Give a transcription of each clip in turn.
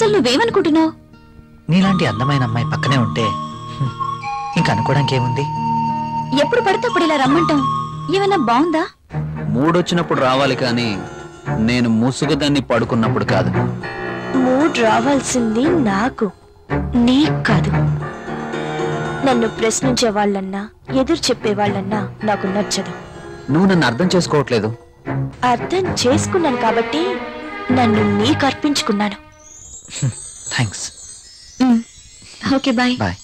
అసలు నువ్వేమనుకుంటున్నావు? నీలాంటి అందమైన అమ్మాయి పక్కనే ఉంటే ఇంకా అనుకోవడానికి ఏముంది? ఎప్పుడు పడితే అప్పుడు ఇలా రమ్మంటాం ఏమన్నా బాగుందా? మూడొచ్చినప్పుడు రావాలి కానీ నేను ముసుగుదాన్ని పడుకున్నప్పుడు కాదు. మూడ్ రావాల్సింది నాకు, నీకు కాదు. నన్ను ప్రశ్నించే వాళ్ళన్నా ఎదురు చెప్పే వాళ్ళన్నా నాకు నచ్చదు. నువ్వు నన్ను అర్థం చేసుకోవట్లేదు. అర్థం చేసుకున్నాను కాబట్టి నన్ను నీకు అర్పించుకున్నాను. Thanks. Okay bye. Bye.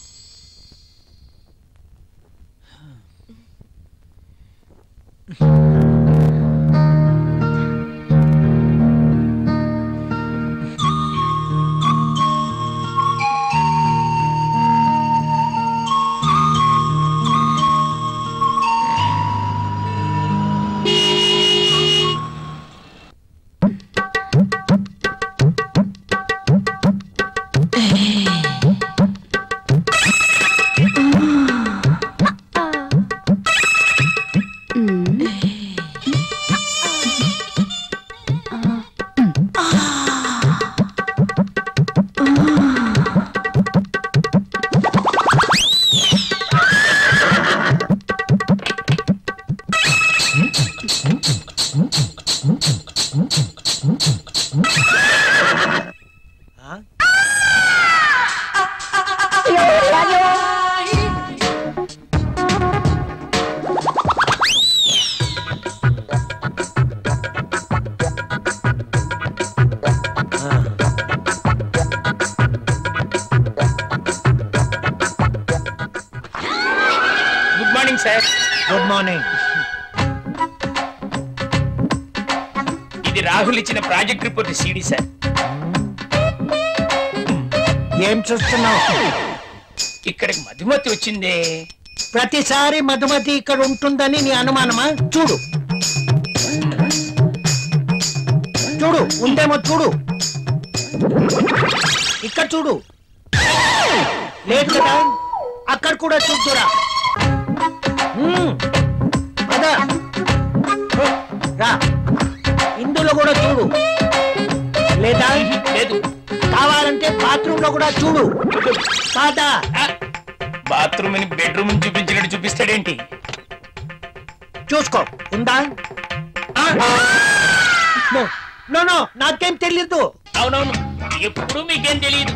Good morning. ఇది రాహుల్ ఇచ్చిన ప్రాజెక్ట్ రిపోర్ట్ సీడీ సార్. ఏం చూస్తున్నావు? ఇక్కడికి మధుమతి వచ్చిందే. ప్రతిసారి మధుమతి ఇక్కడ ఉంటుందని నీ అనుమానమా? చూడు చూడు, ఉందేమో చూడు. ఇక్కడ చూడు, లేదు కదా? అక్కడ కూడా చూద్దురా. రా, ఇందులో కూడా చూడు. లేదా? లేదు. కావాలంటే బాత్రూమ్ లో కూడా చూడు. కాదా? బాత్రూమ్ అని బెడ్రూమ్ చూపించినట్టు చూపిస్తాడేంటి? చూసుకో, ఉందా? నో, నాకేం తెలీదు. అవునవును, ఎప్పుడు మీకేం తెలియదు.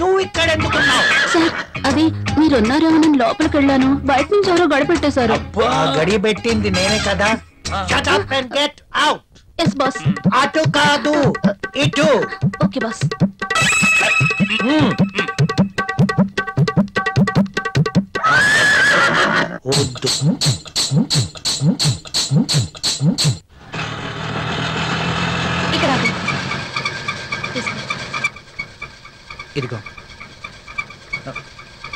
నువ్వు ఇక్కడ ఎందుకున్నావు? సార్, అది మీరున్నారేమో నేను లోపలికి వెళ్ళాను. బయట నుంచి ఎవరో గడిపెట్టేశారు. గడి పెట్టింది నేనే కదా. Shut up and get out. Yes boss. అటు కాదు, ఇటు. Okay boss. ఇక్కడ ఇదిగో.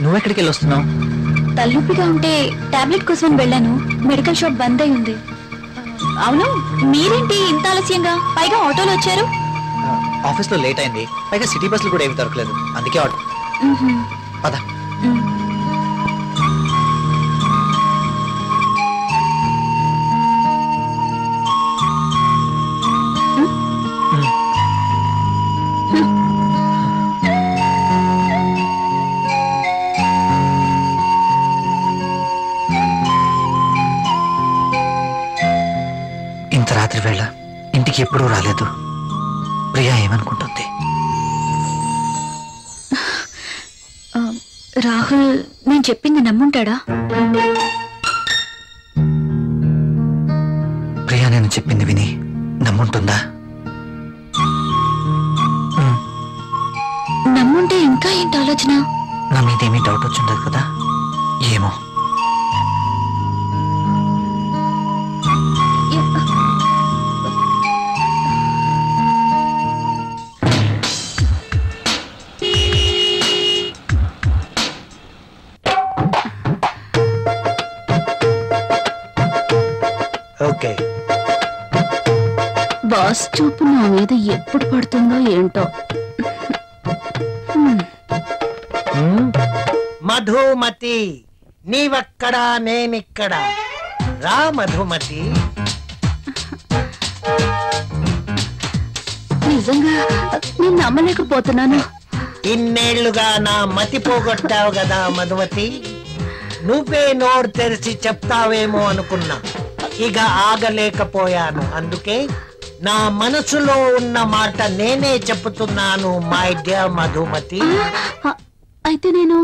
నువ్వెక్కడికి వెళ్ళి వస్తున్నావు? తలనొప్పిగా ఉంటే టాబ్లెట్ కోసం వెళ్ళాను. మెడికల్ షాప్ బంద్ అయి ఉంది. అవును, మీరేంటి ఇంత ఆలస్యంగా? పైగా ఆటోలో వచ్చారు. ఆఫీస్ లో లేట్ అయింది. పైగా సిటీ బస్సులు కూడా ఏమి దొరకలేదు. అందుకే ఆటో. పద. ఇంత రాత్రి వేళ ఇంటికి ఎప్పుడూ రాలేదు. ప్రియా ఏమనుకుంటుంది? రాహుల్ నేను చెప్పింది నమ్ముంటాడా? ప్రియా నేను చెప్పింది విని నమ్ముంటుందా? నమ్ముంటే ఇంకా ఏంటి ఆలోచన? నా మీదేమీ డౌట్ వచ్చిండదు కదా? ఏమో. ఓకే. బాస్ చూపు నా మీద ఎప్పుడు పడుతుందో ఏంటో. మధుమతి, నీవక్కడా నేనిక్కడ. రా మధుమతి. నిజంగా నేను నమ్మలేకపోతున్నాను. ఇన్నేళ్లుగా నా మతి పోగొట్టావు కదా మధుమతి. నువ్వే నోరు తెరిచి చెప్తావేమో అనుకున్నా, ఇక ఆగలేకపోయాను. అందుకే నా మనసులో ఉన్న మాట నేనే చెప్తున్నాను మై డియర్ మధుమతి. అయితే నేను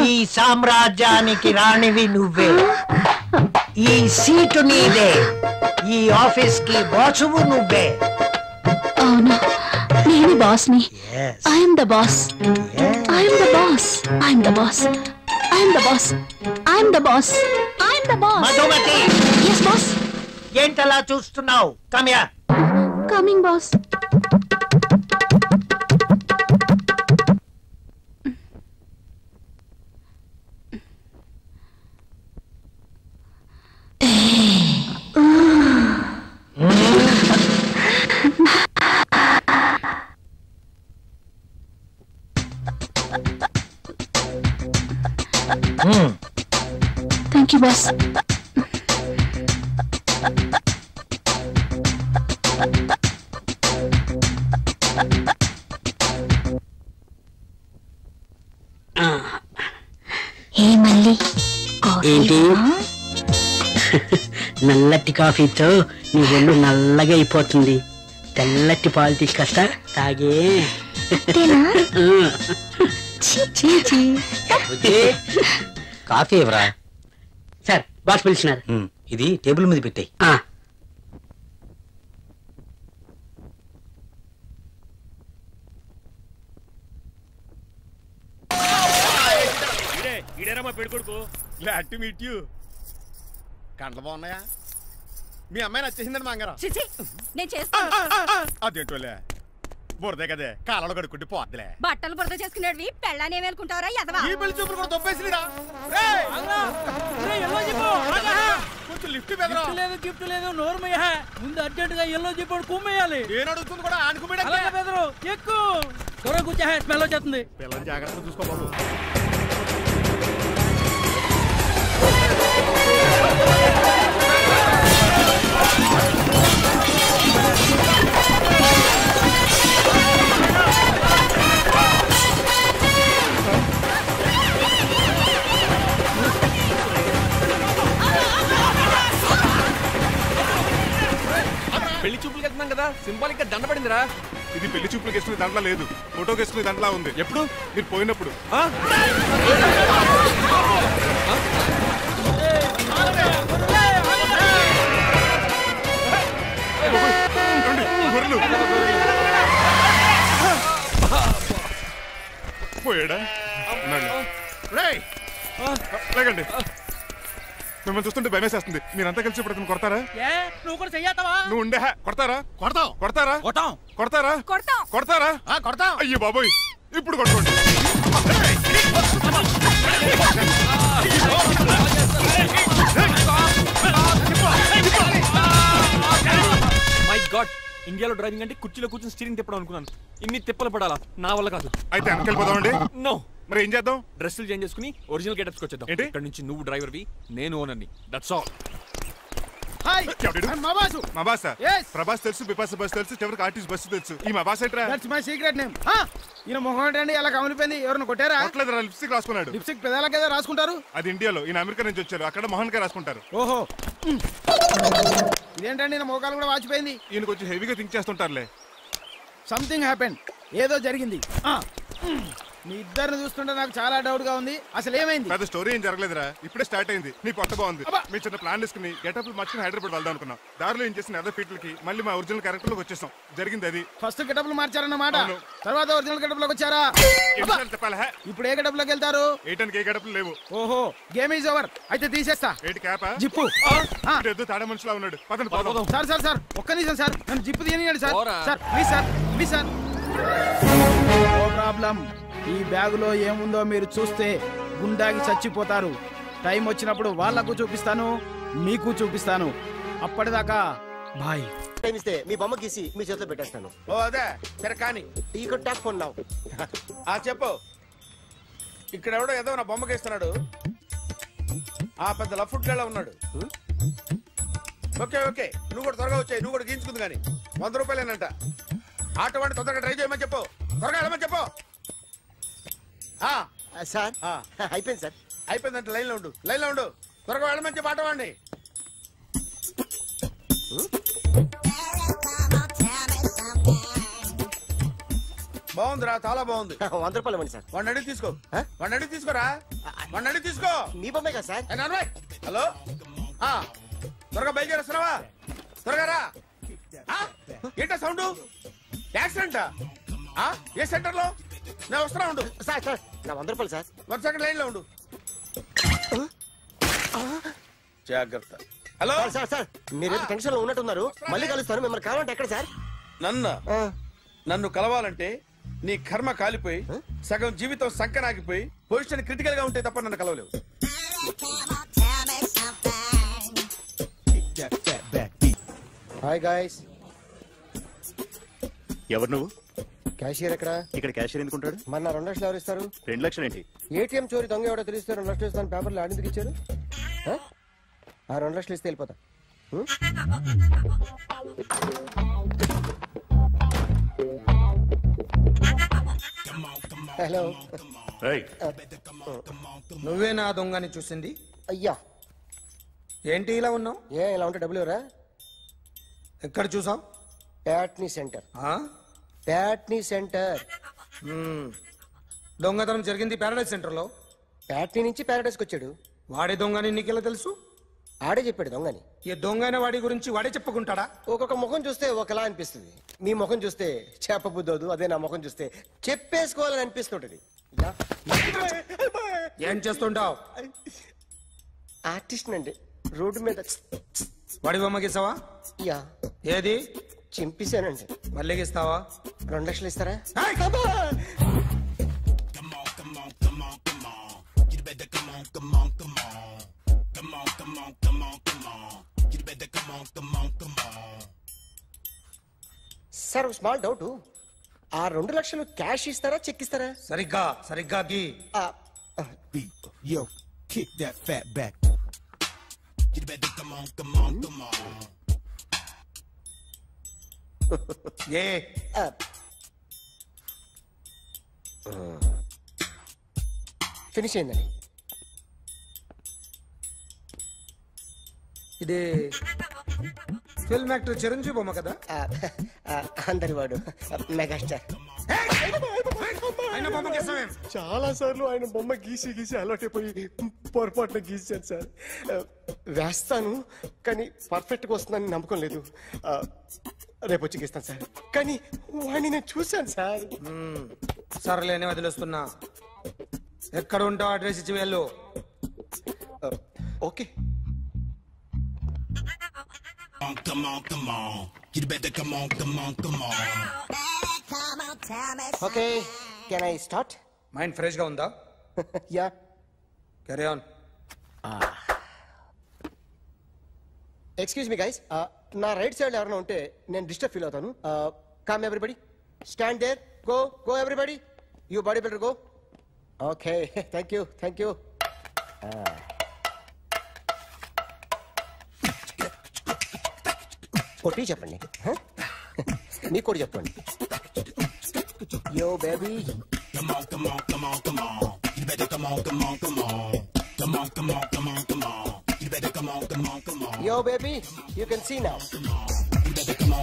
ఈ సామ్రాజ్యానికి రాణివి నువ్వే. ఈ సీటు నీదే. ఈ ఆఫీస్ కి బాసువు నువ్వే. అవును, నేను బాస్ని. Yes. I'm the boss. Yes. I'm the boss. I'm the boss. I'm the boss. I'm the boss. I'm the boss. Madhumati, yes boss. ఏంటలా చూస్తున్నావు? Come here. Coming boss. Thank you boss. ఏ మళ్ళీ ఏంటి నల్లటి కాఫీతో నీ ఒళ్ళు నల్లగా అయిపోతుంది. తెల్లటి పాలు తీసుకొస్తా తాగే. కాఫీ ఎవరా? Sir boss పిలిచినారు. ఇది టేబుల్ మీద పెట్టాయి. Glad to meet you. కండ్లు బాగున్నాయా? మీ అమ్మాయి నచ్చేసిందండి మంగారం. నేను చేస్తాను. అదేంటోలే బురదే కదే కాలంలో కడుక్కుంటే పోద్దులే. బట్టలు బురద చేసుకునేవి పెళ్ళానే వేలుకుంటారా ఎదవా? ఈ పెళ్లి చూపులు కూడా దొబ్బేసిరా. కొంచెం లిఫ్ట్ బెదరా. లేదు గిఫ్ట్ లేదు నోర్మయ్య. ముందు అర్జెంట్ గా ఎల్లో చెప్పాడు కుమ్మేయాలి. నేను అడుగుతుంది కూడా ఆనుకుమేడా. బెదరు ఎక్కువ త్వరగా కూర్చో, స్మెల్ వచ్చేస్తుంది. పిల్లలు జాగ్రత్తగా చూసుకోబాబు. పెళ్లి చూపులకి వెళ్తున్నాం కదా, సింబాలిక్ గా దండ పడిందిరా. ఇది పెళ్లి చూపులకు వేసుకునే దండలా లేదు, ఫోటోకి వేసుకునే దండలా ఉంది. ఎప్పుడు? మీరు పోయినప్పుడు. పోయాడా? లేకండి, మిమ్మల్ని చూస్తుంటే భయమేసేస్తుంది. మీరంతా కలిసి ఇప్పుడు అతను కొడతారా? నువ్వు కూడా చెయ్యతావా? నువ్వు ఉండే కొడతారా? కొడతాం. కొడతారా? కొడతాం. కొడతారా? కొడతాం. కొడతారా? కొడతాం. అయ్యో బాబోయ్, ఇప్పుడు కొట్టుకోండి. మై గాడ్, ఇండియాలో డ్రైవింగ్ అంటే కుర్చీలో కూర్చొని స్టీరింగ్ తిప్పడం అనుకున్నాను. ఇన్ని తిప్పలు పడాలా? నా వల్ల కాదు. అయితే వెనకెళ్ళిపోదామండి. నో. మరి ఏం చేద్దాం? డ్రెస్సులు చేంజ్ చేసుకుని ఒరిజినల్ గెటప్స్కి వచ్చేద్దాం. ఏంటి? ఇక్కడ నుంచి నువ్వు డ్రైవర్వి, నేను ఓనర్ని. That's all. మా బాస్ ప్రభాస్ తెలుసు, బిపాస బస్ తెలుసు, చివరికి ఆర్టిస్ట్ బస్సు తెలుసు. ఈ మా బాస్ ఏంట్రా? That's my secret name. ఈయన మొహం ఏంటండి ఎలా కమిలిపోయింది? ఎవరిని కొట్టారా? కొట్టలేదురా, లిప్స్టిక్ రాసుకున్నాడు. లిప్స్టిక్ పెదాల కదా రాసుకుంటారు. అది ఇండియాలో, ఈయన అమెరికా నుంచి వచ్చారు. అక్కడ మోహన్ గారు రాసుకుంటారు. ఓహో, ఇదేంటండి నా మోకాలు కూడా వాచిపోయింది. ఈయన కొంచెం హెవీగా థింక్ చేస్తుంటారులే. సంథింగ్ హ్యాపెన్, ఏదో జరిగింది. మీ ఇద్దరిని చూస్తుంటే నాకు చాలా డౌట్ గా ఉంది. అసలు ఏమైంది? పెద్ద స్టోరీ ఏం జరగలేదురా, ఇప్పుడే స్టార్ట్ అయింది. నీ కొత్త బాగుంది. మీ చిన్న ప్లాన్ తీసుకుని గెటప్ మార్చుకుని హైదరాబాద్ వెళ్దాం అనుకున్నాం. దారిలో ఏం చేసిన అదర్ ఫీట్లకి మళ్ళీ మా ఒరిజినల్ క్యారెక్టర్ లోకి వచ్చేసాం. జరిగింది అది. ఫస్ట్ గెటప్లు మార్చారన్నమాట, తర్వాత ఒరిజినల్ గెటప్ లోకి వచ్చారా? చెప్పాలా? ఇప్పుడు ఏ గెటప్ లోకి వెళ్తారు? ఏ గెటప్లు లేవు. ఓహో, గేమ్ ఈజ్ ఓవర్. అయితే తీసేస్తా. ఏంటి క్యాపా? జిప్పు. తాడా మనిషిలా ఉన్నాడు. పదండి పోదాం. సార్ సార్ సార్ ఒక్క నిమిషం సార్, నన్ను zip తీయనియండి sir. Sir please sir, please sir. No problem. ఈ బ్యాగులో ఏముందో మీరు చూస్తే గుండాకి చచ్చిపోతారు. టైం వచ్చినప్పుడు వాళ్లకు చూపిస్తాను, మీకు చూపిస్తాను. అప్పటిదాకా బాయ్. మీ బొమ్మ గీసి మీ చేతిలో పెట్టేస్తాను. ఓ అదే సరే కానీ టీ కొట్టాక్ ఫోన్ నావు. చెప్పు. ఇక్కడ ఎవడో ఏదో నా బొమ్మకి ఇస్తున్నాడు. పెద్ద లఫుట్ గేళ ఉన్నాడు. ఓకే ఓకే, నువ్వు కూడా త్వరగా వచ్చాయి. నువ్వు కూడా గీంచుకుంది కానీ 100 రూపాయలేనంట. ఆటో వాడిని తొందరగా డ్రైవ్ చేయమని చెప్పు. త్వరగా వెళ్ళమని చెప్పు. సార్ అయిపోయింది సార్. అయిపోయిందంటే లైన్లో ఉండు, లైన్లో ఉండు. త్వరగా వెళ్ళమని చెప్పు ఆటో వాడిని. బాగుందిరా, చాలా బాగుంది. 100 రూపాయలు ఇవ్వండి సార్. వాడిని అడిగి తీసుకో, వాడిని అడిగి తీసుకోరా, వాడిని అడిగి తీసుకో. మీ బొమ్మే కదా సార్. హలో, త్వరగా బయలుదేరేస్తున్నావా? త్వరగా రా. ఏంటా సౌండ్? యాక్సిడెంటా? ఏ సెంటర్ లో? నేను వస్తున్నా ఉండు. సార్ సార్ నా 100 రూపాయలు సార్. 1 సెకండ్ లైన్ లో ఉండు. జాగ్రత్త. హలో సార్ సార్ మీరేదో టెన్షన్ లో ఉన్నట్టున్నారు. మళ్ళీ కలుస్తాను. మిమ్మల్ని కావాలంటే ఎక్కడ సార్? నన్ను కలవాలంటే నీ కర్మ కాలిపోయి సగం జీవితం సంకనాగిపోయి పొజిషన్ క్రిటికల్ గా ఉంటే తప్ప నన్ను కలవలేవు. Hi guys. ఎవరు నువ్వు? క్యాషియర్ ఎక్కడ? ఇక్కడ క్యాషియర్ ఎందుకుంటాడు? మన 2 లక్షలు ఎవరు ఇస్తారు? 2 లక్షలు ఏంటి? ఏటీఎం చోరీ దొంగ ఎవడో తెలిస్తే 2 లక్షలు ఇస్తాను పేపర్లు ఆడిందుకు ఇచ్చారు. ఆ 2 లక్షలు ఇస్తే వెళ్ళిపోతా. హలో, నువ్వే నా దొంగని చూసింది? అయ్యా ఏంటి ఇలా ఉన్నావు? ఇలా ఉంటే డబ్బులు ఎవరా? ఎక్కడ చూసావు? ప్యాట్నీ సెంటర్. ప్యాట్నీ సెంటర్. దొంగతనం జరిగింది ప్యారడైజ్ సెంటర్ లో. ప్యాట్నీ నుంచి ప్యారడైజ్కి వచ్చాడు. వాడే దొంగని నీకెలా తెలుసు? ఆడే చెప్పాడు దొంగని. ఈ దొంగైన వాడి గురించి వాడే చెప్పుకుంటాడా? ఒక్కొక్క ముఖం చూస్తే ఒకలా అనిపిస్తుంది. మీ ముఖం చూస్తే చెప్పబుద్దోదు, అదే నా ముఖం చూస్తే చెప్పేసుకోవాలని అనిపిస్తుంటది. ఏం చేస్తుంటావు? ఆర్టిస్ట్ అండి. రోడ్డు మీద వాడి బొమ్మ గీసావా? యా. ఏది? చింపేశానండి. మళ్ళీ గీస్తావా? 2 లక్షలు ఇస్తారా? Sir small doubt. ఆ 2 లక్షలు క్యాష్ ఇస్తారా చెక్ ఇస్తారా? సరిగ్గా గీ. Yo, kick that fat back. You better come on. Finish అయిందండి. ఇది ఫిల్మ్ యాక్టర్ చిరంజీవి బొమ్మ కదా? అందరి వాడు మెగాస్టార్. చాలా సార్లు ఆయన బొమ్మ గీసి అలవాటైపోయి పొరపాటున గీసాను సార్. వేస్తాను కానీ పర్ఫెక్ట్ గా వస్తుందని నమ్మకం లేదు. రేపు వచ్చి గీస్తాను సార్. కానీ వాడిని నేను చూశాను సార్. సర్లేని వదిలేస్తున్నా. ఎక్కడ ఉంటావు అడ్రస్ ఇచ్చి వెళ్ళు. Okay. Come on. You better come on. Okay, can I start? Mind fresh గా ఉందా? Yeah. Carry on. Excuse me guys, నా రైట్ సైడ్ ఎవరైనా ఉంటే నేను డిస్టర్బ్ ఫీల్ అవుతాను. Come everybody, stand there, go everybody, you body builder go. Okay, thank you. కొట్టి చెప్పండి. మీకు కూడా చెప్పండి. Yo baby. Come on. You better come on. Come on. You better come on. Yo baby, you can see now. You better come on.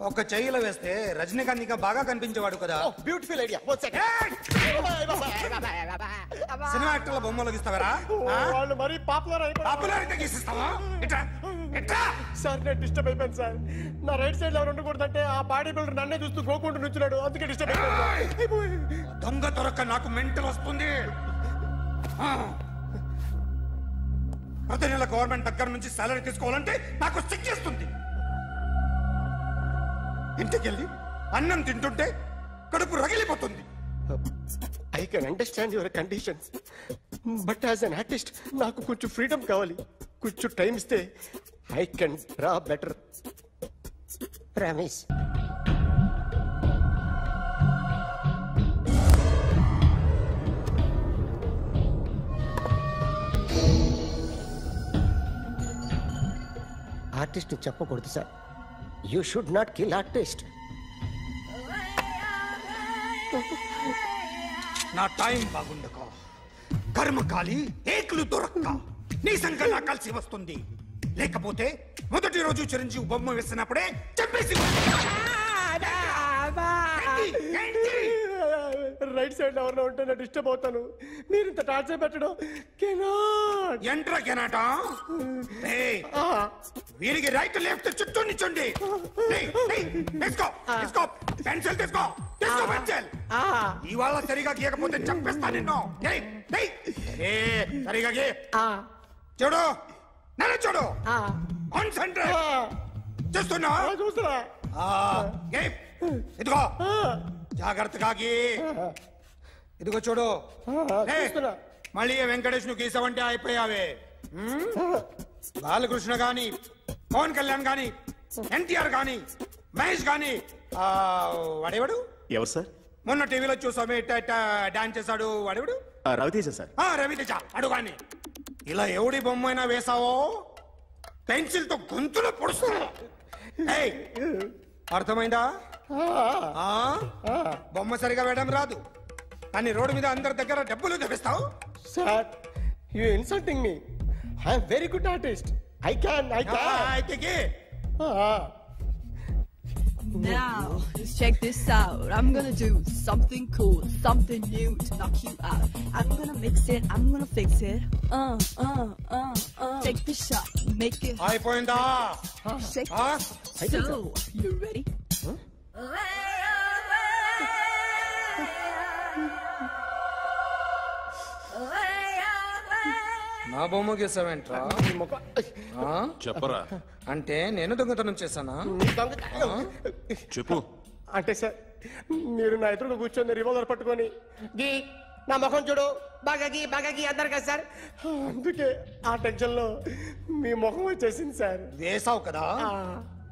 ఒక చెయ్యిలో వేస్తే రజనీకాంత్ ఇంకా బాగా కనిపించేవాడు కదా. Beautiful idea. సినిమా యాక్టర్ల బొమ్మలు గీస్తావరా? వాళ్ళు మరీ పాపులారిటీ గీసిస్తావా? సార్ నేను డిస్టర్బ్ అయిపోయాను సార్. నా రైట్ సైడ్ ఎవరు ఉండకూడదంటే ఆ బాడీ బిల్డర్ నన్నే చూస్తూ గోకుంటూ నుంచున్నాడు, అందుకే డిస్టర్బ్ అయిపోయాను. దొంగ దొరక్క నాకు మెంటల్ వస్తుంది. ప్రతి నెల గవర్నమెంట్ దగ్గర నుంచి సాలరీ తీసుకోవాలంటే నాకు సిగ్గేస్తుంది. ఇంటికెళ్ళి అన్నం తింటుంటే కడుపు రగిలిపోతుంది. I can understand your conditions, but as an artist నాకు కొంచెం ఫ్రీడమ్ కావాలి. కొంచెం టైం ఇస్తే I can draw better. Promise. Artist చెప్పకూడదు sir. You should not kill artist. నా టైం బాగుండక కర్మకాలి ఏకులు దొరక్క నీ సంఘటన కలిసి వస్తుంది. లేకపోతే మొదటి రోజు చిరంజీవి బొమ్మ వేసినప్పుడే చెప్పేసి రైట్ సైడ్ ఎవరిలో ఉంటే నేను డిస్టర్బ్ అవుతాను. మీరు ఇంత టార్చర్ పెట్టడం ఎంట్రా కెనాటా. వీరికి రైట్ లెఫ్ట్ చుట్టూ నిచ్చండి. పెన్సిల్ తీసుకో, తీసుకో పెన్సిల్. ఇవాళ సరిగా గీయకపోతే చంపేస్తా నిన్ను. సరిగా గీ. చూడు నన్ను చూడు. కాన్సంట్రేట్ చూస్తున్నా. ఇదిగో జాగ్రత్తగా గీ. ఇదిగో చూడు. మళ్ళీ వెంకటేష్ ను గీసావంటే అయిపోయావే. బాలకృష్ణ గాని, పవన్ కళ్యాణ్ గాని, ఎన్టీఆర్ గాని, మహేష్ గాని, వాడేవాడు ఎవరు సార్? మొన్న టీవీలో చూసామే డాన్స్ చేశాడు వాడేవాడు? రవితేజ సార్. రవితేజ అడుగాని. ఇలా ఎవడి బొమ్మైనా వేసావో పెన్సిల్ తో గొంతులో పొడుస్తా. అర్థమైందా? బొమ్మ సరిగా వేయడం రాదు కానీ రోడ్డు మీద అందరి దగ్గర డబ్బులు తెప్పిస్తావు. Sir you insulting me. I am very good artist. I can. Now, just check this out. I'm gonna do something cool, something new to knock you out. I'm gonna mix it, I'm gonna fix it. Take the shot, make it. అయిపోయిందా? Shake it. So, you ready? నా బొమ్మ గీసావేంట్రా? చెప్పరా. అంటే నేను దొంగతనం చేశానా? చెప్పు. అంటే సార్ మీరు నా ఎదురుగా కూర్చొని రివాల్వర్ పట్టుకొని గీ నా ముఖం చూడు బాగా గీ అన్నారు కదా సార్. అందుకే ఆ టెన్షన్ లో మీ ముఖం వచ్చేసింది సార్. వేసావు కదా,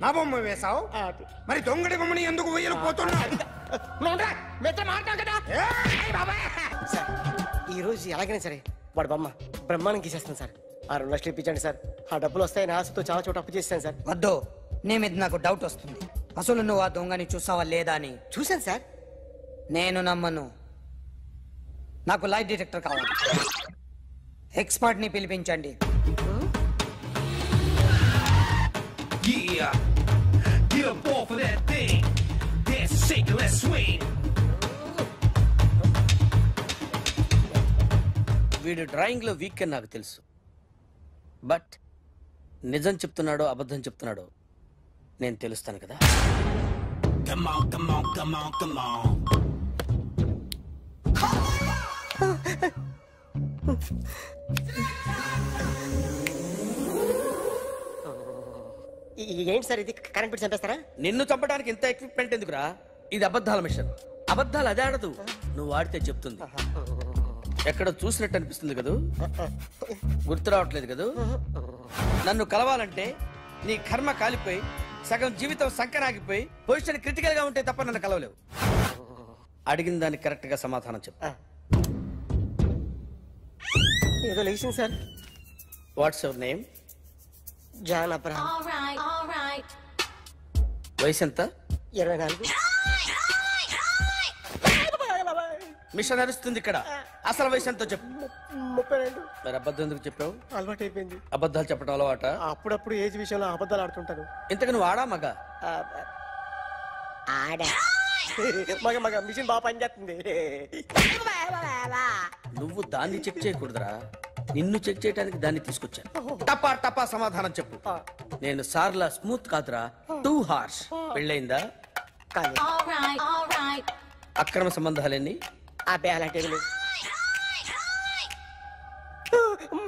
నా బొమ్మ వేసావు. మరి దొంగడి బొమ్మని ఎందుకు వేయలు పోతున్నా? ఈ రోజు ఎలాగైనా సరే వాడు బొమ్మ బ్రహ్మాండం గీసేస్తాను సార్. 2 లక్షలు ఇప్పించండి సార్. ఆ డబ్బులు వస్తాయని ఆశతో చాలా చోట అప్పు చేస్తాను సార్. వద్దు, నీ మీద నాకు డౌట్ వస్తుంది. అసలు నువ్వు ఆ దొంగని చూసావా లేదా అని. చూశాను సార్. నేను నమ్మను. నాకు లైట్ డిటెక్టర్ కావాలి. ఎక్స్పర్ట్ ని పిలిపించండి. వీడు డ్రాయింగ్ లో వీక్ అని నాకు తెలుసు. బట్ నిజం చెప్తున్నాడో అబద్ధం చెప్తున్నాడో నేను తెలుస్తాను కదా. ఏంటి సార్ ఇది? కరెంట్ బిల్ చంపేస్తారా? నిన్ను చంపడానికి ఇంత ఎక్విప్మెంట్ ఎందుకురా? ఇది అబద్ధాల మిషన్. అబద్ధాలు అదే ఆడదు, నువ్వు ఆడితే చెప్తుంది. ఎక్కడ చూసినట్టు అనిపిస్తుంది కదూ, గుర్తు రావట్లేదు కదూ. నన్ను కలవాలంటే నీ కర్మ కాలిపోయి సగం జీవితం సంకరాగిపోయి పొజిషన్ క్రిటికల్ గా ఉంటే తప్ప నన్ను కలవలేవు. అడిగిన దానికి కరెక్ట్ గా సమాధానం చెప్పు. ఏదో లేచింది sir. What's your name? John Abraham. వయసు ఎంత? 24. మిషన్ నడుస్తుంది ఇక్కడ. అసలు వయసు ఎంతో చెప్పు. 32. మరి అబద్ధం ఎందుకు చెప్పావు? అలవాటు అయిపోయింది. అబద్ధాలు చెప్పడం అలవాట? అప్పుడప్పుడు ఏజ్ విషయంలో అబద్ధాలు ఆడుతుంటాను. ఇంతకు నువ్వు ఆడా మగ? ఆడా. మగ మిషన్ బాగా పనిచేస్తుంది. నువ్వు దాన్ని చెక్ చేయకూడదురా, నిన్ను చెక్ చేయడానికి దాన్ని తీసుకొచ్చాను. టపా టపా సమాధానం చెప్పు. నేను సార్లా స్మూత్ కాదురా, టూ హార్ష్. పెళ్ళయిందా? అక్రమ సంబంధాలన్నీ? అబ్బే అలాంటి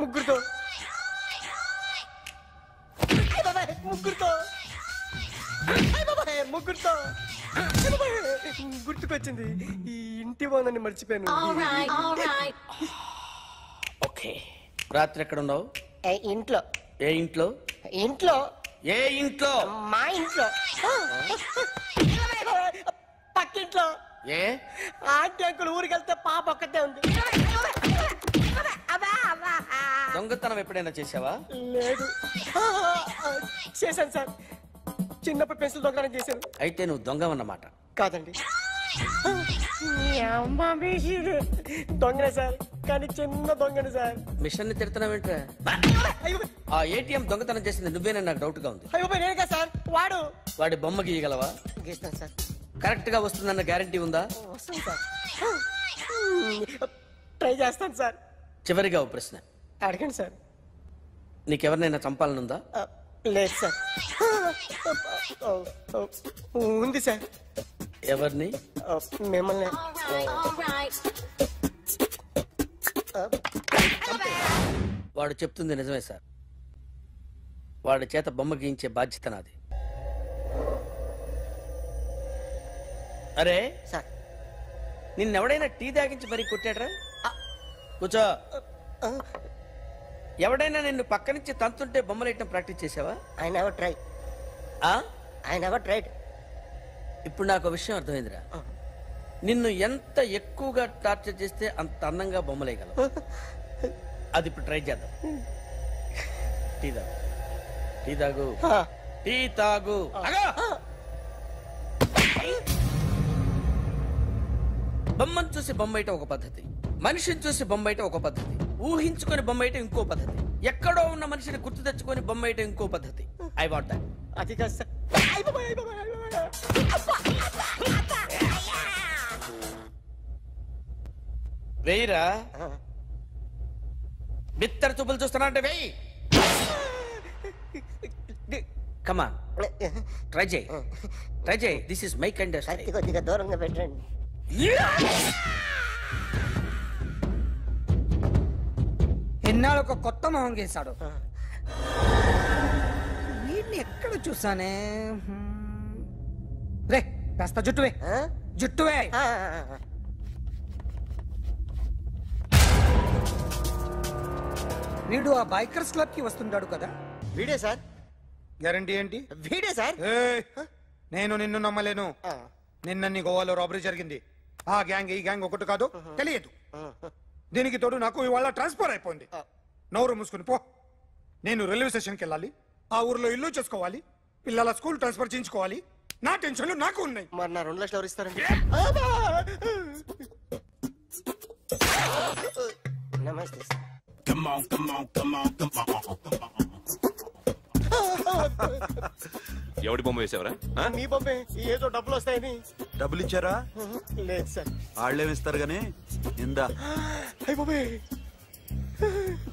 ముగ్గురుతో గుర్తుకొచ్చింది. ఈ ఇంటి బాగుందని మర్చిపోయాను. ఓకే, రాత్రి ఎక్కడ ఉన్నావు? ఇంట్లో. ఏ ఇంట్లో? ఇంట్లో. ఏ ఇంట్లో? మా ఇంట్లో. పక్కింట్లో. ఏ ఆంటీ అంకుల్ ఊరికి వెళ్తే పాప ఒక్కతే ఉంది. దొంగతనం దొంగతనం ఎప్పుడైనా చేసావా? లేదు. చేశాను సార్, చిన్నప్పుడు పెన్సిల్ దొంగతనం చేశాను. అయితే నువ్వు దొంగవన్నమాట. కాదండి, దొంగనే సార్, కానీ చిన్న దొంగని సార్. మిషన్ ని తిడుతున్నావేంట్రా? ఆ ఏటీఎం దొంగతనం చేసింది నువ్వేనని నాకు డౌట్ గా ఉంది. నేనే సార్. వాడి బొమ్మ గీయగలవా? గీస్తాను సార్. కరెక్ట్ గా వస్తుందన్న గ్యారంటీ ఉందా? వస్తాను సార్, ట్రై చేస్తాను సార్. చివరిగా ఓ ప్రశ్న అడగండి సార్. నీకెవరినైనా చంపాలనుందా? లేదు సార్. ఉంది సార్. ఎవరిని? మిమ్మల్ని. వాడు చెప్తుంది నిజమే సార్. వాడి చేత బొమ్మ గీయించే బాధ్యత నాది. అరే సార్, నిన్నెవడైనా టీ తాగించి మరీ కొట్టాడ్రా? కూర్చో. ఎవడైనా నిన్ను పక్క నుంచి తంతుంటే బొమ్మలేయటం ప్రాక్టీస్ చేసావా? I never tried. I never tried. ఇప్పుడు నాకు విషయం అర్థమైందిరా. నిన్ను ఎంత ఎక్కువగా టార్చర్ చేస్తే అంత అందంగా బొమ్మలేయగలవు. అది ఇప్పుడు ట్రై చేద్దాం. టీ తాగు, టీ తాగు, టీ తాగు. బొమ్మను చూసి బొమ్మేయటం ఒక పద్ధతి, మనిషిని చూసి బొమ్మేయటం ఒక పద్ధతి, ఊహించుకొని బొమ్మేయటం ఇంకో పద్ధతి, ఎక్కడో ఉన్న మనిషిని గుర్తు తెచ్చుకొని బొమ్మేయటం ఇంకో పద్ధతి. I want that. అది కాదు సార్. వెయ్యిరా. బిత్తర చూపులు చూస్తున్నా అంటే వెయ్యి. కమాన్, ట్రై చేయి, ట్రై చేయి. This is my kind. కొద్దిగా దూరంగా పెట్టండి. ఎన్నాళ్ళు ఒక కొత్త మొహం గీశాడు. వీడిని ఎక్కడ చూసానే? రే కాస్త జుట్టువే, జుట్టువే. వీడు ఆ బైకర్స్ క్లబ్ కి వస్తుంటాడు కదా? వీడే సార్. గ్యారంటీ ఏంటి? వీడే సార్. నేను నిన్ను నమ్మలేను. నిన్న నీ గోవాలో రాబరీ జరిగింది. ఆ గ్యాంగ్ ఈ గ్యాంగ్ ఒకటి కాదు, తెలియదు. దీనికి తోడు నాకు ఇవాళ ట్రాన్స్ఫర్ అయిపోయింది. నోరు మూసుకుని పో. నేను రైల్వే స్టేషన్కి వెళ్ళాలి, ఆ ఊర్లో ఇల్లు చేసుకోవాలి, పిల్లల స్కూల్ ట్రాన్స్ఫర్ చేయించుకోవాలి. నా టెన్షన్లు నాకు ఉన్నాయి. మరి నా 2 లక్షలు ఎవరు ఇస్తారండి? నమస్తే సార్. ఎవడి బొమ్మ వేసావరా? మీ బొమ్మే. ఏదో డబ్బులు వస్తాయని. డబ్బులు ఇచ్చారా? లేదు సార్. వాళ్ళేమి ఇస్తారు గానీ ఇందా.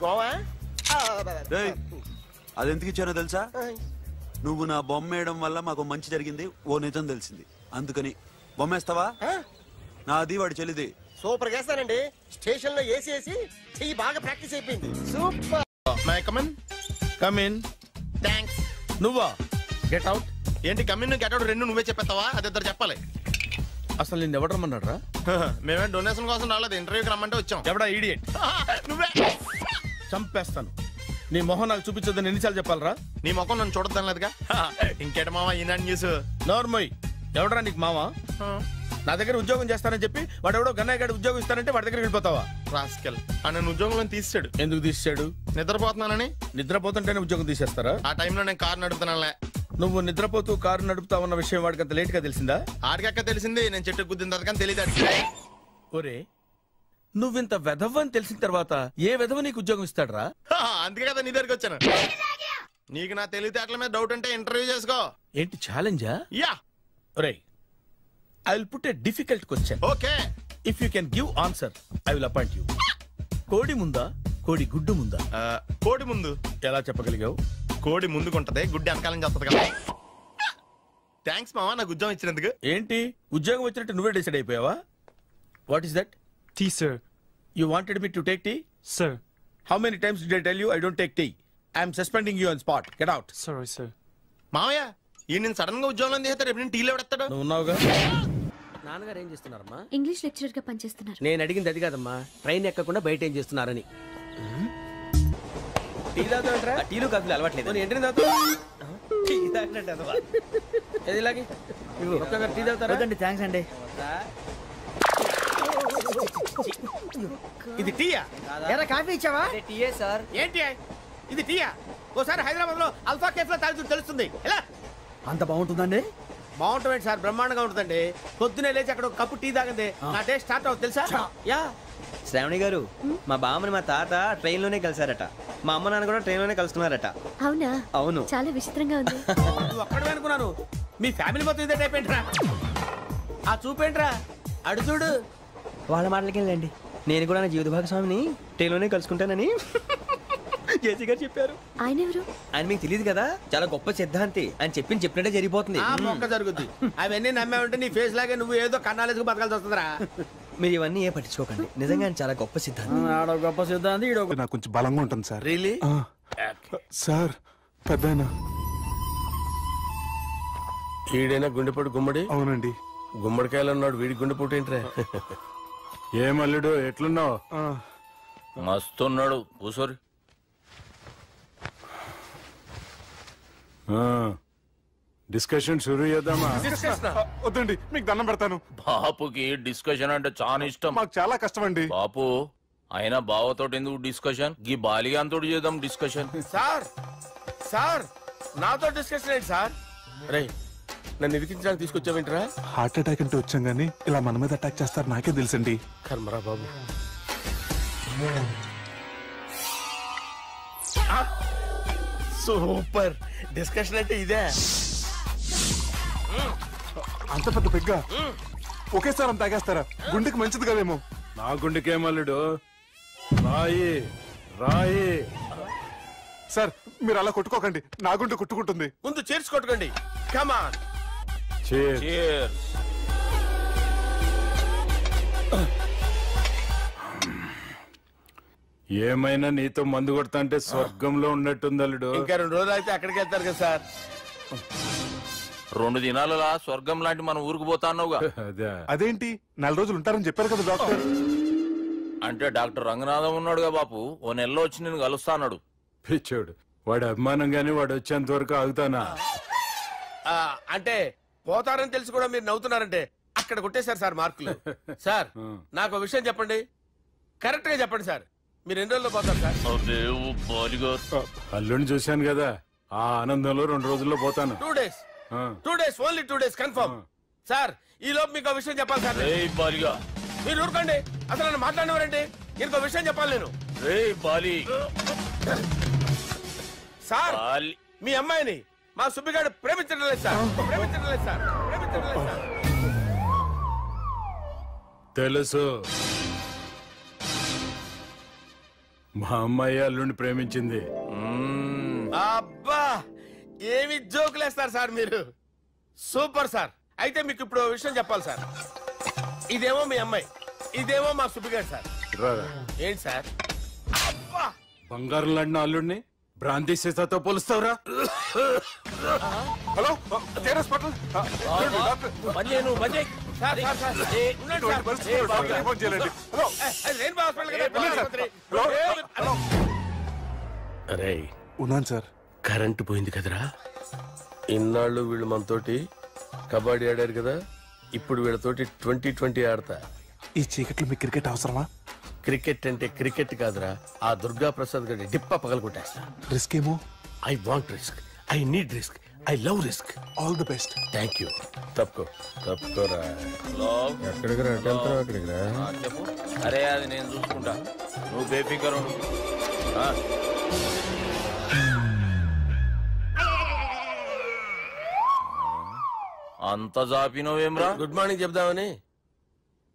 గోవా అదెందుకు ఇచ్చానో తెలుసా? నువ్వు నా బొమ్మ వేయడం వల్ల మాకు మంచి జరిగింది, ఓ నిజం తెలిసింది. అందుకని బొమ్మేస్తావా? నాది వాడి చెల్లిది. సూపర్ చేస్తానండి. స్టేషన్ లో ఏసీ వేసి చెయ్యి బాగా ప్రాక్టీస్ అయిపోయింది. Super. May come in. Come in. Thanks. నువ్వా? Get out. ఏంటి కమిన్ గెట్ అవుట్ రెండు నువ్వే చెప్పేస్తావా? అది ఇద్దరు చెప్పాలి. అసలు నిన్ను ఎవరు రమ్మన్నాడు రా? మేమే డొనేషన్ కోసం రాలేదు, ఇంటర్వ్యూకి రమ్మంటే వచ్చాం. ఎవడా ఈడియట్? నువ్వే. చంపేస్తాను. నీ మొహం నాకు చూపించొద్దని ఎన్నిసార్లు చెప్పాలరా? నీ మొహం నన్ను చూడద్దాం లేదుగా. ఇంకేట మామ ఈనాడు న్యూస్. నోర్మోయ్. ఎవడరా నీకు మామ? నా దగ్గర ఉద్యోగం చేస్తానని చెప్పి వాడెవడో గన్నయ్య గారి ఉద్యోగం ఇస్తానంటే వాడి దగ్గర వెళ్ళిపోతావా? రాస్కెల్. నన్ను ఉద్యోగంలో తీసాడు. ఎందుకు తీసాడు? నిద్రపోతున్నానని. నిద్రపోతుంటేనే ఉద్యోగం తీసేస్తారా? ఆ టైంలో నేను కారు నడుపుతున్నానులే. నువ్వు నిద్రపోతూ కారు నడుపుతావన్న విషయం వాడికి అంత లేట్ గా తెలిసిందా? ఆడికక్క తెలిసింది, నేను చెట్టు గుద్దిన తర్వాత కానీ తెలియదు. ఒరే, నువ్వింత వెధవని తెలిసిన తర్వాత ఏ వెధవ నీకు ఉద్యోగం ఇస్తాడరా? అందుకే కదా నీ దగ్గరికి వచ్చాను. నీకు నా తెలివితేటల మీద డౌట్ అంటే ఇంటర్వ్యూ చేసుకో. ఏంటి ఛాలెంజా? యా. ఒరే, I will put a difficult question. Okay. If you can give answer, I will appoint you. కోడి ముందా, కోడి గుడ్డు ముందా? కోడి ముందు. ఎలా చెప్పగలిగావు? కోడి ముందుకుంటది, గుడ్డి వెనకాలం చేస్తుంది కదా. థ్యాంక్స్ మామా నాకు ఉద్యోగం ఇచ్చినందుకు. ఏంటి ఉద్యోగం వచ్చినట్టు నువ్వే decide అయిపోయావా? What is that? Tea sir. You wanted me to take tea? Sir. How many times did I tell you I don't take tea? I am suspending you on spot. Get out. Sorry, sir. మామయ్య ఈ నేను sudden గా ఉద్యోగంలో తీస్తాడు, రేపు నేను టీలో పెడతాడు. నువ్వు ఉన్నావుగా. నాన్నగారు ఏం చేస్తున్నారమ్మా? ఇంగ్లీష్ లెక్చరర్ గా పనిచేస్తున్నారు. నేను అడిగింది అది కాదమ్మా, ట్రైన్ ఎక్కకుండా బయట ఏం చేస్తున్నారని. టీ తాగుతాంట్రా? టీలు కాఫీలు అలవాట్లేదు. ఏంటి తాగుతావు? టీ తాగినట్టు ఏది ఇలాగే టీ తాగుతారా? థ్యాంక్స్ అండి. ఇది టీయా? ఎరా కాఫీ ఇచ్చావా? టీయే సార్. ఏంటి ఇది టీయా? ఓసారి హైదరాబాద్ లో అల్ఫా కేఫ్ లో తాగుతూ తెలుస్తుంది. ఎలా అంత బాగుంటుందండి? బాగుంటుంది సార్, బ్రహ్మాండంగా ఉంటుందండి. పొద్దునే లేచి అక్కడ ఒక కప్పు టీ తాగింది నా డే స్టార్ట్ అవుతుంది తెలుసా? యా. శ్రావణి గారు, మా బామ్మని మా తాత ట్రైన్ లోనే కలిసారట. మా అమ్మ నాన్న కూడా ట్రైన్ లోనే కలుసుకున్నారట. అవునా? అవును. చాలా విచిత్రంగా ఉంది. నువ్వు అక్కడే అనుకున్నాను, మీ ఫ్యామిలీ మొత్తం ఇదే టైప్ ఏంట్రా? ఆ చూపేంట్రా, అడు చూడు. వాళ్ళ మాటలకి వెళ్ళండి. నేను కూడా నా జీవిత భాగస్వామిని ట్రైన్ లోనే కలుసుకుంటానని జేసీ గారు చెప్పారు. ఆయన ఎవరు? ఆయన మీకు తెలియదు కదా, చాలా గొప్ప సిద్ధాంతి అని చెప్పినట్టే జరిగిపోతుంది. ఆ మొక్క జరుగుద్ది. అవన్నీ నమ్మే ఉంటే నీ ఫేస్ లాగే నువ్వు ఏదో కన్నాలేసుకు బతకాల్సి వస్తుందిరా. మీరు ఇవన్నీ ఏ పట్టించుకోకండి. నిజంగా ఆయన చాలా గొప్ప సిద్ధాంతి. గొప్ప సిద్ధాంతి. నాకు కొంచెం బలంగా ఉంటుంది సార్. రియలీ? సార్ పెద్దయినా ఈడైనా గుండెపోటు గుమ్మడి? అవునండి. గుమ్మడికాయలు అన్నాడు, వీడి గుండెపోటు ఏంట్రా? ఏమల్లుడు ఎట్లున్నావు? మస్తున్నాడు. కూసోరి. డిస్కషన్ షురూ చేద్దామా? వద్దండి, మీకు దండం పెడతాను. బాపుకి డిస్కషన్ అంటే చాలా ఇష్టం. మాకు చాలా కష్టం అండి. బాపు అయినా బావతోటి ఎందుకు డిస్కషన్? గీ బాలిగాంతో చేద్దాం డిస్కషన్. సార్ సార్ నాతో డిస్కషన్ ఏంటి సార్? రే నన్ను ఇరికించడానికి తీసుకొచ్చావేంట్రా? హార్ట్ అటాక్ అంటే వచ్చాం గానీ ఇలా మన మీద అటాక్ చేస్తారు నాకే తెలుసండి. కర్మరా బాబు. సూపర్ డిస్కషన్ అంటే ఇదే. అంత పెద్ద పెగ్గా ఒకేసారి అంత తాగేస్తారా? గుండెకి మంచిది కదేమో. నా గుండెకేమల్లుడు రాయి రాయి. సార్ మీరు అలా కొట్టుకోకండి, నా గుండె కొట్టుకుంటుంది. ముందు చేర్చి కొట్టుకోండి. కమాన్. ఏమైనా నీతో మందు కొడతా అంటే స్వర్గంలో ఉన్నట్టుంది అల్లుడు. ఇంకా 2 రోజులు అయితే అక్కడికి వెళ్తారు కదా సార్. 2 దినాలలా స్వర్గం లాంటి మనం ఊరుకు పోతాన్నావుగా. అదేంటి 4 రోజులు ఉంటారని చెప్పారు కదా డాక్టర్. అంటే డాక్టర్ రంగనాథం ఉన్నాడుగా బాపు, ఓ నెలలో వచ్చి నేను కలుస్తాన్నాడు. పిచ్చోడు, వాడు అభిమానంగానే వాడు వచ్చేంత వరకు ఆగుతానా? అంటే పోతారని తెలిసి కూడా మీరు నవ్వుతున్నారంటే అక్కడ కొట్టేశారు సార్ మార్కులు. సార్ నాకు విషయం చెప్పండి, కరెక్ట్ గా చెప్పండి సార్. మీరు ఎన్ని రోజుల్లో పోతారు సార్? అల్లుడిని చూశాను కదా, ఆ ఆనందంలో 2 రోజుల్లో పోతాను. 2 days. 2 days, only 2 days confirm. Sir ఈ లోపు మీకు విషయం చెప్పాలి సార్. మీరు ఊరుకోండి, అసలు నన్ను మాట్లాడినవారండి. ఇంకో విషయం చెప్పాలి నేను. సార్ మీ అమ్మాయిని మా సుబ్బిగాడు ప్రేమించడం లేదు సార్. ప్రేమించడం లేదు సార్. ప్రేమించడం లేదు సార్. తెలుసు, మా అమ్మాయి అల్లుడిని ప్రేమించింది. అబ్బా ఏమి జోకులేస్తారు సార్ మీరు. Super sir. అయితే మీకు ఇప్పుడు విషయం చెప్పాలి సార్. ఇదేమో మీ అమ్మాయి, ఇదేమో మా సుబ్బిగాడు సార్. ఏంటి సార్? బంగారం లాంటి అల్లుడిని భ్రాంతి సీతాతో పోలుస్తావురా? Hello hospital. అరే ఉన్నాను సార్. కరెంటు పోయింది కదరా. ఇన్నాళ్ళు వీళ్ళు మనతోటి కబడ్డీ ఆడారు కదా, ఇప్పుడు వీళ్ళతోటి 2020 ఆడతా. ఈ చీకట్లో మీకు క్రికెట్ అవసరమా? క్రికెట్ అంటే క్రికెట్ కాదురా, ఆ దుర్గా ప్రసాద్ గారి డిప్ప పగల కొట్టేస్తా. రిస్క్ ఏమో. I want risk, I need risk, I love risk. All the best. Thank you. తప్పుకోరా. ఎక్కడికి రా? అక్కడికి రా. చెప్పు. అరే అది నేను చూసుకుంటా, నువ్వు బేఫికర్ ఉండు. అంత జాపినవేమ్రా? గుడ్ మార్నింగ్ చెప్దామని.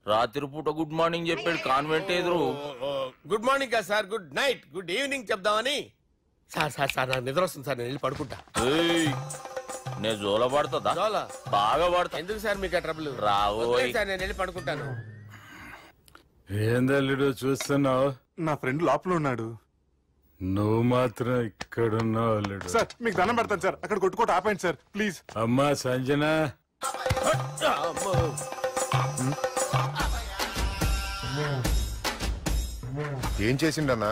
రాత్రి పూట గుడ్ మార్నింగ్ చెప్పాడు కాన్వెంట్ ఎదురు. గుడ్ మార్నింగ్ కదా sir, good night, good evening చెప్దామని. సార్ సార్ సార్ నాకు నిద్ర వస్తుంది సార్, నేను వెళ్ళి పడుకుంటా. నేను జోల పడుతుందా? జోలా బాగా పడతా. ఎందుకు సార్ మీకు ఆ ట్రబుల్? రావు సార్, నేను వెళ్ళి పడుకుంటాను. ఏందల్లుడు చూస్తున్నావు? నా ఫ్రెండ్ లోపల ఉన్నాడు, నువ్వు మాత్రం ఇక్కడున్నావు అల్లుడు. సార్ మీకు దండం పెడతాను సార్, అక్కడ కొట్టుకోట ఆపండి సార్ ప్లీజ్. అమ్మా సంజన, ఏం చేసిండన్నా?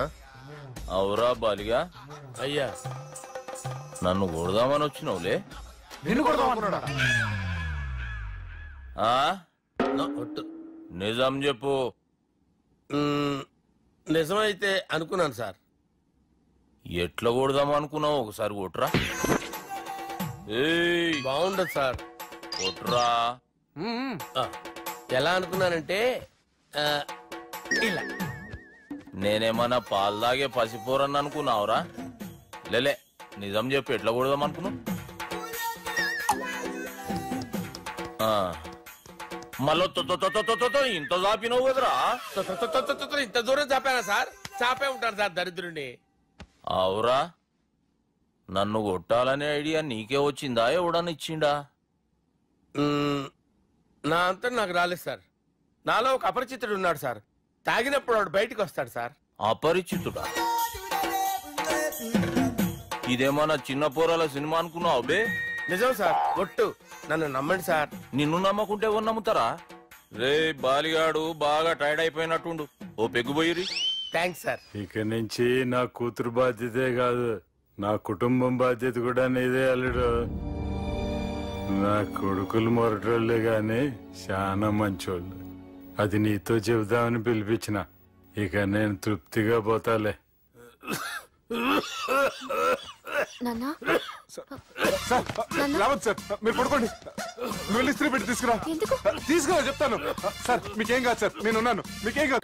అవురా బాలిగా. అయ్యా నన్ను కొడదామని వచ్చినావులే. నిన్ను కొడదామన్నాడా? నిజం చెప్పు. నిజమైతే అనుకున్నాను సార్. ఎట్లా కొడదాం అనుకున్నావు? ఒకసారి కొట్రా. బాగుండదు సార్. కొట్రా. ఎలా అనుకున్నానంటే ఇలా. నేనేమన్నా పాలు తాగే పసిపోరని అనుకున్నావురా? లేలే, నిజం చెప్పి ఎట్లా కొడదాం అనుకున్నావు? మళ్ళీ ఇంత చాపినావు కదరా? ఇంత దూరం చాపానా సార్? చాపే ఉంటాను సార్ దరిద్రుడిని. అవురా, నన్ను కొట్టాలనే ఐడియా నీకే వచ్చిందా? ఎవడన్నా ఇచ్చిండా? నా అంతా నాకు రాలేదు సార్. నాలో ఒక అపరిచితుడు ఉన్నాడు సార్. తాగినప్పుడు వాడు బయటికి వస్తాడు సార్. అపరిచితుడా? ఇదేమన్నా చిన్న పోరాల సినిమా అనుకున్నావు బే? నిజం సార్, ఒట్టు. నన్ను నమ్మండి సార్. నిన్ను నమ్మకుంటే ఎవరు నమ్ముతారా? రే బాలిగాడు బాగా టైర్డ్ అయిపోయినట్టుండు, ఓ పెగ్గుపోయిరి. Thanks sir. ఇక నుంచి నా కూతురు బాధ్యతే కాదు, నా కుటుంబం బాధ్యత కూడా నీదే అల్లుడు. నా కొడుకులు మొరటోళ్ళే గాని చాలా మంచోళ్ళు. అది నీతో చెబుదామని పిలిపించిన. ఇక నేను తృప్తిగా పోతాలే. రావద్దు సార్, మీరు పడుకోండి. నువ్వు ఇస్త్రీ పెట్టి తీసుకురా. తీసుకురా చెప్తాను. సార్ మీకేం కాదు సార్, నేనున్నాను. మీకేం కాదు.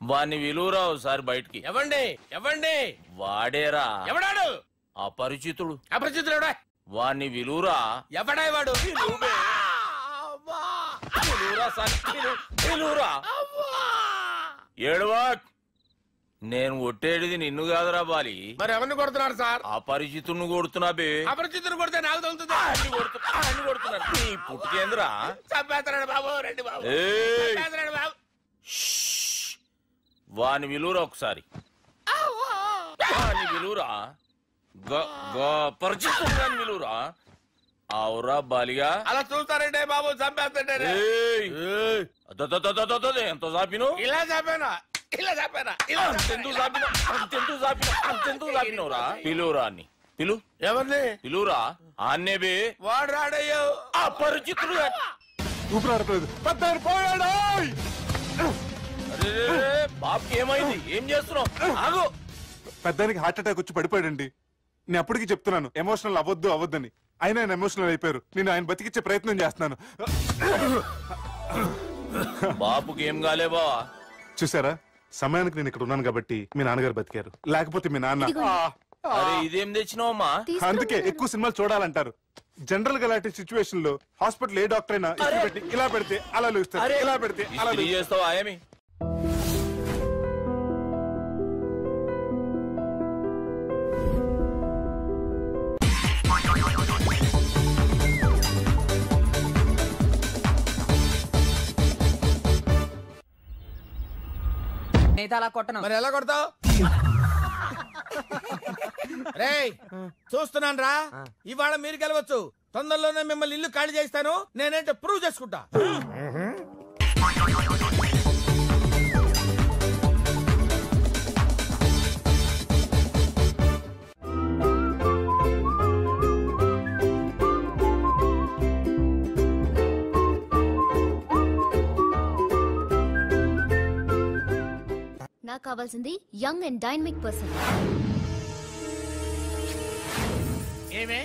వాణ్ణి విలువరా ఒకసారి బయటికి. ఎవండి ఎవండి? వాడేరా. ఎవడాడు? అపరిచితుడు. అపరిచితుడు ఎవడా? వాణ్ణి విలువరా. ఎవడా వాడు? ఏడవా. నేను కొట్టేది నిన్ను కాదురా బాలి. మరి ఎవరిని కొడుతున్నారు సార్? అపరిచితుడిని కొడుతున్నా బే. అపరిచితుడు కొడితే నాకు తగులుతుంది. కొడుతున్నారు నీ పుట్టుకేంద్రా. చంపేస్తున్నాడు బాబు, రండి బాబు. చంపేస్తున్నాడు బాబు. వాని విలువరా ఒకసారి. వాని విలువరా. పరిచితుడు విలువరా. అవురా బాలిగా. అలా చూస్తారంటే బాబు, చంపేస్తాడే. ఎంత చాపిను? ఇలా చాపానా? ఇలా చాపానా? అంతెందుకు చాపినవురా? పిలువురా అన్ని. పిలు. ఎవరిని పిలువురా? అన్నే బే. వాడు రాడయ్యో. అపరిచితుడు. ఊపిరాడట్లేదు. పెద్దాయన పోయాడు. బాబుకి ఏమైంది? ఏం చేస్తున్నావు? ఆగు. పెద్దానికి హార్ట్ అటాక్ వచ్చి పడిపోయాడండి. నేను అప్పటికి చెప్తున్నాను ఎమోషనల్ అవ్వద్దని. ఆయన ఎమోషనల్ అయిపోయారు. నేను ఆయన బతికిచ్చే ప్రయత్నం చేస్తున్నాను. బాబుకి ఏం కాలే బావా? చూసారా, సమయానికి నేను ఇక్కడ ఉన్నాను కాబట్టి మీ నాన్నగారు బతికారు. లేకపోతే మీ నాన్న. ఇదేం తెచ్చినావమ్మా? అందుకే ఎక్కువ సినిమాలు చూడాలంటారు. జనరల్ గా అలాంటి సిచ్యువేషన్ లో హాస్పిటల్ ఏ డాక్టర్ అయినా పెట్టి ఇలా పెడితే అలా లూస్తారు, ఇలా పెడితే అలా చేస్తావా? ఏమి అలా కొట్టను. మరి ఎలా కొడతావు? రేయ్ చూస్తున్నాను రా. ఇవాళ మీరు గెలవచ్చు. తొందరలోనే మిమ్మల్ని ఇల్లు ఖాళీ చేస్తాను. నేనేంటో ప్రూవ్ చేసుకుంటా. నాకు కావాల్సింది యంగ్ అండ్ డైనమిక్ పర్సన్. ఏమే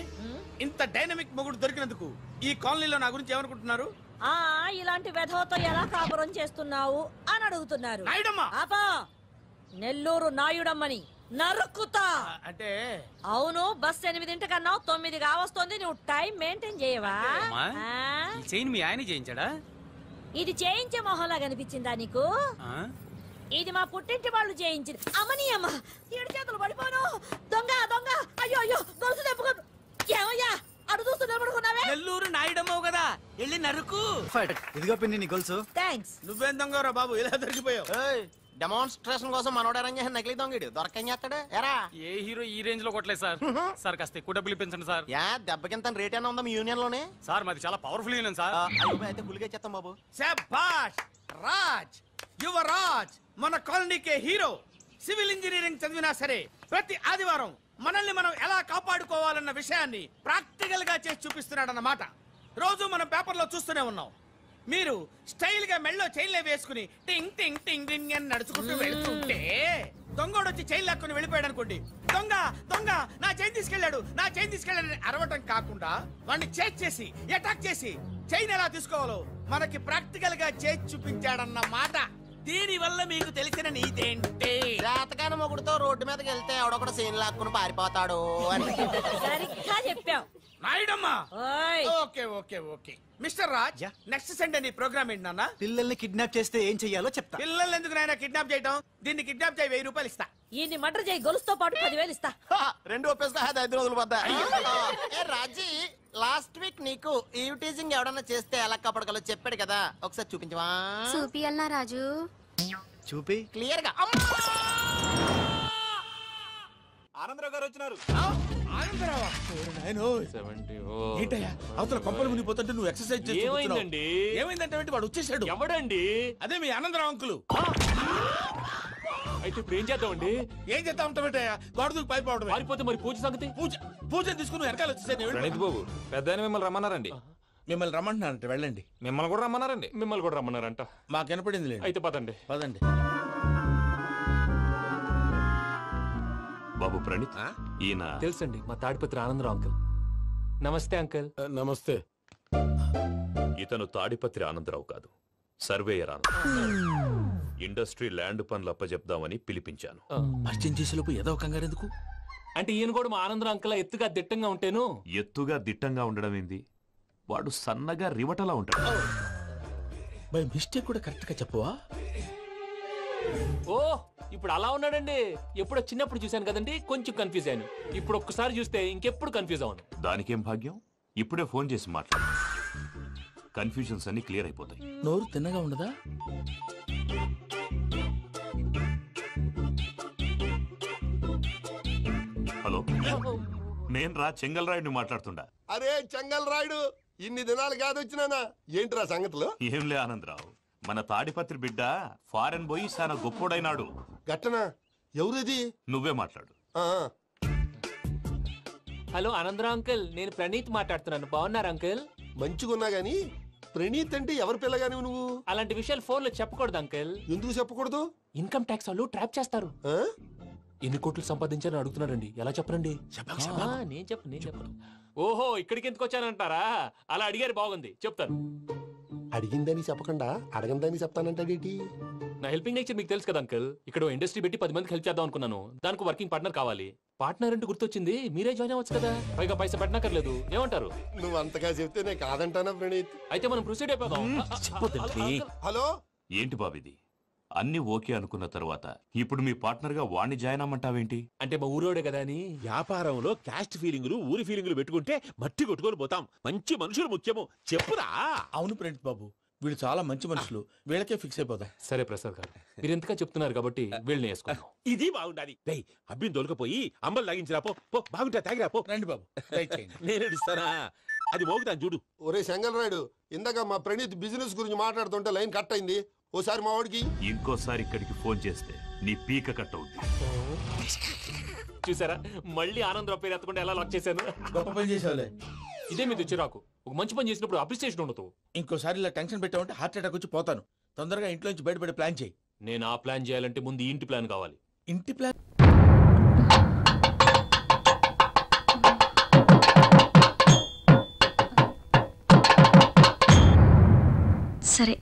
ఇంత డైనమిక్ మొగుడు దొరికినందుకు ఈ కాలనీలో నా గురించి ఏమనుకుంటున్నారు? ఇలాంటి వెధవతో ఎలా కాపురం చేస్తున్నావు అని అడుగుతున్నారు. నెల్లూరు నాయుడమ్మని నరుక్కుతా. అంటే అవును, బస్ 8:00 9 కావస్తుంది. నువ్వు టైం మెయింటైన్ చేయవా? మీ ఆయన చేయించాడా? ఇది చేయించే మొహంలా కనిపించిందా నీకు? ఇది మా పుట్టింటి వాళ్ళు చేయించింది. అమ్మని అమ్మ, 7 చేతులు పడిపోను. దొంగ దొంగ. అయ్యో అయ్యో, గొలుసు తెప్పుకోదు. ఏమయ్యా అడు చూస్తూ నిలబడుకున్నావే? నెల్లూరు నాయుడమ్మవు కదా, వెళ్ళి నరుకు. ఇదిగో పిన్ని నీ గొలుసు. థ్యాంక్స్. నువ్వేం దొంగరా బాబు, ఇలా దొరికిపోయావు? డెమాన్స్ట్రేషన్ కోసం మనోడు అరేంజ్ చేసిన నకిలీ దొంగడు దొరకని చేస్తాడు. ఎరా ఏ హీరో ఈ రేంజ్ లో కొట్టలేదు సార్. సార్ కాస్త ఎక్కువ డబ్బులు ఇప్పించండి సార్. యా దెబ్బకింత రేట్ అయినా ఉందా మీ యూనియన్ లోనే? సార్ మాది చాలా పవర్ఫుల్ యూనియన్ సార్. అయితే గులిగా చేస్తాం బాబు. శభాష్ రాజ్, యువరాజ్, మన కాలనీకే హీరో. సివిల్ ఇంజనీరింగ్ చదివినా సరే ప్రతి ఆదివారం మనల్ని మనం ఎలా కాపాడుకోవాలన్న చేస్తాడన్న విషయాన్ని ప్రాక్టికల్ గా చేసి చూపిస్తున్నాడన్నమాట. రోజు మనం పేపర్లో చూస్తూనే ఉన్నాం. మీరు స్టైల్ గా మెళ్ళో చైన్లే వేసుకుని టింగ్ టింగ్ టింగ్ టింగ్ అని నడుచుకుంటూ వెళ్తుంటే దొంగోడు వచ్చి చైన్ లాక్కుని వెళ్ళిపోయాడు అనుకోండి. దొంగ దొంగ నా చైన్ తీసుకెళ్ళాడు, నా చైన్ తీసుకెళ్ళాడని అరవటం కాకుండా వాడిని చేజ్ చేసి అటాక్ చేసి చైన్ ఎలా తీసుకోవాలో మనకి ప్రాక్టికల్ గా చేసి చూపించాడన్న మాట. దీని వల్ల మీకు తెలిసిన నీతేంటి? జాతకాన మొగుడుతో రోడ్డు మీదకి వెళ్తే ఎవడొకడు సీన్ లాక్కుని పారిపోతాడు అని. సరిగ్గా చెప్పావు నాయుడమ్మా. Okay okay okay mister Raj, next Sunday నీ ప్రోగ్రామ్ ఏంటి నాన్న? పిల్లల్ని కిడ్నాప్ చేస్తే ఏం చెయ్యాలో చెప్తా. పిల్లల్ని ఎందుకు నాయన కిడ్నాప్ చేయటం? దీన్ని కిడ్నాప్ చేయి 1000 రూపాయలు ఇస్తా. ఈ మటర్ చేయి గొలుసుతో పాటు 10,000 ఇస్తా. రెండు ఒప్పేసుకో 5 రోజులు పడ్డా. రాజీ, లాస్ట్ వీక్ నీకు ఈ టీజింగ్ ఎవడన్నా చేస్తే ఎలా కాపాడగలో చెప్పాడు కదా, ఒకసారి చూపించవా? చూపియల్నా రాజు? చూపి క్లియర్ గా. ఆనందరావు గారు వచ్చినారు. ఏంటయ్యా అవతల కొంపలు మునిగిపోతుంటే నువ్వు ఎక్సర్సైజ్ చేస్తున్నావు? ఏమైందండి? ఏమైందంటే వాడు వచ్చేసాడు. ఎవడండి? అదే మీ ఆనందరావు అంకులు. అయితే ఇప్పుడు ఏం చేద్దామండి? ఏం చేద్దాం ఉంటావేటయ్యా? గోడ దూకి పైపోవడం. పారిపోతే మరి పూజ సంగతి? పూజ తీసుకుని వెనకాల వచ్చేసాను. ప్రణీత్ బాబు, పెద్ద మిమ్మల్ని రమ్మన్నారండి. మిమ్మల్ని రమ్మంటున్నారంట, వెళ్ళండి. మిమ్మల్ని కూడా రమ్మన్నారండి. మిమ్మల్ని కూడా రమ్మన్నారంట. మాకు వినపడింది. అయితే పదండి. పదండి. బాబు ప్రణీత్, ఈయన తెలుసండి, మా తాడిపత్రి ఆనందరావు అంకుల్. నమస్తే అంకుల్. నమస్తే. ఇతను తాడిపత్రి ఆనందరావు కాదు, సర్వేయర్ ఆనందరావు. ఇండస్ట్రీ ల్యాండ్ పనులు అప్పచెప్దామని పిలిపించాను. పరిచయం చేసేలోపు ఏదో కంగారు ఎందుకు? అంటే ఈయన కూడా మా ఆనందరావు అంకుల్ ఎత్తుగా దిట్టంగా ఉంటేను. ఎత్తుగా దిట్టంగా ఉండడం ఏంది? వాడు సన్నగా రివటలా ఉంటాడు. బై మిస్టేక్ కూడా కరెక్ట్ గా చెప్పవా? ఓ, ఇప్పుడు అలా ఉన్నాడండి. ఎప్పుడో చిన్నప్పుడు చూశాను కదండి, కొంచెం కన్ఫ్యూజ్ అయ్యాను. ఇప్పుడు ఒక్కసారి చూస్తే ఇంకెప్పుడు కన్ఫ్యూజ్ అవ్వను. దానికేం భాగ్యం, ఇప్పుడే ఫోన్ చేసి మాట్లాడు. కన్ఫ్యూజన్స్ అన్ని క్లియర్ అయిపోతాయి. నోరు తిన్నగా ఉండదా? హలో, నేను రా చెంగల్ రాయుడిని మాట్లాడుతుండా. అరే చెంగల్ రాయుడు, ఇన్ని దినాలు కాదు వచ్చినానా? ఏంట్రా సంగతులు? ఏంలే ఆనందరావు, మన తాడిపత్రి బిడ్డ ఫారెన్ పోయి చాలా గొప్పోడైనాడు. గట్టనా? ఎవరిది? నువ్వే మాట్లాడు. హలో ఆనందరావు అంకుల్, నేను ప్రణీత్ మాట్లాడుతున్నాను. బాగున్నారు అంకుల్? మంచిగున్నా గాని ప్రణీత్ అంటే ఎవరి పిల్లగాని నువ్వు? అలాంటి విషయాలు ఫోన్ లో చెప్పకూడదు అంకుల్. ఎందుకు చెప్పకూడదు? ఇన్కమ్ ట్యాక్స్ వాళ్ళు ట్రాప్ చేస్తారు. ఎన్ని కోట్లు సంపాదించాలని అడుగుతున్నారండి. ఎలా చెప్పరండి? నేను చెప్పను. ఓహో, ఇక్కడికి ఎందుకు వచ్చానంటారా? అలా అడిగారు, బాగుంది, చెప్తాను. అడిగిందని చెప్పకుండా అడగందని చెప్తానంటాడేటి? నా హెల్పింగ్ నేచర్ మీకు తెలుసు కదా అంకుల్. ఇక్కడ ఇండస్ట్రీ పెట్టి 10 మందికి హెల్ప్ చేద్దాం అనుకున్నాను. దానికి వర్కింగ్ పార్ట్నర్ కావాలి. పార్ట్నర్ అంటే గుర్తొచ్చింది, మీరే జాయిన్ అవ్వచ్చు కదా. పైగా పైసా పెట్టనక్కర్లేదు. ఏమంటారు? నువ్వు అంతగా చెప్తే నేను కాదంటానా ప్రణీత్? అయితే మనం ప్రొసీడ్ అయిపోదాం. హలో, ఏంటి బాబిది? అన్ని ఓకే అనుకున్న తర్వాత ఇప్పుడు మీ పార్ట్నర్ గా వాణ్ణి జాయిన్ అమ్మంటావేంటి? అంటే మా ఊరోడే కదా అని. వ్యాపారంలో క్యాస్ట్ ఫీలింగులు, ఊరి ఫీలింగులు పెట్టుకుంటే మట్టి కొట్టుకొని పోతాం. మంచి మనుషులు ముఖ్యము, చెప్పురా. అవును ప్రణీత్ బాబు, వీళ్ళు చాలా మంచి మనుషులు. వీళ్ళకే ఫిక్స్ అయిపోదాం. సరే ప్రసాద్ గారు, మీరు ఎంతగా చెప్తున్నారు కాబట్టి వీళ్ళని వేసుకుందాం. ఇది బాగుండాలి. అబ్బిని దొలకపోయి అంబలు లాగించిరా పో. బాగుంటా తాగిరా పో. రండి బాబు, నేను ఇస్తానా? అది మోగుతాను చూడు. ఒరే చెంగల్ రాయుడు, ఇందాక మా ప్రణీత్ బిజినెస్ గురించి మాట్లాడుతుంటే లైన్ కట్ అయింది. ఓసారి మా వాడికి ఇంకోసారి ఇక్కడికి ఫోన్ చేస్తే నీ పీక కట్ అవుద్ది. చూసారా, మళ్ళీ ఆనందరావు పేరు ఎత్తకుండా ఎలా లాక్ చేశాను. గొప్ప పని చేసావులే. ఇదే మీద చిరాకు. ఒక మంచి పని చేసినప్పుడు అప్రిసియేషన్ ఉండదు. ఇంకోసారి ఇలా టెన్షన్ పెట్టామంటే హార్ట్ అటాక్ వచ్చి పోతాను. తొందరగా ఇంట్లో నుంచి బయటపడే ప్లాన్ చేయి. నేను ఆ ప్లాన్ చేయాలంటే ముందు ఈ ఇంటి ప్లాన్ కావాలి. ఇంటి ప్లాన్? సరే.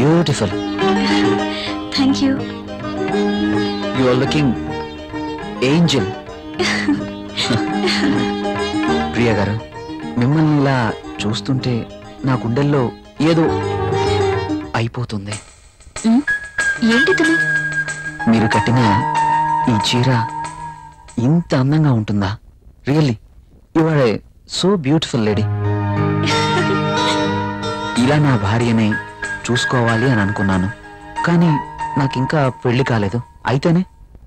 Beautiful. Thank you. You are looking angel. Priya గారు, మిమ్మల్ని ఇలా చూస్తుంటే నా గుండెల్లో ఏదో అయిపోతుంది. ఏంటిది? మీరు కట్టిన ఈ చీర ఇంత అందంగా ఉంటుందా? Really you are a so beautiful lady. ఇలా నా భార్యని చూసుకోవాలి అని అనుకున్నాను, కానీ నాకింకా పెళ్లి కాలేదు. అయితేనే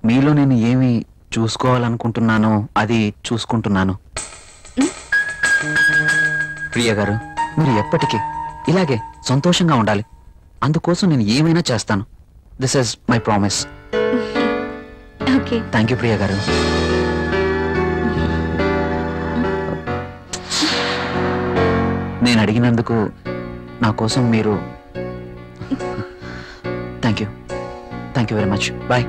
మీలో నేను ఏమి చూసుకోవాలనుకుంటున్నానో అది చూసుకుంటున్నాను. ప్రియ గారు, మీరు ఎప్పటికీ ఇలాగే సంతోషంగా ఉండాలి. అందుకోసం నేను ఏమైనా చేస్తాను. This is my promise. Okay. Thank you ప్రియ గారు. నేను అడిగినందుకు నా కోసం మీరు thank you very much. Bye.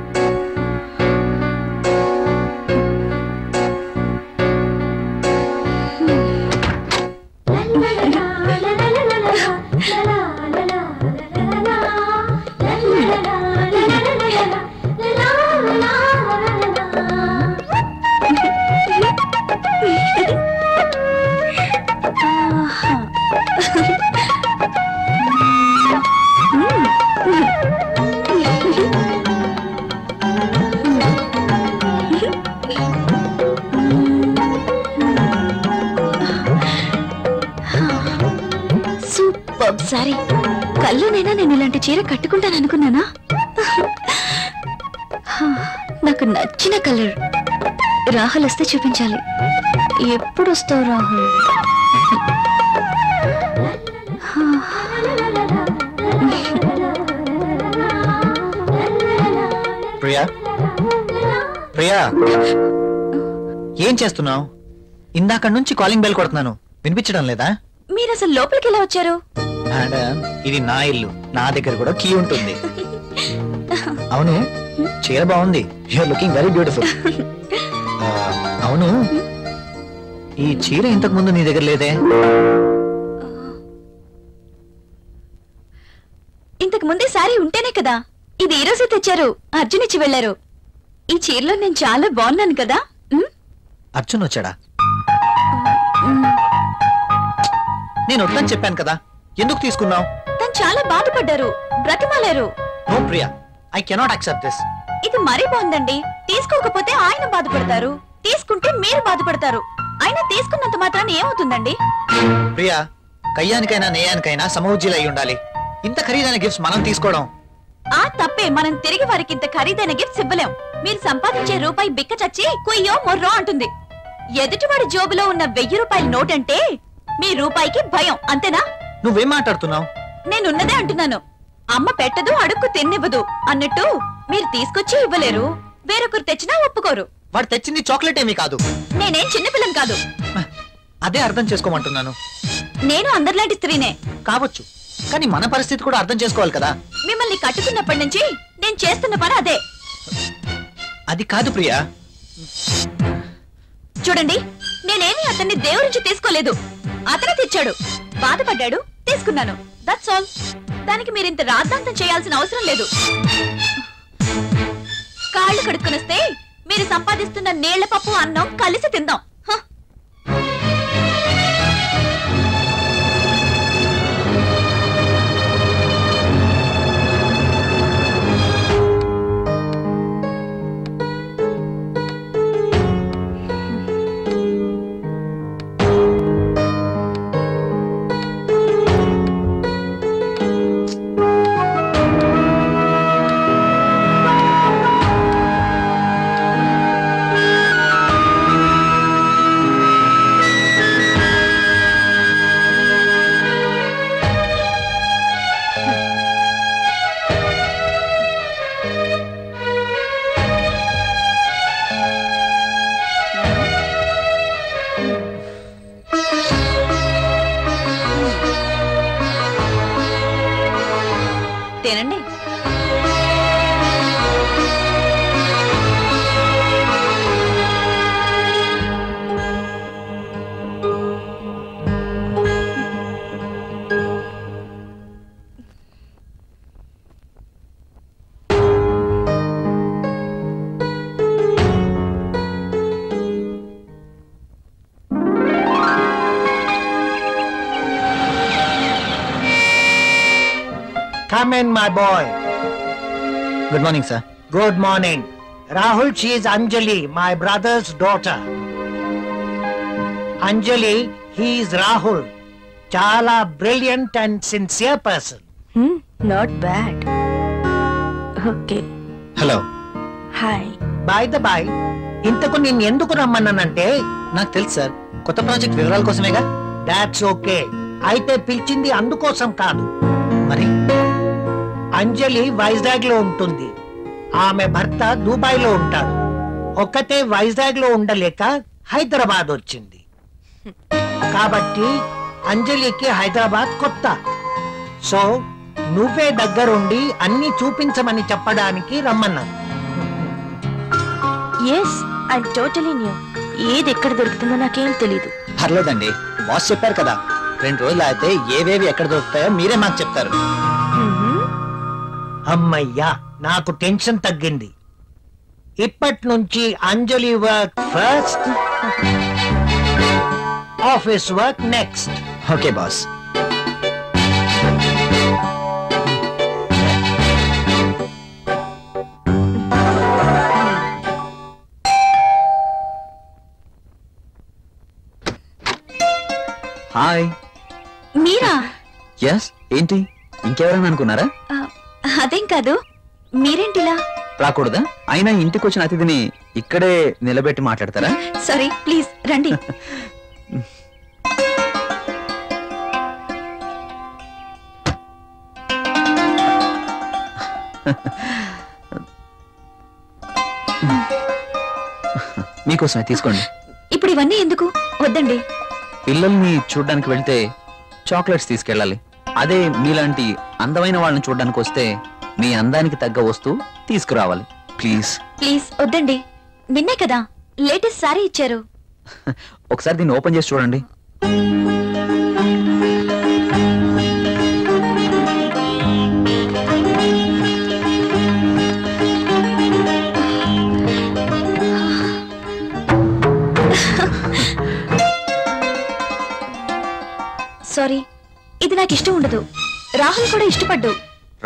Sorry, కల్లోనైనా నేను ఇలాంటి చీర కట్టుకుంటాను అనుకున్నానా? నాకు నచ్చిన కలర్. రాహుల్ వస్తే చూపించాలి. ఎప్పుడు వస్తావు రాహుల్? ప్రియా, ప్రియా, ఏం చేస్తున్నావు? ఇందాక నుంచి కాలింగ్ బెల్ కొడుతున్నాను, వినిపించడం లేదా? మీరు అసలు లోపలికి ఎలా వచ్చారు? మేడం, ఇది నా ఇల్లు, నా దగ్గర కూడా కీ ఉంటుంది. అవును, చీర బాగుంది. You're looking very beautiful. అవును, ఈ చీర ఇంతకు ముందు నీ దగ్గర లేదే? ఇంతకు ముందే సారీ ఉంటేనే కదా. ఇది ఈ రోజే తెచ్చారు, అర్జున్ ఇచ్చి వెళ్లారు. ఈ చీరలో నేను చాలా బాగున్నాను కదా. అర్జున్ వచ్చాడా? నేను వద్దని చెప్పాను కదా, ఎందుకు తీసుకున్నావు? తను చాలా బాధపడ్డారు, బ్రతిమాలారు. No Priya, I cannot accept this. ఇది మరీ బాగుందండి. తీసుకోకపోతే ఆయన బాధపడతారు, తీసుకుంటే మీరు బాధపడతారు. అయినా తీసుకున్నంత మాత్రాన్ని ఏమవుతుందండి? ప్రియా, కయ్యానికైనా నేయానికైనా సమౌజ్జీలు అయి ఉండాలి. ఇంత ఖరీదైన గిఫ్ట్స్ మనం తీసుకోవడం ఆ తప్పే. మనం తిరిగి వారికి ఇంత ఖరీదైన గిఫ్ట్స్ ఇవ్వలేం. మీరు సంపాదించే రూపాయి బిక్క చచ్చి కుయ్యో మొర్రో అంటుంది. ఎదుటివాడి జోబులో ఉన్న 1000 రూపాయల నోట్ అంటే మీ రూపాయికి భయం, అంతేనా? నువ్వేం మాట్లాడుతున్నావు? నేనున్నదే అంటున్నాను. అమ్మ పెట్టదు, అడుక్కు తిన్నివ్వదు అన్నట్టు మీరు తీసుకొచ్చి ఇవ్వలేరు, వేరొకరు తెచ్చినా ఒప్పుకోరు. వాడు తెచ్చింది చాక్లెట్ ఏమీ కాదు. నేనేం చిన్నపిల్లని కాదు. అదే అర్థం చేసుకోమంటున్నాను. నేను అందరిలాంటి స్త్రీనే కావచ్చు, కానీ మన పరిస్థితి కూడా అర్థం చేసుకోవాలి కదా. మిమ్మల్ని కట్టుకున్నప్పటి నుంచి నేను చేస్తున్న పని అదే. అది కాదు ప్రియా. చూడండి, నేనేమి అతన్ని దేవురించి తీసుకోలేదు. అతనే తెచ్చాడు, బాధపడ్డాడు, తీసుకున్నాను. That's all. దానికి మీరింత రాద్ధాంతం చేయాల్సిన అవసరం లేదు. కాళ్ళు కడుక్కునొస్తే మీరు సంపాదిస్తున్న నీళ్ల పప్పు అన్నం కలిసి తిందాం. తినండి. come in, my boy. Good morning sir. Good morning. Rahul, she is Anjali, my brother's daughter. Anjali, he is Rahul. Chala brilliant and sincere person. Not bad. Okay. Hello. Hi. By the by, ఇంతకు నేను ఎందుకు రమ్మన్నానంటే నాకు తెలుసు sir, కొత్త project వివరాల కోసమేగా. That's okay. అయితే పిలిచింది అందుకోసం కాదు. మరి అంజలి వైజాగ్ లో ఉంటుంది, ఆమె భర్త దుబాయ్ లో ఉంటాడు. ఒక్కతే వైజాగ్ లో ఉండలేక హైదరాబాద్ వచ్చింది. కాబట్టి అంజలికి హైదరాబాద్ కొత్త. సో నువ్వే దగ్గరుండి అన్ని చూపించమని చెప్పడానికి రమ్మన్నాను. Yes, I totally new. ఏది ఎక్కడ దొరుకుతుందో నాకేం తెలీదు. పర్లేదండి, బాస్ చెప్పారు కదా, 2 రోజులు అయితే ఏవేవి ఎక్కడ దొరుకుతాయో మీరే మాకు చెప్తారు. అమ్మయ్యా, నాకు టెన్షన్ తగ్గింది. ఇప్పటి నుంచి అంజలి work first, office work next. Okay boss. Hi. మీరా? ఎస్. ఏంటి, ఇంకెవరైనా అనుకున్నారా? అదేం కాదు, మీరేంటిలా? రాకూడదా? అయినా ఇంటికి వచ్చిన అతిథిని ఇక్కడే నిలబెట్టి మాట్లాడతారా? సారీ, ప్లీజ్ రండి. మీకోసమే తీసుకోండి. ఇప్పుడు ఇవన్నీ ఎందుకు? వద్దండి. పిల్లల్ని చూడ్డానికి వెళ్తే చాక్లెట్స్ తీసుకెళ్ళాలి. అదే మీలాంటి అందమైన వాళ్ళని చూడడానికి వస్తే మీ అందానికి తగ్గ వస్తువు తీసుకురావాలి. ప్లీజ్ ప్లీజ్ వద్దండి. నిన్నే కదా లేటెస్ట్ సారీ ఇచ్చారు. ఒకసారి దీన్ని ఓపెన్ చేసి చూడండి. సారీ, ఇది నాకు ఇష్టం ఉండదు. రాహుల్ కూడా ఇష్టపడ్డు.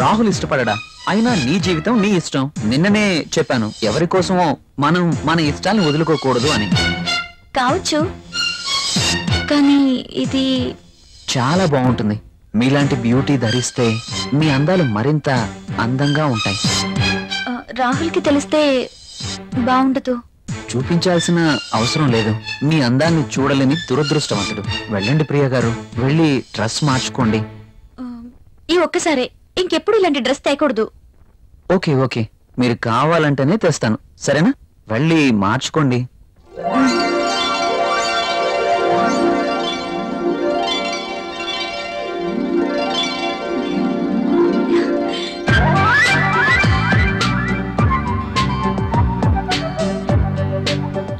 రాహుల్ ఇష్టపడడా? అయినా నీ జీవితం నీ ఇష్టం. నిన్ననే చెప్పాను, ఎవరి కోసమో మనం మన ఇష్టాలను వదులుకోకూడదు అని. కావచ్చు, కానీ ఇది చాలా బాగుంటుంది. మీలాంటి బ్యూటీ ధరిస్తే మీ అందాలు మరింత అందంగా ఉంటాయి. రాహుల్కి తెలిస్తే బాగుండదు. చూపించాల్సిన అవసరం లేదు. మీ అందాన్ని చూడలేని దురదృష్టవంతుడు. వెళ్ళండి ప్రియ గారు, వెళ్ళి డ్రెస్ మార్చుకోండి. ఈ ఒక్కసారే, ఇంకెప్పుడు ఇలాంటి డ్రెస్ తేకూడదు. ఓకే ఓకే, మీరు కావాలంటేనే తెస్తాను, సరేనా? వెళ్ళి మార్చుకోండి.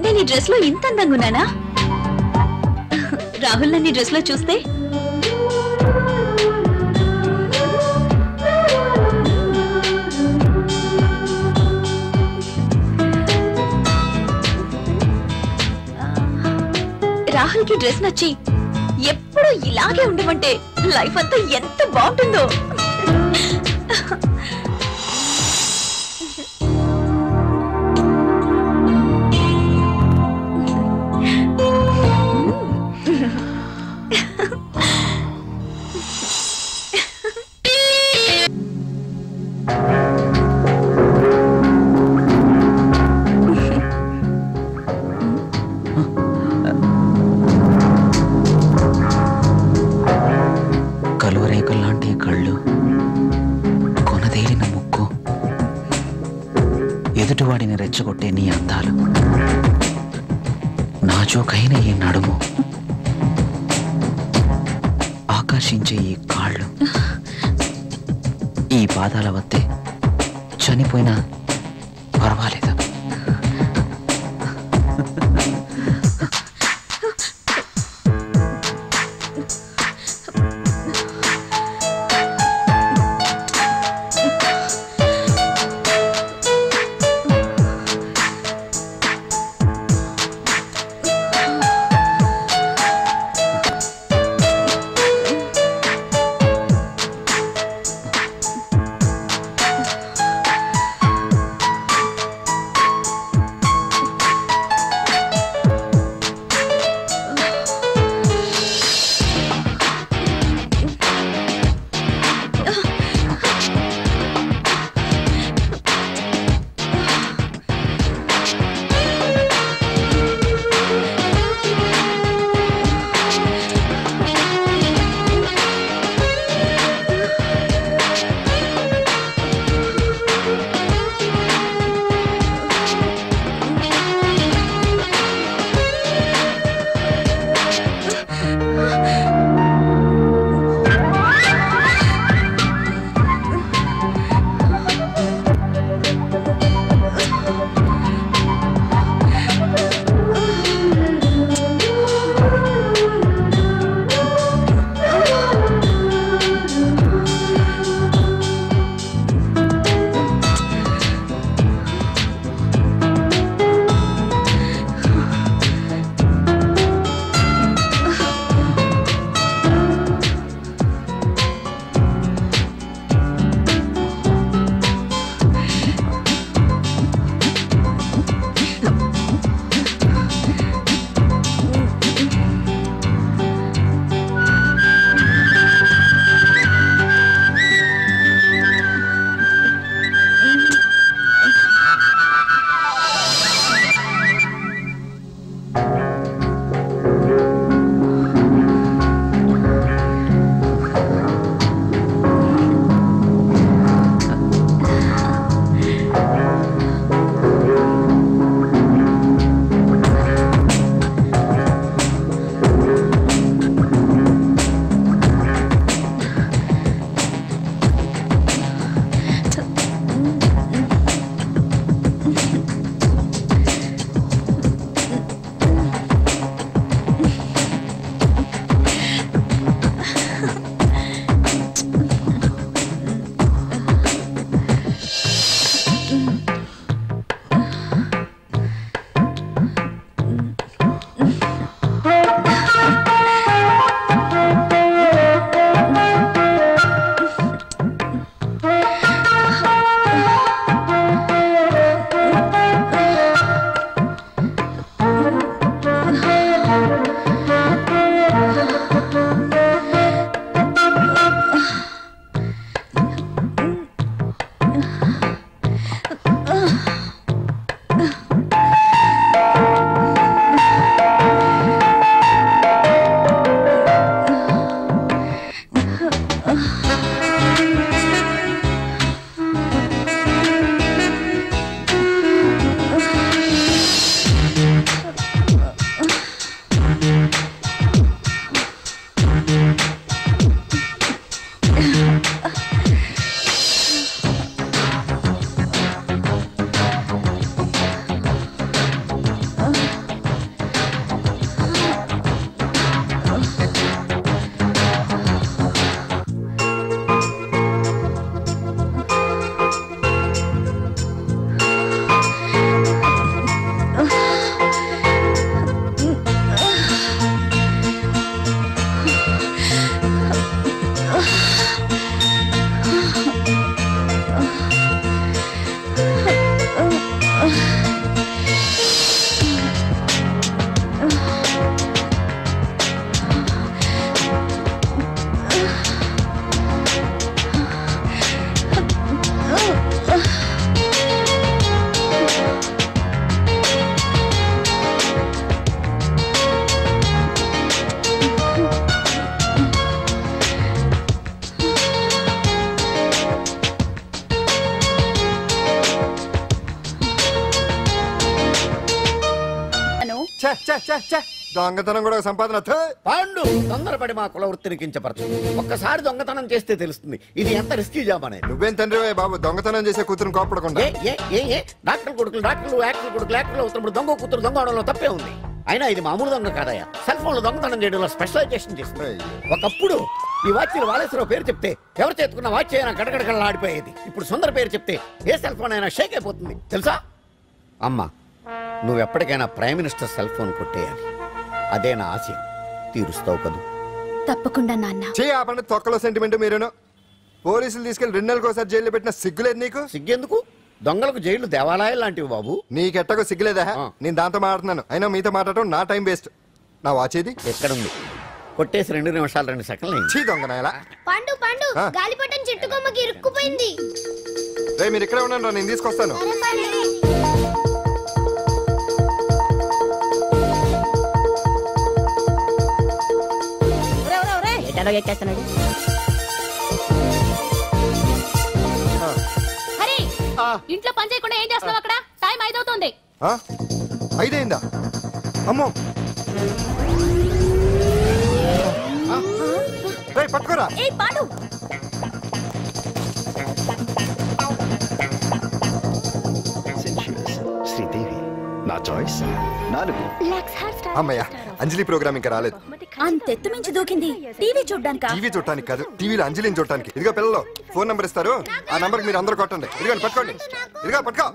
నేను ఈ డ్రెస్ లో ఇంత అందంగా ఉన్నానా? రాహుల్ నన్ను ఈ డ్రెస్ లో చూస్తే రాహుల్ కి డ్రెస్ నచ్చి ఎప్పుడు ఇలాగే ఉండమంటే లైఫ్ అంతా ఎంత బాగుంటుందో. కలువరేకుల్లాంటి కళ్ళు, కొనదేలిన ముక్కు, ఎదుటివాడిని రెచ్చగొట్టే నీ అందాలు, నాజూకైన ఈ నడుము, ఆకర్షించే ఈ కాళ్ళు, ఈ పాదాల వద్దే చనిపోయినా పర్వాలేదు. దొంగతనం కూడా సంపాదన. పాండు తొందరపడి మా కుల వృత్తిని కించపరచు. ఒక్కసారి దొంగతనం చేస్తే తెలుస్తుంది ఇది ఎంత రిస్కీ జాబ్ అనేది. నువ్వేం తండ్రి బాబు దొంగతనం చేసే కూతురు కోపడకుండా. డాక్టర్ కొడుకులు డాక్టర్లు, యాక్టర్ కొడుకులు యాక్టర్లు అవుతున్నప్పుడు దొంగ కూతురు దొంగ అవడంలో తప్పే ఉంది. అయినా ఇది మామూలు దొంగ కాదయ్యా, సెల్ ఫోన్ లో దొంగతనం చేయడంలో స్పెషలైజేషన్ చేస్తుంది. ఒకప్పుడు ఈ వాచ్లు వాలేశ్వరరావు పేరు చెప్తే ఎవరు చేతుకున్న వాచ్ అయినా గడగడగడలా ఆడిపోయేది. ఇప్పుడు సుందర పేరు చెప్తే ఏ సెల్ ఫోన్ అయినా షేక్ అయిపోతుంది తెలుసా. అమ్మా నువ్వు ఎప్పటికైనా ప్రైమ్ మినిస్టర్ సెల్ ఫోన్ కొట్టేయాలి, అదే నా ఆశ. తీరుస్తావు కదూ? తప్పకుండా నాన్న. ఆపండి తొక్కలో సెంటిమెంట్. మీరేను పోలీసులు తీసుకెళ్లి 2 నెలలకు జైల్లో పెట్టిన సిగ్గులేదు నీకు? సిగ్గెందుకు? దొంగలకు జైలు దేవాలయాలు లాంటివి బాబు. నీకెట్టకు సిగ్గులేదా? నేను దాంతో మాట్లాడుతున్నాను, అయినా మీతో మాట్లాడటం నా టైం వేస్ట్. నా వాచ్ ఏది? ఎక్కడుంది? కొట్టేసి 2 నిమిషాలు 2 సెకండ్లు. చీ దొంగనాయలా. పండు పండు గాలిపటం చెట్టు కొమ్మకి ఇరుక్కుపోయింది. రే మీరు ఇక్కడే ఉన్నాను రా, నేను తీసుకొస్తాను. హరి ఇంట్లో పని చేయకుండా ఏం చేస్తున్నావు అక్కడ? టైం 5 అవుతుంది. 5 అయిందా? అమ్మో పట్టుకోరా. శ్రీదేవి నా చాయిస్ 4. అమ్మయ్య అంజలి ప్రోగ్రామ్ ఇంకా రాలేదు. అంతెత్తు మించి దూకింది. టీవీ చూడ్డానికా? టీవీ చూడటానికి కాదు, టీవీలో అంజలిని చూడటానికి. ఇదిగో పిల్లలు ఫోన్ నంబర్ ఇస్తారు, ఆ నంబర్ మీరు అందరూ కొట్టండి. ఇదిగోండి పట్టుకోండి. ఇదిగో పట్టుకో.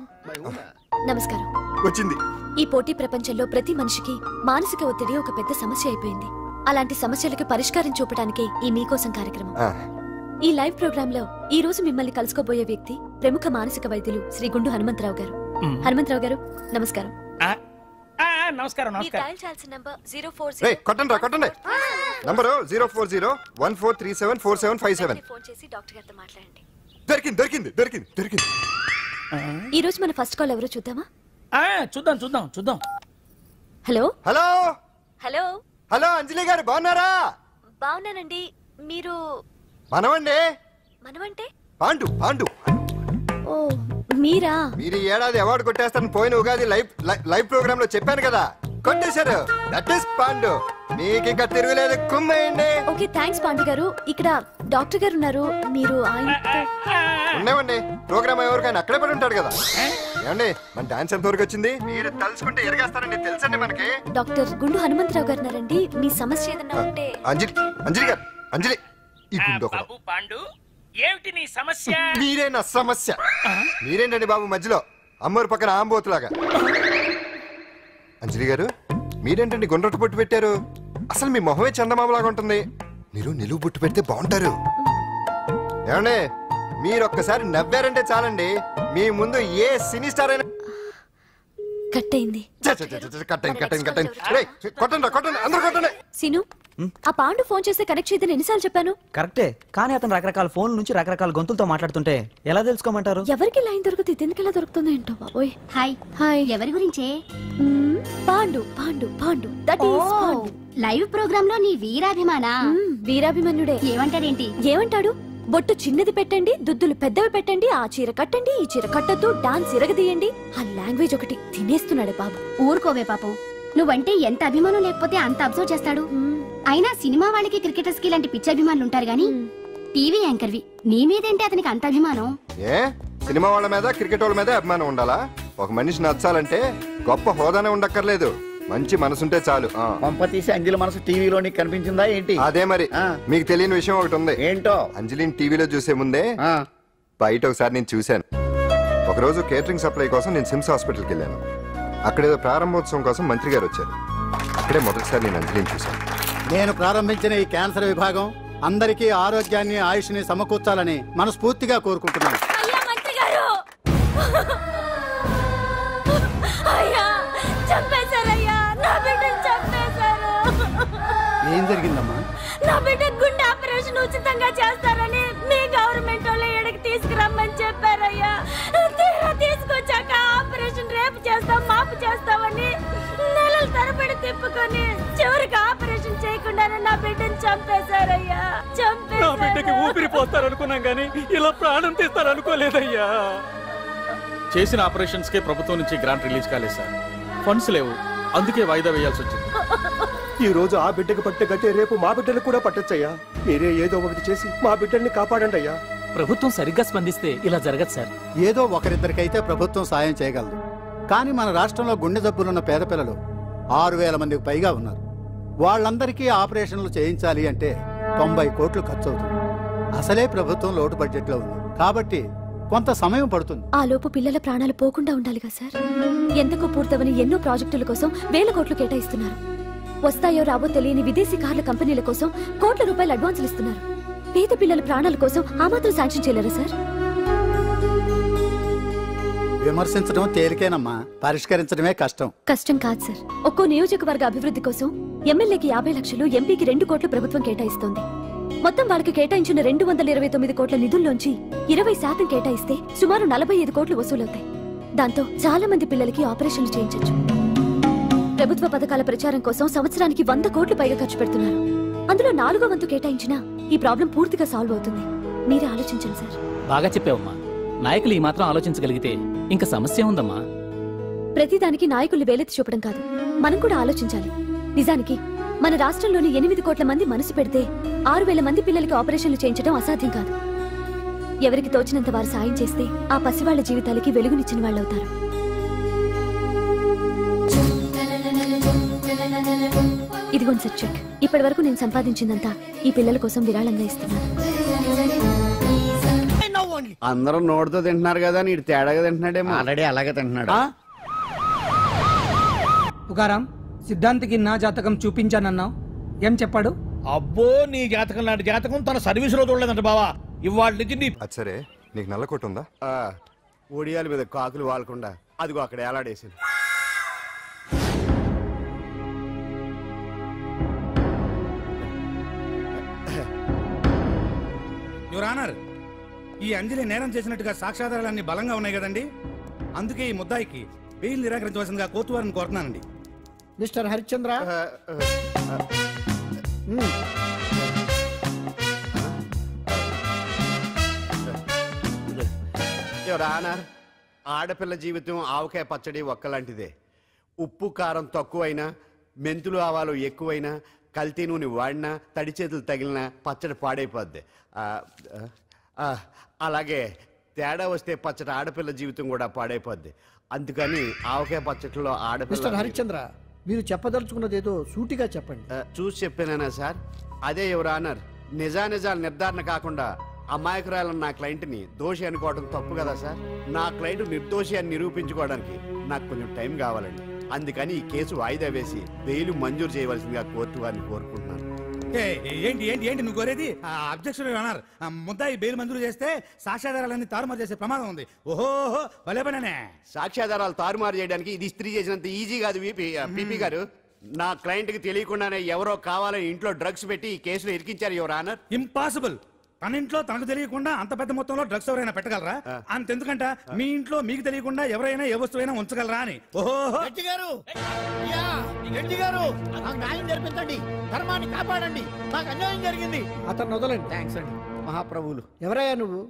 నమస్కారం. వచ్చింది. ఈ పోటీ ప్రపంచంలో ప్రతి మనిషికి మానసిక ఒత్తిడి ఒక పెద్ద సమస్య అయిపోయింది. అలాంటి సమస్యలకు పరిష్కారం చూపడానికే ఈ మీకోసం కార్యక్రమం. ఈ లైవ్ ప్రోగ్రామ్ లో ఈ రోజు మిమ్మల్ని కలుసుకోబోయే వ్యక్తి ప్రముఖ మానసిక వైద్యులు శ్రీ గుండు హనుమంతరావు గారు. హనుమంతరావు గారు నమస్కారం. నమస్కారం. కొట్టండి రా కొట్టండి. నంబరు 04014374757. దొరికింది దొరికింది దొరికింది దొరికింది. ఈ రోజు మన ఫస్ట్ కాల్ ఎవరో చూద్దామా? చూద్దాం చూద్దాం చూద్దాం. హలో హలో హలో హలో అంజలి గారు బాగున్నారా? బాగున్నానండి. మీరు? మనమండి. మనమంటే? పాండు పాండు. ఓ మీరా? మీరు ఏడాది అవార్డు కొట్టేస్తారని పోయిన ఉగాది లైవ్ ప్రోగ్రామ్ లో చెప్పాను కదా, కొట్టేశారు. That is Pandu. మీకు ఇంకా తిరుగులేదు, కుమ్మేయండి. ఓకే థ్యాంక్స్ పాండు గారు. ఇక్కడ డాక్టర్ గారు ఉన్నారు, మీరు ఉన్నామండి. ప్రోగ్రామ్ ఎవరికైనా అక్కడే పడి ఉంటాడు కదా. ఏమండి మన డాన్స్ ఎంత వరకు వచ్చింది? మీరు తలుచుకుంటే ఎరగేస్తారండి, తెలుసండి మనకి. డాక్టర్ గుండు హనుమంతరావు గారు ఉన్నారండి. మీ సమస్య ఏదన్నా ఉంటే. అంజలి అంజలి గారు అంజలి. ఈ గుండు పాండు ఏమిటి నీ సమస్య? మీరే నా సమస్య. మీరేంటండి బాబు మధ్యలో అమ్మోరు పక్కన ఆంబోతులాగా? అంజలి గారు మీరేంటండి గుండ్రట్టు బొట్టు పెట్టారు? అసలు మీ మొహమే చందమామలాగా ఉంటుంది. మీరు నిలువు బొట్టు పెడితే బాగుంటారు. ఏమండి మీరు ఒక్కసారి నవ్వారంటే చాలండి, మీ ముందు ఏ సినీ స్టార్ అయినా కట్టయింది. కొట్టండి అందరూ కొట్టండి. సీను ఆ పాండు ఫోన్ చేస్తే కనెక్ట్ చేయదని ఎన్నిసార్లు చెప్పాను? కరెక్టే, కానీ అతను రకరకాల ఫోన్ల నుంచి రకరకాల గొంతులతో మాట్లాడుతుంటే ఎలా తెలుసుకోమంటారు? ఎవరికి లైన్ దొరుకుతుంది, ఇతనికి ఎలా దొరుకుతుందో ఏంటో బాబోయ్. Hi hi. ఎవరి గురించే? Pandu Pandu Pandu. That is Pandu. Live programme లో నీ వీరాభిమానా? వీరాభిమన్యుడే. ఏమంటాడేంటి? ఏమంటాడు? బొట్టు చిన్నది పెట్టండి, దుద్దులు పెద్దవి పెట్టండి, ఆ చీర కట్టండి, ఈ చీర కట్టద్దు, డాన్స్ ఇరగదీయండి. ఆ లాంగ్వేజ్ ఒకటి తినేస్తున్నాడు బాబు. ఊరుకోవే పాపం, నువ్వంటే ఎంత అభిమానం లేకపోతే అంత అబ్జర్వ్ చేస్తాడు. అయినా సినిమా వాళ్ళకి క్రికెటర్స్ కి ఇలాంటి పిచ్చి అభిమానులు ఉంటారు గానీ టీవీ యాంకర్వి నీ మీదేంటి అతనికి అంత అభిమానం? ఏ సినిమా వాళ్ళ మీద క్రికెట్ వాళ్ళ మీద అభిమానం ఉండాలా? ఒక మనిషి నచ్చాలంటే గొప్ప హోదానే ఉండక్కర్లేదు, మంచి మనసుంటే చాలు. పంప తీసి అంజలి మనసు టీవీలో నీకు కనిపించిందా ఏంటి? అదే మరి. మీకు తెలియని విషయం ఒకటి ఉంది. ఏంటో? అంజలిని టీవీలో చూసే ముందే బయట ఒకసారి నేను చూశాను. ఒకరోజు కేటరింగ్ సప్లై కోసం నేను సిమ్స్ హాస్పిటల్కి వెళ్ళాను. అక్కడేదో ప్రారంభోత్సవం కోసం మంత్రి గారు వచ్చారు. అక్కడే మొదటిసారి నేను అంజలిని చూశాను. నేను ప్రారంభించిన ఈ క్యాన్సర్ విభాగం అందరికీ ఆరోగ్యాన్ని ఆయుష్ని సమకూర్చాలని మనస్ఫూర్తిగా కోరుకుంటున్నాను. ఏం జరిగిందమ్మా? నా బిడ్డ గుండె ఆపరేషన్ ఉచితంగా చేస్తారని మీ గవర్నమెంట్ వాళ్ళు ఎడకి తీసుకురమ్మని చెప్పారయ్యా. తీరా తీసుకొచ్చాక ఆపరేషన్ రేపు చేస్తాం మాపు చేస్తామని నెలల తరబడి తిప్పుకొని చివరికి ఆపరేషన్ చేయకుండానే నా బిడ్డని చంపేశారయ్యా. నా బిడ్డకి ఊపిరి పోస్తారనుకున్నాం గానీ ఇలా ప్రాణం తీస్తారనుకోలేదయ్యా. చేసిన ఆపరేషన్స్ కే ప్రభుత్వం నుంచి గ్రాంట్ రిలీజ్ కాలేదు సార్. ఫండ్స్ లేవు. అందుకే వాయిదా వేయాల్సి వచ్చింది. ఈ రోజు ఆ బిడ్డకు పట్టే గట్టే రేపు మా బిడ్డలు కూడా పట్టొచ్చయ్యా. మీరే ఏదో ఒకటి చేసి మా బిడ్డల్ని కాపాడండి అయ్యా. ప్రభుత్వం సరిగ్గా స్పందిస్తే ఇలా జరగదు సార్. ఏదో ఒకరిద్దరికైతే ప్రభుత్వం సాయం చేయగలదు. కానీ మన రాష్ట్రంలో గుండె జబ్బులున్న పేద పిల్లలు 6,000 మందికి పైగా ఉన్నారు. వాళ్ళందరికీ ఆపరేషన్లు చేయించాలి అంటే 90 కోట్లు ఖర్చు అవుతుంది. అసలే ప్రభుత్వం లోటు బడ్జెట్లో ఉంది కాబట్టి కొంత సమయం పడుతుంది. ఆ లోపు పిల్లల ప్రాణాలు పోకుండా ఉండాలిగా సార్. ఎంతకు పూర్తవని ఎన్నో ప్రాజెక్టుల కోసం వేల కోట్లు కేటాయిస్తున్నారు. వస్తాయో రావో తెలియని విదేశీ కార్ల కంపెనీల కోసం కోట్ల రూపాయలు అడ్వాన్సులు ఇస్తున్నారు. పేద పిల్లల ప్రాణాల కోసం ఆ మాత్రం శాంక్షన్ చేయలేరా సార్? విమర్శించడం తేలికేనమ్మా, పరిష్కరించడమే కష్టం. కష్టం కాదు సార్. ఒక్కో నియోజకవర్గ అభివృద్ధి కోసం ఎమ్మెల్యేకి 50 లక్షలు, ఎంపీకి 2 కోట్లు ప్రభుత్వం కేటాయిస్తోంది. మొత్తం వాళ్ళకి కేటాయించిన 229 కోట్ల నిధుల్లోంచి 20% కేటాయిస్తే సుమారు 45 కోట్లు వసూలవుతాయి. దాంతో చాలా మంది పిల్లలకి ఆపరేషన్లు చేయించొచ్చు. ప్రభుత్వ పథకాల ప్రచారం కోసం సంవత్సరానికి 100 కోట్లు పైగా ఖర్చు పెడుతున్నారు. అందులో 4వ వంతు కేటాయించినా ఈ ప్రాబ్లం పూర్తిగా సాల్వ్ అవుతుంది. మీరే ఆలోచించండి సార్. బాగా చెప్పావమ్మా. నాయకులు ఈ మాత్రం ఆలోచించగలిగితే ఇంకా సమస్య ఉందమ్మా. ప్రతిదానికి నాయకుల్ని వేలెత్తి చూపడం కాదు, మనం కూడా ఆలోచించాలి. నిజానికి మన రాష్ట్రంలోని 8 కోట్ల మంది మనసు పెడితే 6,000 మంది పిల్లలకి ఆపరేషన్లు చేయించడం అసాధ్యం కాదు. ఎవరికి తోచినంత వారు సాయం చేస్తే ఆ పసివాళ్ల జీవితాలకి వెలుగునిచ్చిన వాళ్ళవుతారు. ఇదిగోండి సార్ చెక్. ఇప్పటి వరకు నేను సంపాదించిందంతా ఈ పిల్లల కోసం విరాళంగా ఇస్తున్నాను. అందరూ నోటితో తింటున్నారు కదా, నీడు తేడాగా తింటున్నాడేమో. ఆల్రెడీ అలాగే తింటున్నాడు. పుకారం, సిద్ధాంతికి నా జాతకం చూపించానన్నావు, ఏం చెప్పాడు? అబ్బో, నీ జాతకం లాంటి జాతకం తన సర్వీస్ లో చూడలేదంట బావా. ఇవాళ నుంచి నీ సరే, నీకు నల్ల కొట్టు ఉందా? ఒడియాల మీద కాకులు వాలకుండా అదిగో అక్కడ ఏలాడేసింది. యువర్ ఆనర్, ఈ అంజలి నేరం చేసినట్టుగా సాక్ష్యాధారాలన్నీ బలంగా ఉన్నాయి కదండి. అందుకే ఈ ముద్దాయికి బెయిల్ నిరాకరించవలసిందిగా కోర్టు వారిని కోరుతున్నానండి. మిస్టర్ హరిశ్చంద్ర, యువర్ ఆనర్, ఆడపిల్ల జీవితం ఆవకాయ పచ్చడి ఒక్కలాంటిదే. ఉప్పు కారం తక్కువైనా, మెంతులు ఆవాలు ఎక్కువైనా, కల్తీ నూనె వాడినా, తడి చేతులు తగిలినా పచ్చడి పాడైపోద్ది. అలాగే తేడా వస్తే పచ్చడి ఆడపిల్ల జీవితం కూడా పాడైపోద్ది. అందుకని ఆవకాయ పచ్చడిలో ఆడపిల్ల. మిస్టర్ హరిశ్చంద్ర, మీరు చెప్పదలుచుకున్నది ఏదో సూటిగా చెప్పండి. చూసి చెప్పానా సార్? అదే యువర్ ఆనర్, నిజానిజాలు నిర్ధారణ కాకుండా అమాయకురాలను నా క్లయింట్ని దోషి అనుకోవడం తప్పు కదా సార్. నా క్లయింట్ నిర్దోషి అని నిరూపించుకోవడానికి నాకు కొంచెం టైం కావాలండి. అందుకని ఈ కేసు వాయిదా వేసి బెయిల్ మంజూరు చేయవలసిందిగా కోర్టు వారిని కోరుకుంటున్నాను. ఏంటి ఏంటి ఏంటి నువ్వు కోరేది? అబ్జెక్షన్ యువర్ ఆనర్, ముద్దాయి బెయిల్ మంజూరు చేస్తే సాక్ష్యాధారాలన్నీ తారుమారు చేసే ప్రమాదం ఉంది. ఓహో, భలే పనేనే. సాక్ష్యాధారాలు తారుమారు చేయడానికి ఇది ఇస్త్రీ చేసినంత ఈజీ కాదు పీపీ గారు. నా క్లయింట్ కి తెలియకుండానే ఎవరో కావాలని ఇంట్లో డ్రగ్స్ పెట్టి ఈ కేసులో ఇరికించారు యువర్ ఆనర్. ఇంపాసిబుల్. తన ఇంట్లో తనకు తెలియకుండా అంత పెద్ద మొత్తంలో డ్రగ్స్ ఎవరైనా పెట్టగలరా? అంతెందుకంట, మీ ఇంట్లో మీకు తెలియకుండా ఎవరైనా ఏ వస్తువైనా ఉంచగలరా అని. ఓహో, నాకు న్యాయం జరిపించండి, ధర్మాన్ని కాపాడండి, నాకు అన్యాయం జరిగింది. అతను వదలండి. థ్యాంక్స్ అండి మహాప్రభువులు. ఎవరయ్యా నువ్వు?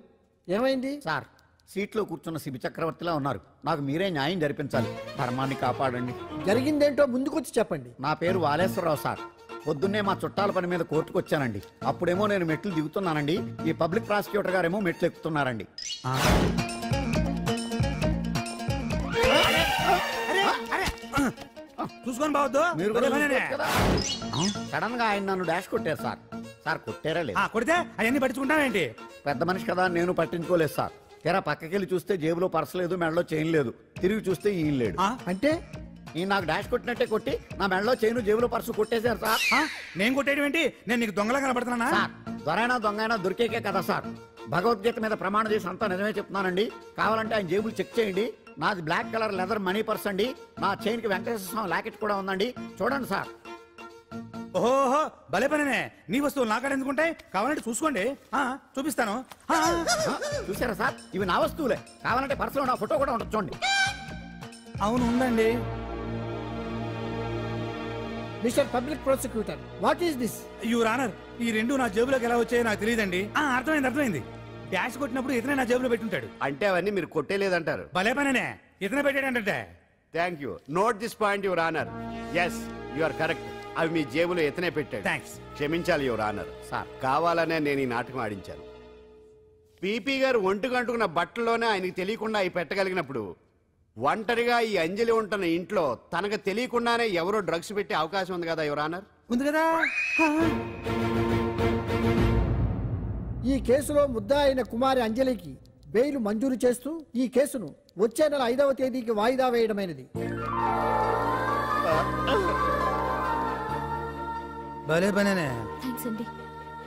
ఏమైంది? సార్, సీట్లో కూర్చున్న శిబి చక్రవర్తిలా ఉన్నారు. నాకు మీరే న్యాయం జరిపించాలి, ధర్మాన్ని కాపాడండి. జరిగిందేంటో ముందుకొచ్చి చెప్పండి. నా పేరు వాలేశ్వరరావు సార్. పొద్దున్నే మా చుట్టాల పని మీద కోర్టుకు వచ్చానండి. అప్పుడేమో నేను మెట్లు దిగుతున్నానండి, ఈ పబ్లిక్ ప్రాసిక్యూటర్ గారేమో మెట్లు ఎక్కుతున్నారండి. చూసుకొని బావద్దు. మీరు సడన్ గా ఆయన నన్ను డాష్ కొట్టారు సార్. సార్ కొట్టారా లేదు? కొడితే అవన్నీ పట్టించుకుంటావేంటి? పెద్ద మనిషి కదా, నేను పట్టించుకోలేదు సార్. తెరా పక్కకెళ్ళి చూస్తే జేబులో పర్స్ లేదు, మెడలో చైన్ లేదు. తిరిగి చూస్తే ఈయన లేడు. అంటే ఈయన నాకు డాష్ కొట్టినట్టే కొట్టి నా మెడలో చైన్ జేబులో పర్సు కొట్టేశారు సార్. నేను కొట్టేయడం ఏంటి? నేను నీకు దొంగలా కనబడుతున్నా? దొరైనా దొంగైనా దొరికేకే కదా సార్. భగవద్గీత మీద ప్రమాణం చేసి అంతా నిజమే చెప్తున్నానండి. కావాలంటే ఆయన జేబులు చెక్ చేయండి. నాది black colour leather money purse అండి. నా చైన్ కి వెంకటేశ్వర స్వామి లాకెట్ కూడా ఉందండి, చూడండి సార్. ఓహో, భలే పనేనే. నీ వస్తువులు నాకాడ ఎందుకుంటాయి? కావాలంటే చూసుకోండి, చూపిస్తాను. చూసారా సార్, ఇవి నా వస్తువులే. కావాలంటే పర్సులో నా ఫోటో కూడా ఉంటుంది, చూడండి. అవును, ఉందండి. Mister public prosecutor, what is this? Your honour, ఈ రెండు నా జేబులోకి ఎలా వచ్చాయో నాకు తెలియదండి. అర్థమైంది. డాష్ కొట్టినప్పుడు ఇతనే నా జేబులో పెట్టుంటాడు. అంటే అవన్నీ మీరు కొట్టేలేదంటారు? భలే పనేనే, ఇతనే పెట్టాడంటే. Thank you. Note this point your honour. Yes you are correct. అవి మీ జేబులో ఎత్తనే పెట్టాడు. థ్యాంక్స్. క్షమించాలి యువర్ ఆనర్. సార్ కావాలనే నేను ఈ నాటకం ఆడించాను. పీపీ గారు ఒంటిగంటుకున్న బట్టల్లోనే ఆయనకి తెలియకుండా అవి పెట్టగలిగినప్పుడు ఒంటరిగా ఈ అంజలి ఉంటున్న ఇంట్లో తనకు తెలియకుండానే ఎవరో డ్రగ్స్ పెట్టే అవకాశం ఉంది కదా యువర్ ఆనర్. ఉంది కదా. ఈ కేసులో ముద్దా అయిన కుమారి అంజలికి బెయిల్ మంజూరు చేస్తూ ఈ కేసును వచ్చే నెల 5వ తేదీకి వాయిదా వేయడమైనది. భలే పనేనే. థ్యాంక్స్ అండి.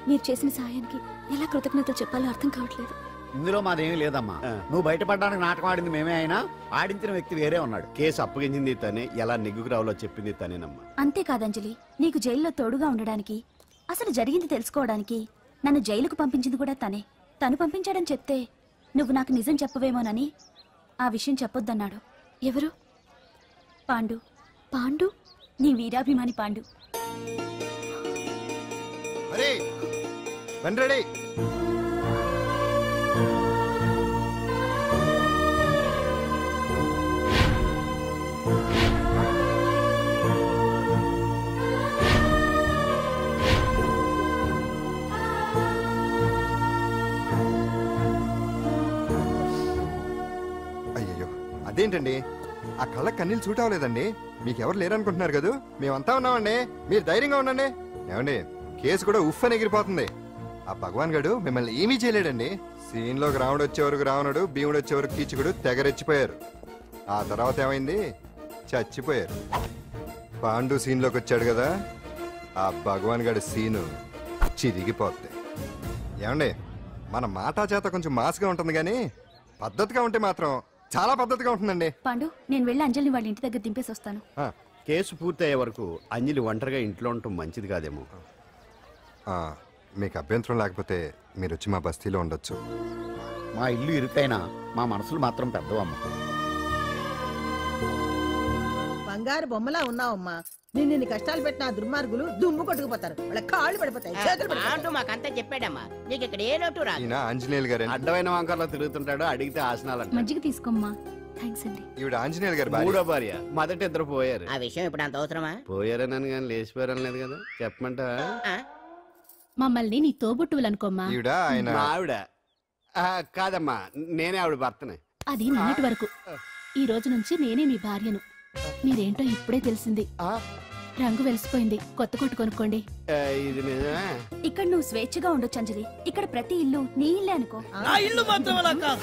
మీరు చేసిన సహాయానికి ఎలా కృతజ్ఞతలు చెప్పాలో అర్థం కావట్లేదు. ఇందులో మాదేమీ లేదమ్మా. నువ్వు బయటపడడానికి నాటకం ఆడింది మేమే అయినా ఆడించిన వ్యక్తి వేరే ఉన్నాడు. కేసు అప్పగించింది తనే, ఎలా నెగ్గుకు రావాలో చెప్పింది తనేనమ్మా. అంతేకాదు అంజలి, నీకు జైల్లో తోడుగా ఉండడానికి, అసలు జరిగింది తెలుసుకోవడానికి నన్ను జైలుకు పంపించింది కూడా తనే. తను పంపించాడని చెప్తే నువ్వు నాకు నిజం చెప్పవేమోనని ఆ విషయం చెప్పొద్దన్నాడు. ఎవరు? పాండు. పాండు? నీ వీరాభిమాని పాండు. అయ్యయ్యో, అదేంటండి ఆ కళ్ళ కన్నీళ్ళు సూట్ అవ్వలేదండి. మీకెవరు లేరనుకుంటున్నారు కదా, మేమంతా ఉన్నామండి. మీరు ధైర్యంగా ఉండండి. ఏమండి, కేసు కూడా ఉఫ్ అని ఎగిరిపోతుంది. ఆ భగవాన్ గడు మిమ్మల్ని ఏమీ చేయలేడండి. సీన్లోకి రావణుడు వచ్చేవరకు రావణుడు, భీముడు వచ్చేవరకు కీచుకుడు తెగరెచ్చిపోయారు. ఆ తర్వాత ఏమైంది? చచ్చిపోయారు. పాండు సీన్లోకి వచ్చాడు కదా, ఆ భగవాన్ గడి సీను చిరిగిపోద్ది. ఏమండి, మన మాటా చేత కొంచెం మాస్గా ఉంటుంది కానీ పద్ధతిగా ఉంటే మాత్రం చాలా పద్ధతిగా ఉంటుందండి. పాండు, నేను వెళ్ళి అంజలిని వాళ్ళ ఇంటి దగ్గర దింపేసి వస్తాను. కేసు పూర్తయ్యే వరకు అంజలి ఒంటరిగా ఇంట్లో ఉండటం మంచిది కాదేమో. మీకు అభ్యంతరం లేకపోతే మీరు వచ్చి మా బస్తీలో ఉండొచ్చు. మా ఇల్లు ఇరుకైనా మా మనసులు మాత్రం పెద్దవమ్మ. బంగారు బొమ్మలా ఉన్నావమ్మా. నిన్ను కష్టాలు పెట్టిన ఆ దుర్మార్గులు దుమ్ము కొట్టుకుపోతారు. వాళ్ళ కాళ్ళు పడిపోతాయి, చేతులు పడిపోతాయి. మాకంతా చెప్పాడమ్మా. నీకు ఇక్కడ ఏ లోటు రాదు. ఆంజనేయులు గారు అడ్డమైన వంకర్లో తిరుగుతుంటాడు. అడిగితే ఆసనాలు. మజ్జిగ తీసుకోమ్మా. థ్యాంక్స్ అండి. ఈవిడ ఆంజనేయులు గారు మూడో భార్య. మొదట ఇద్దరు పోయారు. ఆ విషయం ఇప్పుడు అంత అవసరమా? పోయారనని కానీ లేచిపోయారని లేదు కదా. చెప్పమంటా? మమ్మల్ని నీ తోబుట్టువులనుకోమ్మా. ఈవిడ ఆయన ఆవిడ కాదమ్మా, నేనే ఆవిడ భర్తనే. అది నిన్నటి వరకు. ఈ రోజు నుంచి నేనే మీ భార్యను. మీరేంటో ఇప్పుడే తెలిసింది. రంగు వెలిసిపోయింది. కొత్త కొట్టు కొనుక్కోండి. ఇది నిజమే. ఇక్కడ నువ్వు స్వేచ్ఛగా ఉండొచ్చు అంజలి. ఇక్కడ ప్రతి ఇల్లు నీ ఇల్లే అనుకో. నా ఇల్లు మాత్రం అలా కాదు.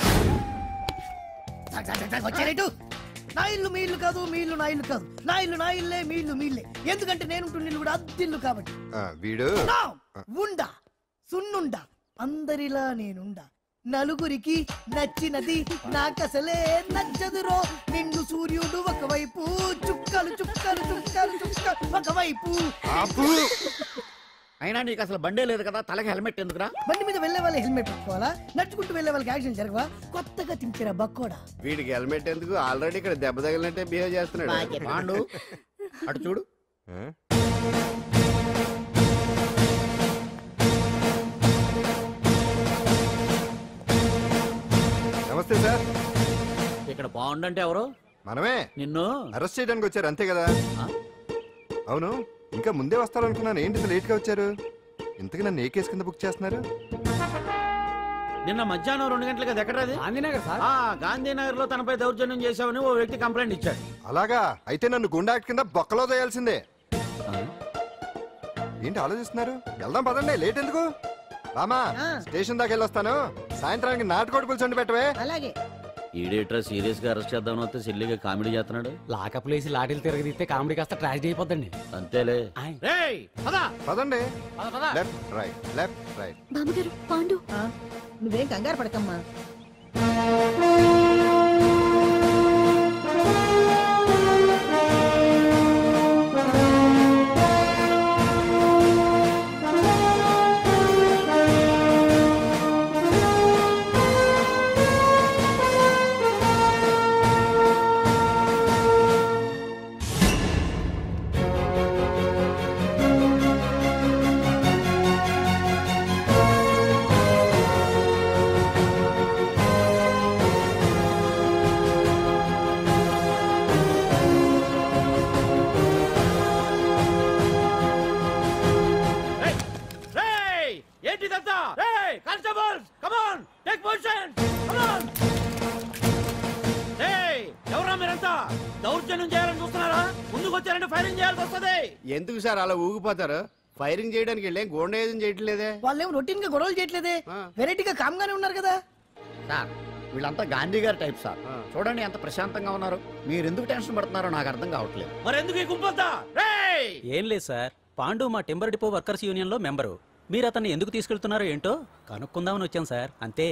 నా ఇల్లు మీ ఇల్లు కాదు, మీ ఇల్లు నా ఇల్లు కాదు. నా ఇల్లు నా ఇల్లే, మీ ఇల్లు మీ ఇల్లే. ఎందుకంటే నేను ఇల్లు కూడా అద్దిల్లు కాబట్టి. వీడు ఉండా సున్నుండా అందరిలా నేనుండా. నలుగురికి నచ్చినది నాకసలే నచ్చదురో. నిండు సూర్యుడు ఒకవైపు, చుక్కలు చుక్కలు చుక్కలు చుక్కలు ఒకవైపు. అయినా నీకు అసలు బండే లేదు కదా, తలకి హెల్మెట్ ఎందుకురా? బండి మీద వెళ్లే వాళ్ళు హెల్మెట్ పెట్టుకోవాలా? నడుచుకుంటూ వెళ్లే వాళ్ళకి యాక్సిడెంట్ జరగవా? కొత్తగా తింటారా బక్కోడా? వీడికి హెల్మెట్ ఎందుకు? ఆల్రెడీ ఇక్కడ దెబ్బ తగిలినట్టే బిహేవ్ చేస్తున్నాడు. పాండు అటు చూడు. నమస్తే సార్. ఇక్కడ పాండు అంటే ఎవరు? మనమే. నిన్ను అరెస్ట్ చేయడానికి వచ్చారు అంతే కదా? అవును, ఇంకా ముందే వస్తారనుకున్నాను. ఏంటి లేట్ గా వచ్చారు? ఇంతకీ నన్ను ఏ కేసు కింద బుక్ చేస్తున్నారు? నిన్న మధ్యాహ్నం 2 గంటలకు అది ఎక్కడ? గాంధీనగర్ సార్. గాంధీనగర్ లో తనపై దౌర్జన్యం చేశామని ఓ వ్యక్తి కంప్లైంట్ ఇచ్చాడు. అలాగా? అయితే నన్ను గుండా యాక్ట్ కింద బొక్కలో చేయాల్సిందే. ఏంటి ఆలోచిస్తున్నారు? వెళ్దాం పదండి, లేట్ ఎందుకు? రామా, స్టేషన్ దాకా వెళ్ళొస్తాను. సాయంత్రానికి నాటుకోడి పులుసు వండి పెట్టవే. అలాగే. ఈడేట్రా సీరియస్ గా అరెస్ట్ చేద్దాం వస్తే సిల్లిగా కామెడీ చేస్తున్నాడు. లాకప్ లేసి లాఠీలు తిరగదీస్తే కామెడీ కాస్త ట్రాజడీ అయిపోద్దండి. అంతేలే. పదండి. Left right, left right. బామ్మగారు, పాండు. నువ్వేం కంగారు పడకమ్మా. ఎవరా మీరంతా దౌర్జన్యం చేయాలని చూస్తున్నారా? ముందుకు వచ్చారంటే ఫైరింగ్ చేయాల్సి వస్తుంది. ఎందుకు సార్ అలా ఊగిపోతారు? ఫైరింగ్ చేయడానికి వెళ్ళే గోండేజం చేయట్లేదే. వాళ్ళేం రొటీన్ గా గొడవలు చేయట్లేదే, వెరైటీగా కామ్ గానే ఉన్నారు కదా. సార్ వీళ్ళంతా గాంధీ గారి టైప్ సార్. చూడండి ఎంత ప్రశాంతంగా ఉన్నారు. మీరు ఎందుకు టెన్షన్ పడుతున్నారో నాకు అర్థం కావట్లేదు. మరి ఎందుకు ఈ గుంపంతా? ఏం లేదు సార్, పాండు మా టింబర్ డిపో వర్కర్స్ యూనియన్ లో మెంబరు. మీరు అతన్ని ఎందుకు తీసుకెళ్తున్నారో ఏంటో కనుక్కుందామని వచ్చాం సార్, అంతే.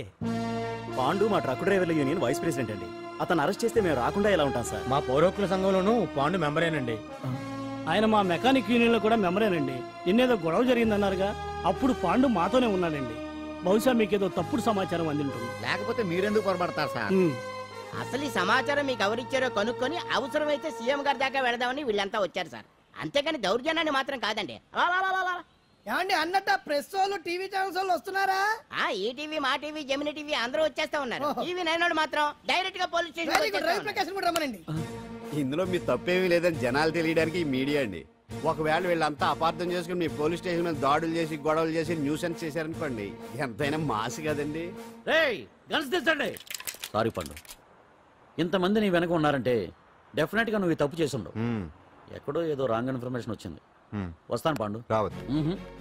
పాండు మా ట్రక్ డ్రైవర్ల యూనియన్ వైస్ ప్రెసిడెంట్ అండి. అతను అరెస్ట్ చేస్తే మేము రాకుండా ఎలా ఉంటాం సార్? మా పౌరోక్ల సంఘంలోనూ పాండు మెంబరేనండి. ఆయన మా మెకానిక్ యూనియన్ లో కూడా మెంబరేనండి. నిన్నేదో గొడవ జరిగిందన్నారుగా, అప్పుడు పాండు మాతోనే ఉన్నాడండి. బహుశా మీకేదో తప్పుడు సమాచారం అందింటుంది. లేకపోతే మీరెందుకు పొరపడతారు సార్? అసలు ఈ సమాచారం మీకు ఎవరిచ్చారో కనుక్కొని అవసరమైతే సీఎం గారి దాకా వెళదామని వీళ్ళంతా వచ్చారు సార్. అంతేకాని దౌర్జన్యాన్ని మాత్రం కాదండి. ఏమండి అన్నట్టు ప్రెస్ వాళ్ళు టీవీ ఛానల్స్ వాళ్ళు వస్తున్నారా? ఈ టీవీ, మా టీవీ, జెమిని టీవీ అందరూ వచ్చేస్తా ఉన్నారు. టీవీ నైన్ మాత్రం డైరెక్ట్ గా పోలీస్ స్టేషన్. ఇందులో మీ తప్పేమీ లేదని జనాలు తెలియడానికి ఈ మీడియా అండి. ఒకవేళ వీళ్ళంతా అపార్థం చేసుకుని మీ పోలీస్ స్టేషన్ మీద దాడులు చేసి గొడవలు చేసి న్యూసెన్స్ చేశారనుకోండి, ఎంతైనా మాసి కదండి. సారీ పండు, ఇంతమంది నీ వెనక ఉన్నారంటే డెఫినెట్ గా నువ్వు తప్పు చేసి ఉండవు. ఎక్కడో ఏదో రాంగ్ ఇన్ఫర్మేషన్ వచ్చింది. వస్తాను పాండు. రావద్దు.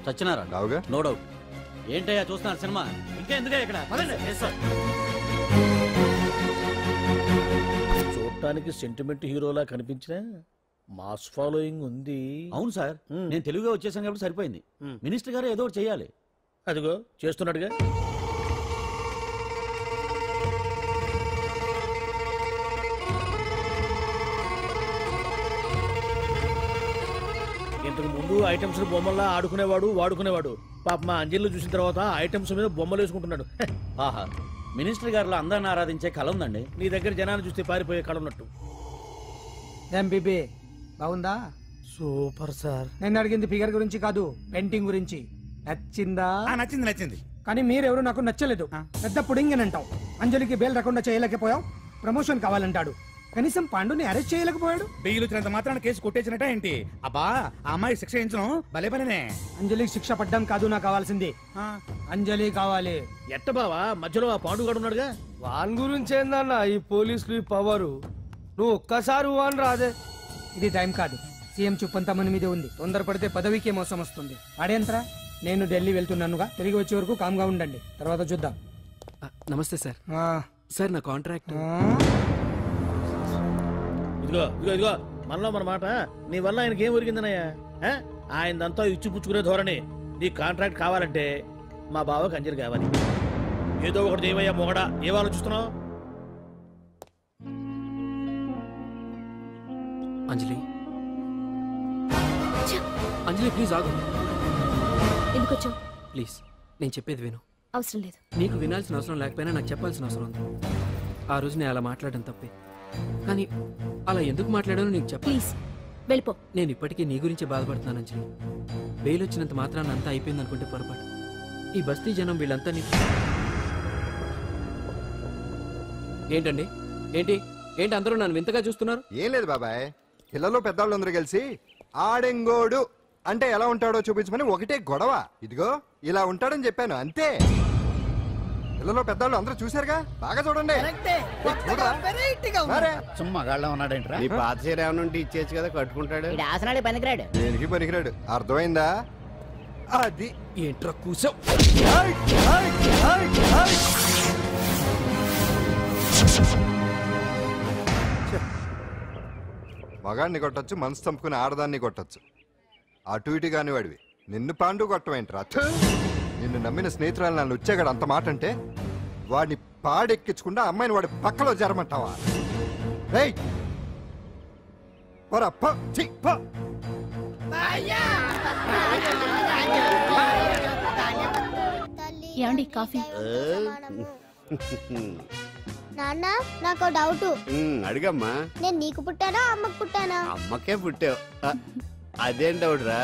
చచ్చినారా? No doubt. ఏంటయ్యా చూస్తున్నారు సినిమా? ఇంకా ఎందుకే ఇక్కడ? చూడటానికి సెంటిమెంట్ హీరోలా కనిపించిన మాస్ ఫాలోయింగ్ ఉంది. అవును సార్, నేను తెలుగుగా వచ్చేసాను కాబట్టి సరిపోయింది. మినిస్టర్ గారు ఏదో ఒకటి చెయ్యాలి. అదిగో చేస్తున్నాడుగా. ఇంతకు ముందు ఐటమ్స్ బొమ్మల్లా ఆడుకునేవాడు, వాడుకునేవాడు. పాప మా అంజలిలో చూసిన తర్వాత ఐటమ్స్ మీద బొమ్మలు వేసుకుంటున్నాడు. ఆహా, మినిస్టర్ గారిలో అందరిని ఆరాధించే కళ ఉందండి. నీ దగ్గర జనాన్ని చూస్తే పారిపోయే కళ ఉన్నట్టు. ఎంబీబీ బాగుందా? Super sir. నేను అడిగింది ఫిగర్ గురించి కాదు, పెయింటింగ్ గురించి. నచ్చిందా? నచ్చింది నచ్చింది. కానీ మీరెవరు నాకు నచ్చలేదు. పెద్ద పుడింగనంటావు. అంజలికి బెయిల్ రాకుండా చేయలేకపోయావు. ప్రమోషన్ కావాలంటాడు. కనీసం పాండుని అరెస్ట్ చేయలేకపోయాడు. బెయిల్ వచ్చినంత మాత్రాన కేసు కొట్టేసినట్ట ఏంటి? అబ్బా, ఆ అమ్మాయి శిక్ష వేయించడం భలే పనినే. అంజలికి శిక్ష పడ్డం కాదు నాకు కావాల్సింది. అంజలి కావాలి. ఎట్ట బావా, మధ్యలో ఆ పాండుగాడు ఉన్నాడుగా. వాన్ గురించి ఏందన్నా ఈ పోలీసులు పవరు? నువ్వు ఒక్కసారి వాన్ రాదే. ఇది టైం కాదు. సీఎం చూపంతా మన మీదే ఉంది. తొందరపడితే పదవికే మోసం వస్తుంది. అడేంట్రా, నేను ఢిల్లీ వెళ్తున్నానుగా. తిరిగి వచ్చే వరకు కామ్గా ఉండండి, తర్వాత చూద్దాం. నమస్తే సార్. సార్ నా కాంట్రాక్ట్. ఇదిగో ఇదిగో ఇదిగో, మనలో మన మాట. నీ వల్ల ఆయనకి ఏం ఒరిగిందనయ్యా? ఆయనదంతా ఇచ్చిపుచ్చుకునే ధోరణి. నీ కాంట్రాక్ట్ కావాలంటే మా బావకి అంజలి కావాలి. ఏదో ఒకటి ఏమయ్యా మొగడా, ఏం ఆలోచిస్తున్నావు? అంజలి, అంజలి ప్లీజ్ ఆగు. ఎందుకొచ్చావు? ప్లీజ్ నేను చెప్పేది విను. అవసరం లేదు. నీకు వినాల్సిన అవసరం లేకపోయినా నాకు చెప్పాల్సిన అవసరం ఉంది. ఆ రోజు నేను అలా మాట్లాడడం తప్పే, కానీ అలా ఎందుకు మాట్లాడానో నీకు చెప్ప. ప్లీజ్ వెళ్ళిపో. నేను ఇప్పటికీ నీ గురించి బాధపడుతున్నాను అంజలి. బెయిల్ వచ్చినంత మాత్రాన్ని అంతా అయిపోయింది అనుకుంటే పొరపాటు. ఈ బస్తీ జనం వీళ్ళంతా ఏంటండి? ఏంటి ఏంటి అందరూ నన్ను వింతగా చూస్తున్నారు? ఏం లేదు బాబాయ్, పిల్లలు పెద్దవాళ్ళు అందరూ కలిసి ఆడెంగోడు అంటే ఎలా ఉంటాడో చూపించమని ఒకటే గొడవ. ఇదిగో ఇలా ఉంటాడని చెప్పాను అంతే. పిల్లలు పెద్దవాళ్ళు అందరూ చూశారుగా, బాగా చూడండి. మగాళ్ళ ఉన్నాడేంట్రా? నీ పాత చీర ఏమైనా ఉంటే ఇచ్చేచ్చు కదా, కట్టుకుంటాడు. ఆసనాడే పనికిరాడు. దేనికి పనికిరాడు, అర్థమైందా? అది ఏంట్రా కూసావ్? మగాడిని కొట్టచ్చు, మనసు చంపుకుని ఆడదాన్ని కొట్టచ్చు. అటు ఇటు కాని వాడివి. నిన్ను పాండు కొట్టమేంట్రా? నిన్ను నమ్మిన స్నేహితురాలు నన్ను వచ్చాగాడు అంత మాట అంటే వాడిని పాడెక్కించకుండా అమ్మాయిని వాడి పక్కలో జరమంటావా? ఏమండి కాఫీ? నాన్న నాకు డౌట్. అడిగమ్మా. నేను నీకు పుట్టానా అమ్మకు పుట్టానా? అమ్మకే పుట్టావు. అదేం డౌట్ రా,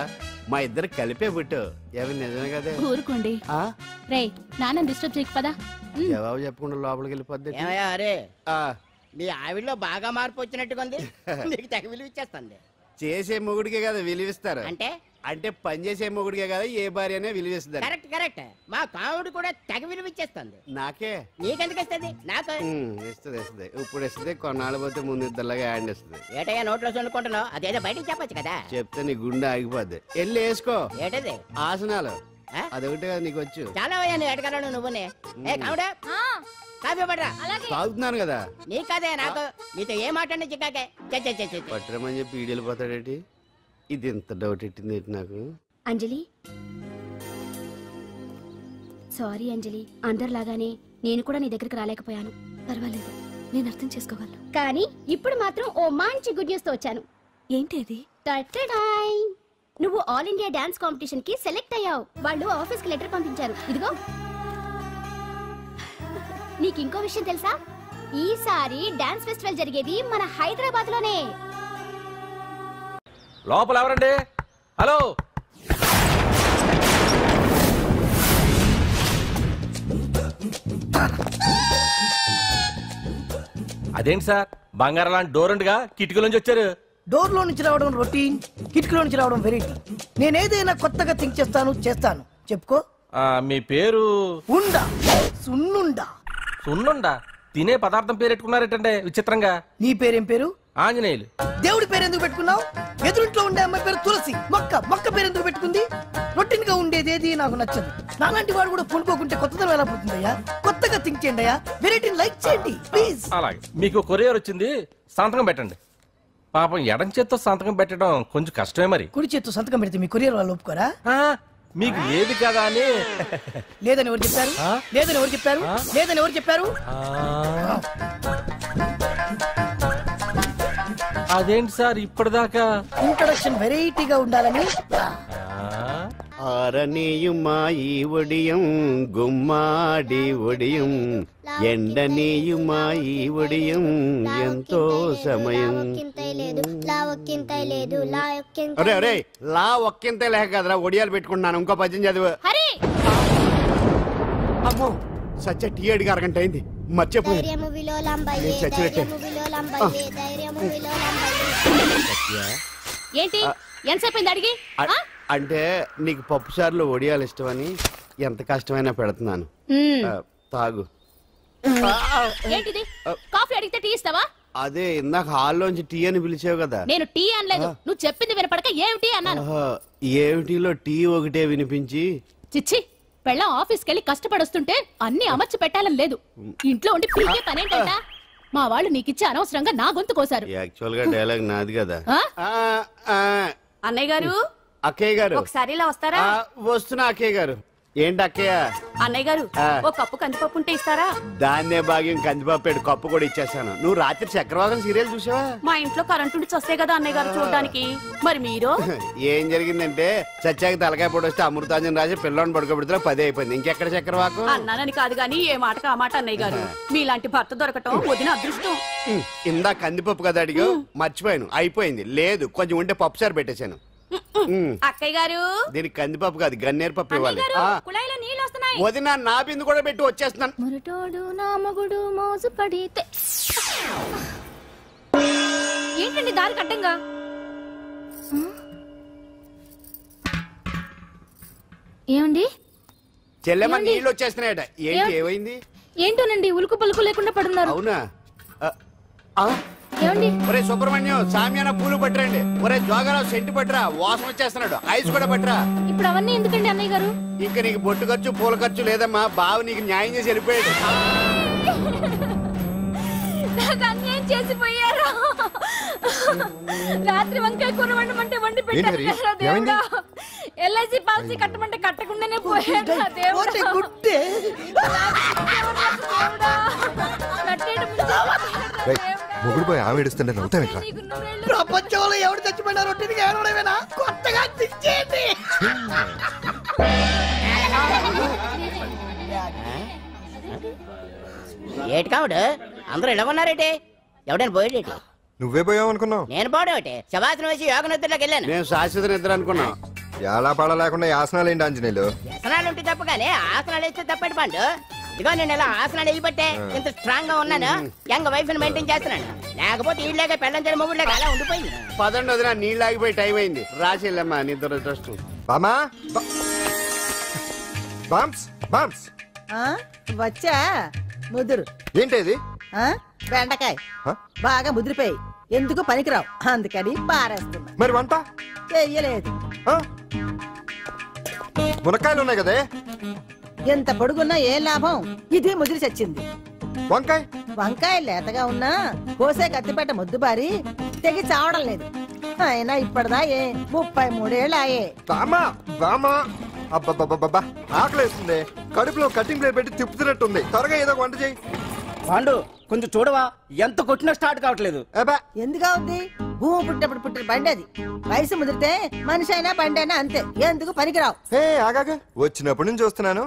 మా ఇద్దరు కలిపే పుట్టావు. ఏమి నిజమే కదా? ఊరుకోండి. రే నాన్న డిస్టర్బ్ చేయకు పదా. జవాబు చెప్పకుండా లోపలికి వెళ్ళిపోద్ది. అరే మీ ఆవిడలో బాగా మార్పు వచ్చినట్టుగా ఉంది. నీకు తెగ విలువ ఇచ్చేస్తుంది. చేసే మొగుడికే కదా విలువిస్తారు. అంటే అంటే పనిచేసే మొగుడికే కదా ఏ భార్య అనే విలువిస్తుంది. Correct correct. మా కావుడు కూడా తెగ విలువిచ్చేస్తుంది. నాకే నీకెందుకు ఇస్తుంది? నాకు ఇస్తుంది. ఇప్పుడు ఇస్తుంది, కొన్నాళ్ళు పోతే ముందు ఇద్దరులాగా హ్యాండ్ ఇస్తుంది. ఏటయ్యా నోట్లో చల్లుకుంటున్నావు? అదేదో బయటికి చెప్పొచ్చు కదా. చెప్తే నీ గుండె ఆగిపోద్ది. వెళ్ళి వేసుకో. ఏటది? ఆసనాలు. అదొకటి కదా నీకు వచ్చు. చాలా అయ్యా నువ్వు ఎడగలను నువ్వునే. ఏ కావుడా కాఫీ పడరా. తాగుతున్నాను కదా. నీ కదే నాకు. నీతో ఏ మాట్లాడి చిక్కాకే పట్టరమని చెప్పి ఈడెళ్ళిపోతాడేటి? ఇది ఎంత డౌట్ ఎట్టింది నాకు. అంజలి, సారీ అంజలి, అందరిలాగానే నేను కూడా నీ దగ్గరికి రాలేకపోయాను. పర్వాలేదు, నేను అర్థం చేసుకోగలను. కానీ ఇప్పుడు మాత్రం ఓ మంచి గుడ్ న్యూస్ తో వచ్చాను. ఏంటి అది? నువ్వు ఆల్ ఇండియా డాన్స్ కాంపిటీషన్ కి సెలెక్ట్ అయ్యావు. వాళ్ళు ఆఫీస్ కి లెటర్ పంపించారు. ఇదిగో. నీకు ఇంకో విషయం తెలుసా? ఈసారి డాన్స్ ఫెస్టివల్ జరిగేది మన హైదరాబాద్ లోనే. లోపల ఎవరండి? హలో, అదేంటి సార్ బంగారం లాంటి డోర్ ఉండగా కిటికీ నుంచి వచ్చారు? డోర్ లో నుంచి రావడం రొటీన్, కిటికీలో నుంచి రావడం వెరైటీ. నేనేదైనా కొత్తగా థింక్ చేస్తాను. చెప్పుకో. మీ పేరు? ఉండా. సున్నుండా. సున్నుండా? తినే పదార్థం పేరు పెట్టుకున్నారేటండి విచిత్రంగా. నీ పేరేం పేరు? ఆంజనేయులు. దేవుడి పేరు ఎందుకు పెట్టుకున్నావు? ఎదురింట్లో ఉండే అమ్మాయి పేరు తులసి. మొక్క పేరు ఎందుకు పెట్టుకుంది? రొటీన్ గా ఉండేది ఏది నాకు నచ్చదు. నాలాంటి వాడు కూడా కొనుక్కోకుంటే కొత్తదనం ఎలా పుడుతుందయ్యా? కొత్తగా థింక్ చేయండి అయ్యా. వెరైటీని లైక్ చేయండి ప్లీజ్. అలాగే. మీకు కొరియర్ వచ్చింది, సంతకం పెట్టండి. పాపం ఎడం చేత్తో సంతకం పెట్టడం కొంచెం కష్టమే. మరి కుడి చేత్తో సంతకం పెడితే మీ కొరియర్ వాళ్ళు ఒప్పుకోరా? మీకు లేదు కదా అని. లేదని ఎవరు చెప్పారు? లేదని ఎవరు చెప్పారు? లేదని ఎవరు చెప్పారు? అదేంటి సార్ ఇప్పటిదాకా ఇంట్రొడక్షన్ వెరైటీగా ఉండాలని. ఆరనీయుమాయి ఒడియం గుమ్మాడి ఒడియం ఎండనీయుమాయి ఒడియం ఎంతో సమయం. అరే అరే లా ఒక్కింతే లేక కదరా ఒడియాలు పెట్టుకుంటున్నాను. ఇంకో పద్యం చదివు. అమ్మో సత్య టీ అడిగి అరగంట అయింది. మర్చిపోయి ఏంటి ఎంతసేపు అడిగి? అంటే నీకు పప్పు సార్లు ఒడియాలు ఇష్టమని ఎంత కష్టమైనా పెడుతున్నాను. తాగు. ఏంటిది? కాఫీ అడిగితే టీ ఇస్తావా? అదే ఇందాక హాల్లోంచి టీ అని పిలిచావు కదా. నేను టీ అనలేదు, నువ్వు చెప్పింది వినపడక ఏమిటి అన్నాను. ఏమిటిలో టీ ఒకటే వినిపించి. చిచ్చి, పెళ్ళం ఆఫీస్కి వెళ్ళి కష్టపడొస్తుంటే అన్ని అమర్చి పెట్టాలని లేదు. ఇంట్లో ఉండి పీకే పనేంటంట? మా వాళ్ళు నీకిచ్చి అనవసరంగా నా గొంతు కోసారు. యాక్చువల్ గా డైలాగ్ నాది కదా. అన్నయ్య గారు, అక్కయ్య గారు ఒకసారి ఇలా వస్తారా? వస్తున్నా అక్కయ్య గారు. ఏంటి అక్కయ్య? అన్నయ్య గారు ఓ కప్పు కందిపప్పు ఉంటే ఇస్తారా? దాన్నే భాగ్యం కందిపప్పు కప్పు కూడా ఇచ్చేసాను. నువ్వు రాత్రి చక్రవాకం సీరియల్ చూసావా? మా ఇంట్లో కరెంటు ఉండి వస్తే కదా అన్నయ్య గారు చూడడానికి. మరి మీరు? ఏం జరిగిందంటే సత్యాకి తలకాయ పొడి వస్తే అమృతాంజన్ రాజు పిల్లని పడుకోబెడితే 10 అయిపోయింది. ఇంకెక్కడ చక్రవాకం? అన్నానని కాదు గాని ఏ మాటకు ఆ మాట అన్నయ్య గారు. మీలాంటి భర్త దొరకటం వదిన అదృష్టం. ఇందా కందిపప్పు కదా అడిగా, మర్చిపోయాను. అయిపోయింది. లేదు కొంచెం ఉంటే పప్పు సార్ పెట్టేశాను. అక్కయ్య గారు దీనికి కందిపప్పు కాదు గన్నేరు పప్పు ఇవ్వాలి. కుళాయిలో నీళ్ళు వస్తున్నాయి. వదిన నా బిందు కూడా పెట్టి వచ్చేస్తున్నాను. మురటోడు నా మగుడు మోజు పడితే. ఏంటండి దారి కట్టంగా? ఏమండి? చెల్లెమ్మ నీళ్ళు వచ్చేస్తున్నాయట. ఏంటి ఏమైంది? ఏంటోనండి ఉలుకు పలుకు లేకుండా పడున్నారు. అవునా? ఏమండి? ఒరే సుబ్రహ్మణ్యం సామ్యాన పూలు పట్టరండి. ఒరే జోగరావు సెంటు పట్టరా, వాసన వచ్చేస్తున్నాడు. ఐస్ కూడా పట్టరా. ఇప్పుడు అవన్నీ ఎందుకండి అన్నయ్య గారు? ఇంకా నీకు బొట్టు ఖర్చు పూల ఖర్చు లేదమ్మా. బావ నీకు న్యాయం చేసి వెళ్ళిపోయాడు. నాకు అన్యాయం చేసిపోయారు. రాత్రి వంకాయ కూర వండమంటే వండి పెట్టారు. ఎల్ఐసి పాలసీ కట్టమంటే కట్టకుండానే పోయాడు. మొగుడు పోయి ఆమె ఏడుస్తుంటే నవ్వుతావేంట్రా? ప్రపంచంలో ఎవరు చచ్చిపోయినా రొట్టెని ఏడవడమేనా? కొత్తగా తెచ్చేయండి. ఏటి కావుడు అందరూ ఇలా ఉన్నారేటి? ఎవడైనా పోయేటి? నువ్వే పోయావు అనుకున్నావు. నేను పోవడం ఒకటి శవాసనం వేసి యోగ నిద్రలోకి వెళ్ళాను. నేను శాశ్వత నిద్ర అనుకున్నా. ఎలా పాడ లేకుండా ఆసనాలు ఏంటి ఆంజనేయులు? ఆసనాలు ఉంటే తప్ప కానీ ఆసనాలు వేస్తే తప్పటి పండు. ఇదిగో నేను ఇలా ఆసనాలు వేయబట్టే ఇంత స్ట్రాంగ్ గా ఉన్నాను. యంగ్ వైఫ్ ని మెయింటైన్ చేస్తున్నాను. లేకపోతే ఈళ్ళగా పెళ్ళం చేయడం మొగుడులేక అలా ఉండిపోయింది. పదండి వదిన, నీళ్ళు ఆగిపోయి టైం అయింది. రాసేళ్ళమ్మా నిద్ర ట్రస్ట్. బామా బామ్స్ బామ్స్ వచ్చా ముదురు. ఏంటది? బెండకాయ బాగా ముదిరిపోయి ఎందుకు పనికిరావు, అందుకని పారేస్తున్నా. మరి వంట చెయ్యలేదు. మునక్కాయలు ఉన్నాయి కదే. ఎంత పొడుగున్నా ఏం లాభం, ఇది ముదిరి చచ్చింది. వంకాయ వంకాయ లేతగా ఉన్నా కోసే కత్తిపెట్ట ముద్దు బారి తెగి చావడం లేదు. అయినా ఇప్పటిదా 33 ఏళ్ళాయే. బామా బామా అబ్బబ్బబ్బబ్బా ఆకలేస్తుంది. కడుపులో కటింగ్ ప్లేట్ పెట్టి తిప్పుతున్నట్టుంది. త్వరగా ఏదో వంట చేయి. పాండు కొంచెం చూడవా, ఎంత కొట్టినా స్టార్ట్ కావట్లేదు. ఎందుగా ఉంది, భూమి పుట్టినప్పుడు పుట్టిన బండి అది. వయసు ముదిరితే మనిషి అయినా బండి అయినా అంతే, ఎందుకు పనికిరావు. ఆగాగా వచ్చినప్పటి నుంచి చూస్తున్నాను.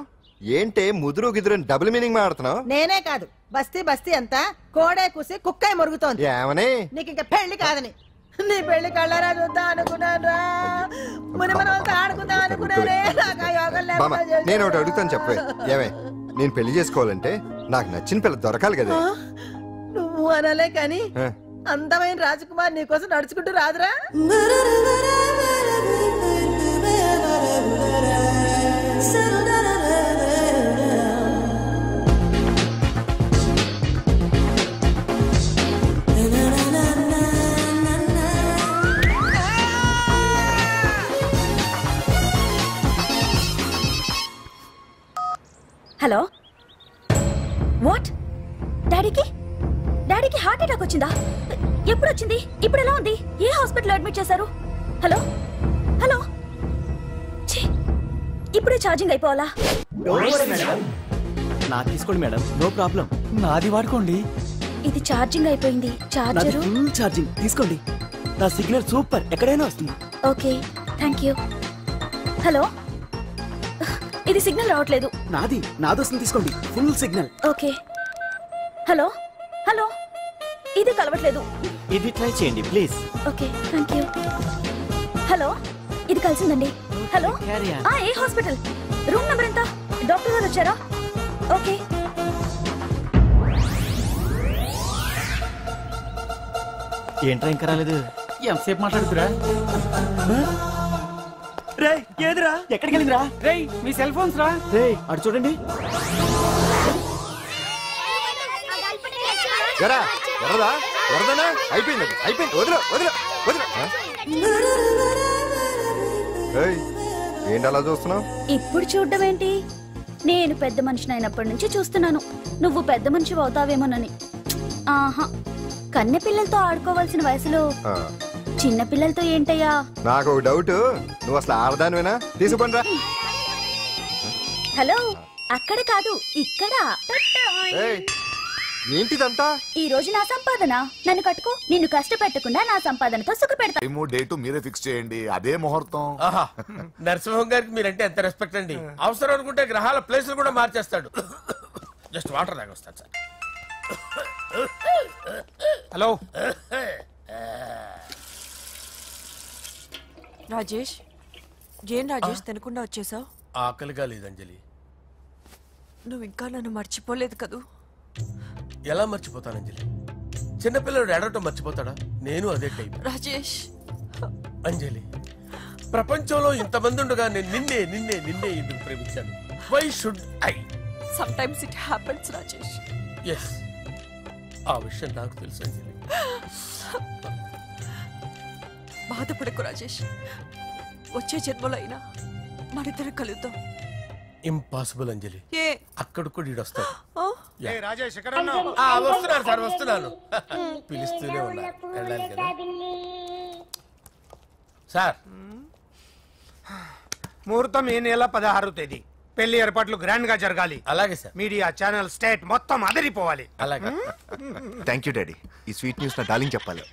ఏంటే ముదురు గిదురు డబుల్ మీనింగ్ మాడుతున్నావు? నేనే కాదు, బస్తీ బస్తీ అంతా కోడే కూసి కుక్కాయ మురుగుతోంది. ఏమని? నీకు ఇంకా పెళ్లి కాదని. నీ పెళ్లి కళ్ళారా చూద్దాం అనుకున్నారా, ముని మనతో ఆడుకుందాం అనుకున్నారే. బామా నేను ఒకటి అడుగుతాను చెప్పే. ఏమే నేను పెళ్లి చేసుకోవాలంటే నాకు నచ్చిన పిల్ల దొరకాలి కదా. నువ్వు అనలే కాని అందమైన రాజకుమార్ నీకోసం నడుచుకుంటూ రాదురా. Hello, what? డాడీకి హార్ట్ అటాక్ వచ్చిందా? ఎప్పుడు వచ్చింది? ఇప్పుడు ఎలా ఉంది? ఏ హాస్పిటల్ అడ్మిట్ చేశారు? హలో హలో, ఇప్పుడే ఛార్జింగ్ అయిపోవాలా? నా తీసుకోండి మేడం, నో ప్రాబ్లం. నాది వాడుకోండి. ఇది ఛార్జింగ్ అయిపోయింది. చార్జర్ ఫుల్ ఛార్జింగ్ తీసుకోండి. నా సిగ్నల్ సూపర్, ఎక్కడైనా వస్తుంది. Okay, thank you. హలో, ఇది సిగ్నల్ రావట్లేదు. నాదొస్తుంది తీసుకోండి, full signal. Okay. Hello hello, ఇది కలవట్లేదు. ఇది ట్రై చేయండి please. Okay, thank you. Hello, ఇది కలిసిందండి. హలో, ఏ హాస్పిటల్? రూమ్ నెంబర్ ఎంత? డాక్టర్ గారు వచ్చారా? ఓకే. ఏంట్రా ఇంకా రాలేదు? ఎంతసేపు మాట్లాడుతురా? రేయ్ ఏదిరా, ఎక్కడికి వెళ్ళిందిరా? రేయ్ మీ సెల్ ఫోన్స్ రా. రేయ్ అటు చూడండి. వరదనా అయిపోయింది. అయిపోయింది, వదిలే వదిలే వదిలే. ఏంటి అలా చూస్తున్నావు? ఇప్పుడు చూడడం ఏంటి? నేను పెద్ద మనిషిని అయినప్పటి నుంచి చూస్తున్నాను, నువ్వు పెద్ద మనిషి అవుతావేమోనని. ఆహా, కన్నె పిల్లలతో ఆడుకోవాల్సిన వయసులో చిన్న పిల్లలతో ఏంటయ్యా? నాకు ఒక డౌట్, నువ్వు అసలు ఆడదానివేనా? తీసుకుని రా. హలో, అక్కడ కాదు ఇక్కడ. ఏంటిదంతా? ఈ రోజు నా సంపాదన, నన్ను కట్టుకో. నిన్ను కష్టపెట్టకుండా నా సంపాదనతో సుఖ పెడతా. డేటు మీరే ఫిక్స్ చేయండి, అదే ముహూర్తం. నరసింహం గారికి మీరంటే ఎంత రెస్పెక్ట్ అండి. అవసరం అనుకుంటే గ్రహాల ప్లేసులు కూడా మార్చేస్తాడు. Just water తాగొస్తాను sir. Hello Rajesh, ఏం రాజేష్ తినకుండా వచ్చేసావు? ఆకలిగా లేదు అంజలి. నువ్వు ఇంకా నన్ను మర్చిపోలేదు కదూ? ఎలా మర్చిపోతాను అంజలి? చిన్నపిల్లడు ఏడవటం మర్చిపోతాడా? నేను అదే టైప్. రాజేష్ అంజలి, ప్రపంచంలో ఇంతమంది ఉండగా నేను నిన్నే నిన్నే నిన్నే ఎందుకు ప్రేమించాను? Why should I? Sometimes it happens Rajesh. Yes, ఆ విషయం నాకు తెలుసు అంజలి. బాధపడకు రాజేష్, వచ్చే జన్మలో అయినా మనిద్దరం కలుద్దాం. ఇంపాసిబుల్ అంజలి. అక్కడ కూడా ఈడొస్తాడు. రాజేష్ వస్తున్నాను సార్, వస్తున్నాను. పిలుస్తూనే ఉన్నారు, వెళ్ళాలి కదా సార్. ముహూర్తం ఈ నెల 16వ తేదీ. పెళ్లి ఏర్పాట్లు గ్రాండ్ గా జరగాలి. అలాగే సార్. మీడియా ఛానల్ స్టేట్ మొత్తం అదిరిపోవాలి. అలాగే. Thank you daddy. ఈ స్వీట్ న్యూస్ నా డార్లింగ్ చెప్పాలి.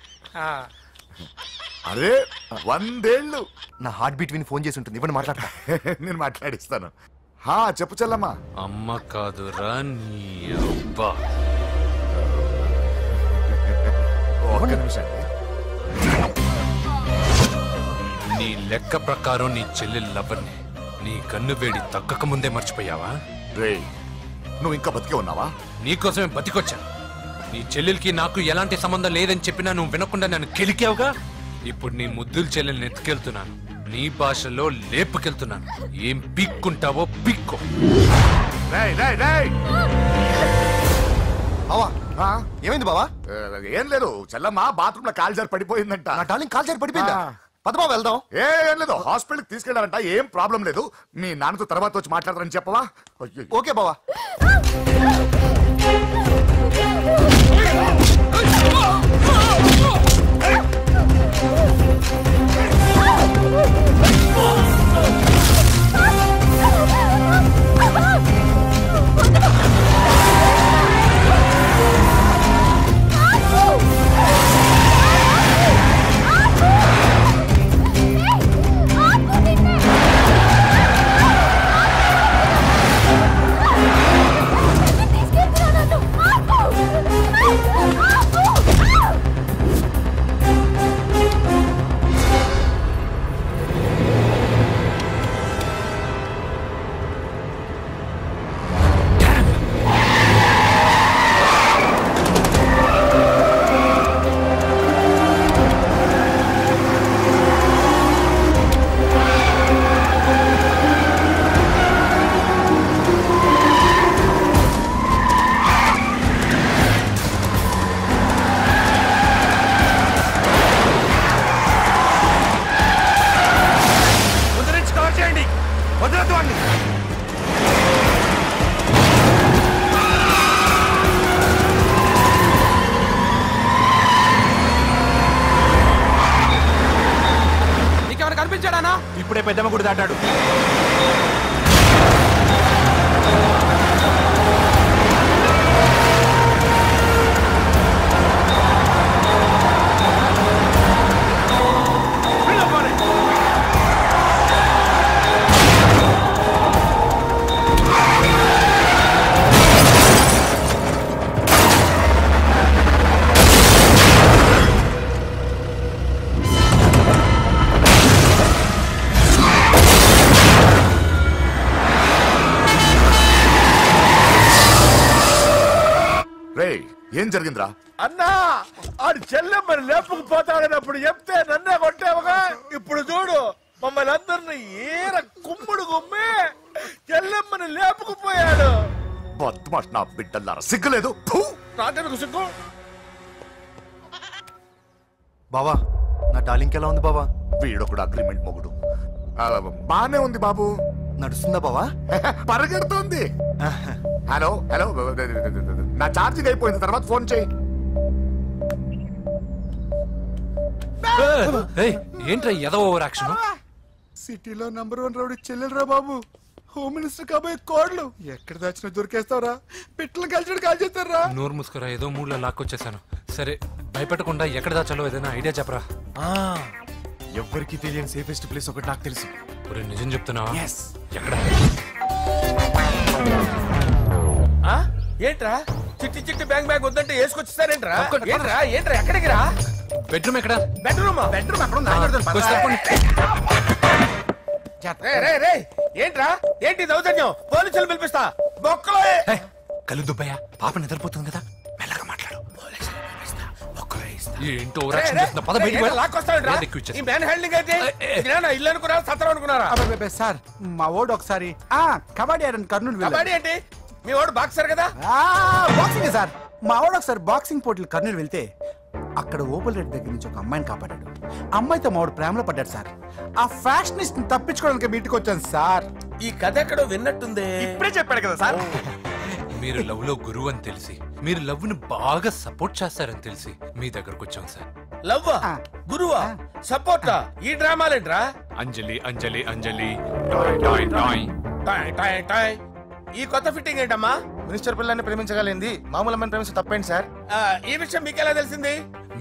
అరే 100 ఏళ్ళు. నా హార్ట్ బీట్ విని ఫోన్ చేసి ఉంటుంది, ఇవ్వండి మాట్లాడతా. నేను మాట్లాడిస్తాను. చెప్పు చెల్లమ్మా. అమ్మ కాదురా నీ అబ్బా. ఒక్క నిమిషం. నీ లెక్క ప్రకారం నీ చెల్లెలు లవర్ని నీ కన్ను వేడి తగ్గక ముందే మర్చిపోయావా? రే, నువ్వు ఇంకా బతికే ఉన్నావా? నీకోసమే బతికొచ్చా. నీ చెల్లెలకి నాకు ఎలాంటి సంబంధం లేదని చెప్పినా నువ్వు వినకుండా నన్ను కెలికావుగా. ఇప్పుడు నీ ముద్దుల చెల్లెల్ని ఎత్తుకెళ్తున్నాను, నీ భాషలో లేపుకెళ్తున్నాను. ఏం పిక్కుంటావో పిక్కో. ఏమైంది బావా? ఏం లేదు, చెల్లమ్మ బాత్రూమ్ లో కాల్ జారి పడిపోయిందంట. నా డార్లింగ్ కాల్ జారి పడిపోయిందా? పదమా వెళ్దాం. ఏం లేదు, హాస్పిటల్ కి తీసుకెళ్ళారంట. ఏం ప్రాబ్లం లేదు. మీ నాన్నతో తర్వాత వచ్చి మాట్లాడతారని చెప్పవా? ఓకే బావా. ఇప్పుడే పెద్దమ్మ గుడి దాటాడు. ఏం జరిగిందిరా? అన్నా ఆడు చెల్లెమ్మని లేపుకుపోతాడన్నప్పుడు చెప్తే నన్నే కొట్టావుగా. ఇప్పుడు చూడు మమ్మల్ని అందరిని ఏర కుమ్ముడు గుమ్మి చెల్లెమ్మని లేపుకుపోయాడు. బద్మాష్ నా బిడ్డల్లారా, సిగ్గులేదు? నాకెందుకు సిగ్గు? బావా నా డార్లింగ్ ఎలా ఉంది బావా? వీడొకడు అగ్రిమెంట్ మొగుడు. బానే ఉంది బాబు. నడుస్తుందా బావా? పరిగెడుతుంది. హలో హలో, నా ఛార్జింగ్ అయిపోయింది, తర్వాత ఫోన్ చేయి. ఏంట్రా ఏదో ఓవర్ యాక్షన్? సిటీలో నంబర్ 1 రౌడీ చెల్లెలరా బాబు. హోమ్ మినిస్టర్ కాబోయే కోడ్లు ఎక్కడ దాచిన దొరికేస్తావరా? పిట్టలు కలిసి కాల్ చేస్తారా? నోరు ముసుకురా, ఏదో మూడ్లో లాక్కొచ్చేసాను. సరే భయపెట్టకుండా ఎక్కడ దాచాలో ఏదైనా ఐడియా చెప్పరా. ఎవ్వరికి తెలియని సేఫెస్ట్ ప్లేస్ ఒకటి నాకు తెలుసు. నిజం చెప్తున్నావా? ఎక్కడ? ఏంట్రా చిట్టి చిట్టి బ్యాంక్ బ్యాగ్ వద్దంటే వేసుకొచ్చేసారేంట్రా? ఏంట్రా ఏంట్రా ఎక్కడికి రా? బెడ్రూమ్ ఎక్కడ? బెడ్రూమ్ ఏంట్రా? ఏంటి దౌర్జన్యం? పోలీసులు పిలిపిస్తా. బొక్కలో కళ్ళు దుబ్బయ్యా, పాప నిద్రపోతుంది కదా, మెల్లగా మాట్లాడు. ఏంటో ఇల్లు అనుకున్నారా సత్రం అనుకున్నారా? సార్ మా ఓడు ఒకసారి కబడ్డీ ఆడని కర్నూలు. కబడ్డీ ఏంటి? మీ వాడు బాక్సర్ కదా? Boxing sir. మా వాడు ఒకసారి బాక్సింగ్ పోటీలు కర్నూలు వెళ్తే అక్కడ ఓపెల్ రెడ్డి దగ్గర నుంచి ఒక అమ్మాయిని కాపాడాడు. అమ్మాయితో మా వాడు ప్రేమలో పడ్డాడు సార్. ఆ ఫ్యాషనిస్ట్ తప్పించుకోవడానికి మీటికి వచ్చాను సార్. ఈ కథ ఎక్కడో విన్నట్టుంది. ఇప్పుడే చెప్పాడు కదా సార్. మీరు లవ్ లో గురువు అని తెలిసి, మీరు లవ్ ను బాగా సపోర్ట్ చేస్తారని తెలిసి మీ దగ్గరకు వచ్చాం సార్. లవ్వా గురువా సపోర్టా? ఈ డ్రామాలేంట్రా? అంజలి అంజలి అంజలి toy toy toy toy toy toy. ఈ కొత్త ఫిట్టింగ్ ఏంటమ్మా? మినిస్టర్ పిల్లల్ని ప్రేమించగలిగింది మామూలు అమ్మని ప్రేమించ తప్పేంటి సార్? ఈ విషయం మీకెలా తెలిసింది?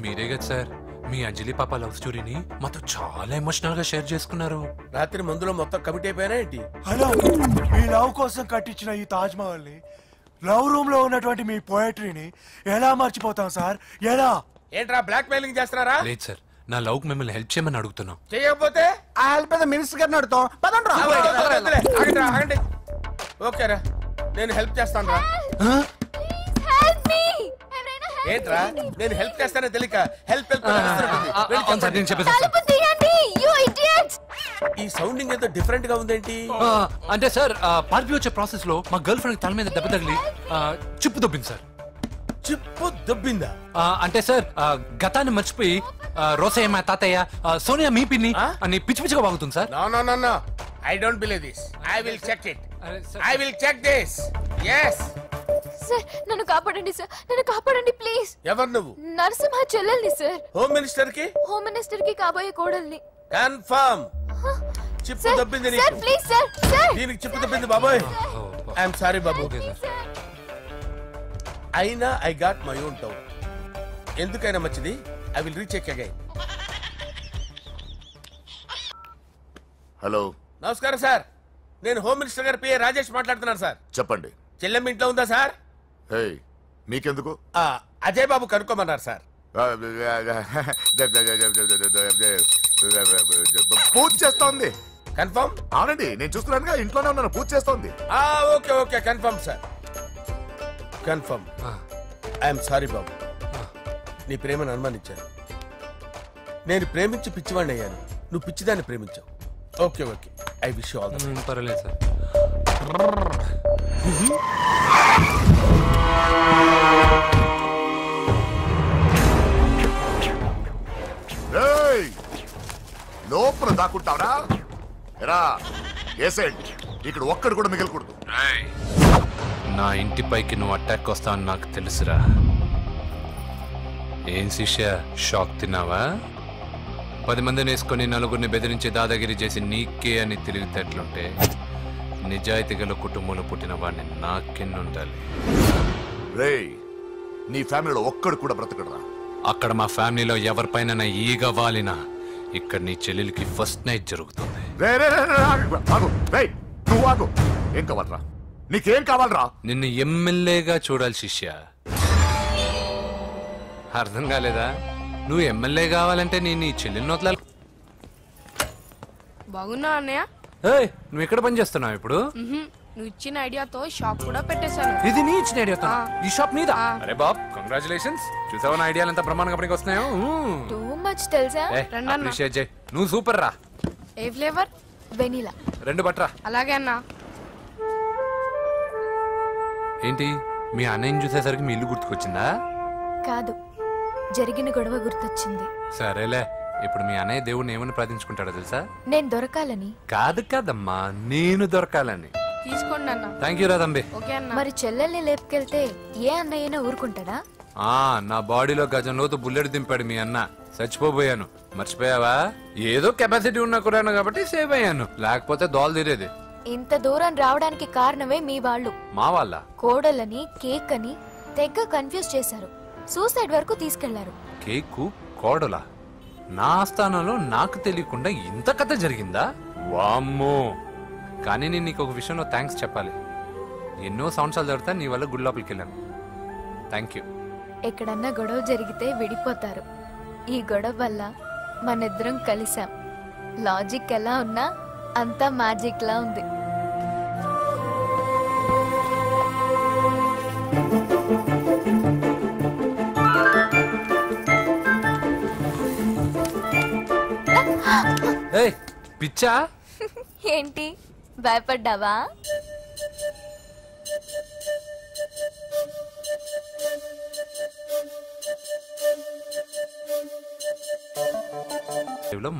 మీరే కదా సార్ మీ అంజలి పాప లవ్ స్టోరీని మాతో చాలా ఎమోషనల్ గా షేర్ చేసుకున్నారు. రాత్రి మందులో మొత్తం కమిటీ అయిపోయినా ఏంటి? హలో, మీ లవ్ కోసం కట్టించిన ఈ తాజ్ మహల్ ని, లవ్ రూమ్ లో ఉన్నటువంటి మీ పోయట్రీని ఎలా మర్చిపోతాం సార్? ఎలా? ఏంట్రా బ్లాక్ మెయిలింగ్ చేస్తున్నారా? లేదు సార్, నా లవ్ మిమ్మల్ని హెల్ప్ చేయమని అడుగుతున్నాం. చేయకపోతే ఆ హెల్ప్ మినిస్టర్ గారిని అడుగుతాం. ఆగండి. ఓకేరా నేను హెల్ప్ చేస్తాను రా. ఏంట్రా నేను హెల్ప్ చేస్తానే తెలియక హెల్ప్ ఈ సౌండింగ్ ఏదో డిఫరెంట్ గా ఉందేంటి? అంటే సార్ పార్టీ వచ్చే ప్రాసెస్ లో మా గర్ల్ ఫ్రెండ్ తల మీద దెబ్బ తగిలి చిప్పు దొబ్బింది సార్. చిప్పు దొబ్బిందా? అంటే సార్ గతాన్ని మర్చిపోయి రోసయ్య తాతయ్య సోనియా మీ పిన్ని అని పిచ్చి పిచ్చిగా వాగుతుంది sir. No I don't believe this. I will check it. I will check this. yes sir నన్ను కాపాడండి సార్, నన్ను కాపాడండి ప్లీజ్. ఎవరు నువ్వు? నరసింహ చెల్లెల్ని సార్. హోమ్ మినిస్టర్ కి? హోమ్ మినిస్టర్ కి కాబోయే కోడల్ని. Confirm. Chip దొబ్బింది sir please sir. Sir దీనికి చిప్పు దొబ్బింది బాబాయ్. ఐఎమ్ సారీ బాబు. అయినా I got my own town. ఎందుకైనా మంచిది I will recheck again. Hello నమస్కారం సార్, నేను హోమ్ మినిస్టర్ గారి పిఏ రాజేష్ మాట్లాడుతున్నాను సార్. చెప్పండి. చెల్లెమ్మ ఇంట్లో ఉందా సార్? మీకెందుకు? అజయ్ బాబు కనుక్కోమన్నారు సార్. పూజ చేస్తోంది. కన్ఫర్మ్? అవునండి, నేను చూస్తున్నానుగా, ఇంట్లోనే ఉన్నాను, పూజ చేస్తోంది. Okay okay confirm sir. Confirm. I'm sorry బాబు, నీ ప్రేమను అనుమానించాను. నేను ప్రేమించి పిచ్చివాడిని అయ్యాను, నువ్వు పిచ్చిదాన్ని ప్రేమించావు. Okay okay I wish you all the best. పర్వాలేదు సార్. లోపల దాక్కుంటావరా? ఎరా ఏసెంట్, ఇక్కడ ఒక్కడు కూడా మిగలకూడదు. నా ఇంటి పైకి నువ్వు అటాక్ వస్తావని నాకు తెలుసురా. ఏం శిష్య షాక్ తిన్నావా? 10 మందిని వేసుకొని నలుగురిని బెదిరించి దాదాగిరి చేసి నీకే అని తిరిగితేట్లుంటే నిజాయితీ గల కుటుంబంలో పుట్టిన వాడిని నాకెన్నుండాలి. రేయ్, నీ ఫ్యామిలీలో ఒక్కడు కూడా బ్రతకడరా? అక్కడ మా ఫ్యామిలీలో ఎవరిపైన ఈగ వాలినా ఇక్కడ నీ చెల్లెలికి ఫస్ట్ నైట్ జరుగుతుంది. నువ్వు ఆగు. ఏం కావాలరా? నీకేం కావాలరా? నిన్ను ఎమ్మెల్యేగా చూడాలి శిష్య. అర్థం కాలేదా? నువ్వు ఎమ్మెల్యే కావాలంటే నేను నీ చెల్లెల్ని వదలాలి. బాగున్నా అన్నయ్య? నువ్వు ఎక్కడ పని చేస్తున్నావు ఇప్పుడు? నువ్వు ఇచ్చిన ఐడియాతో షాప్ కూడా పెట్టేశాను. ఇది నీ ఇచ్చిన ఐడియాతో? ఈ షాప్ నీదా? అరే బాబ్, కంగ్రాచులేషన్స్. చూసావా నా ఐడియాలు ఎంత బ్రహ్మాండంగా పనికి వస్తున్నాయో? టూ మచ్ తెలుసా? అప్రిషియేట్ చేయి. నువ్వు సూపర్ రా. ఏ ఫ్లేవర్? వెనిలా. 2 బట్రా. అలాగే అన్నా. ఏంటి మీ అన్నయ్యని చూసేసరికి మీ ఇల్లు గుర్తుకొచ్చిందా? కాదు, జరిగిన గొడవ గుర్తొచ్చింది. సరేలే, ఇప్పుడు మీ అన్నయ్య దేవుడిని ఏమని ప్రార్థించుకుంటాడో తెలుసా? నేను దొరకాలని. కాదు కాదమ్మా, నేను దొరకాలని. తీసుకోండి అన్న. థ్యాంక్ యూ రా తంబి. మరి చెల్లెల్ని లేపుకెళ్తే ఏ అన్నయ్యనా ఊరుకుంటాడా? నా బాడీలో గజం లోతు బుల్లెట్ దింపాడు మీ అన్న. చచ్చిపోబోయాను. మర్చిపోయావా? ఏదో కెపాసిటీ ఉన్న కురాను కాబట్టి సేవ్ అయ్యాను, లేకపోతే దోలు తీరేది. ఇంత దూరం రావడానికి కారణమే మీ వాళ్ళు. మా వాళ్ళ? కోడలని కేక్ అని తెగ కన్ఫ్యూజ్ చేశారు, సూసైడ్ వరకు తీసుకెళ్లారు. కేకు కోడలా? నా ఆస్థానంలో నాకు తెలియకుండా ఇంత కథ జరిగిందా? వామ్మో. కానీ నేను నీకు ఒక విషయంలో థ్యాంక్స్ చెప్పాలి. ఎన్నో సంవత్సరాలు జరుగుతా నీ వల్ల గుడి లోపలికి వెళ్ళాను. Thank you. ఎక్కడన్నా గొడవ జరిగితే విడిపోతారు. ఈ గొడవ వల్ల మనిద్దరం కలిసాం. లాజిక్ ఎలా ఉన్నా అంతా మ్యాజిక్ లా ఉంది. పిచ్చా? ఏంటి భయపడ్డావా?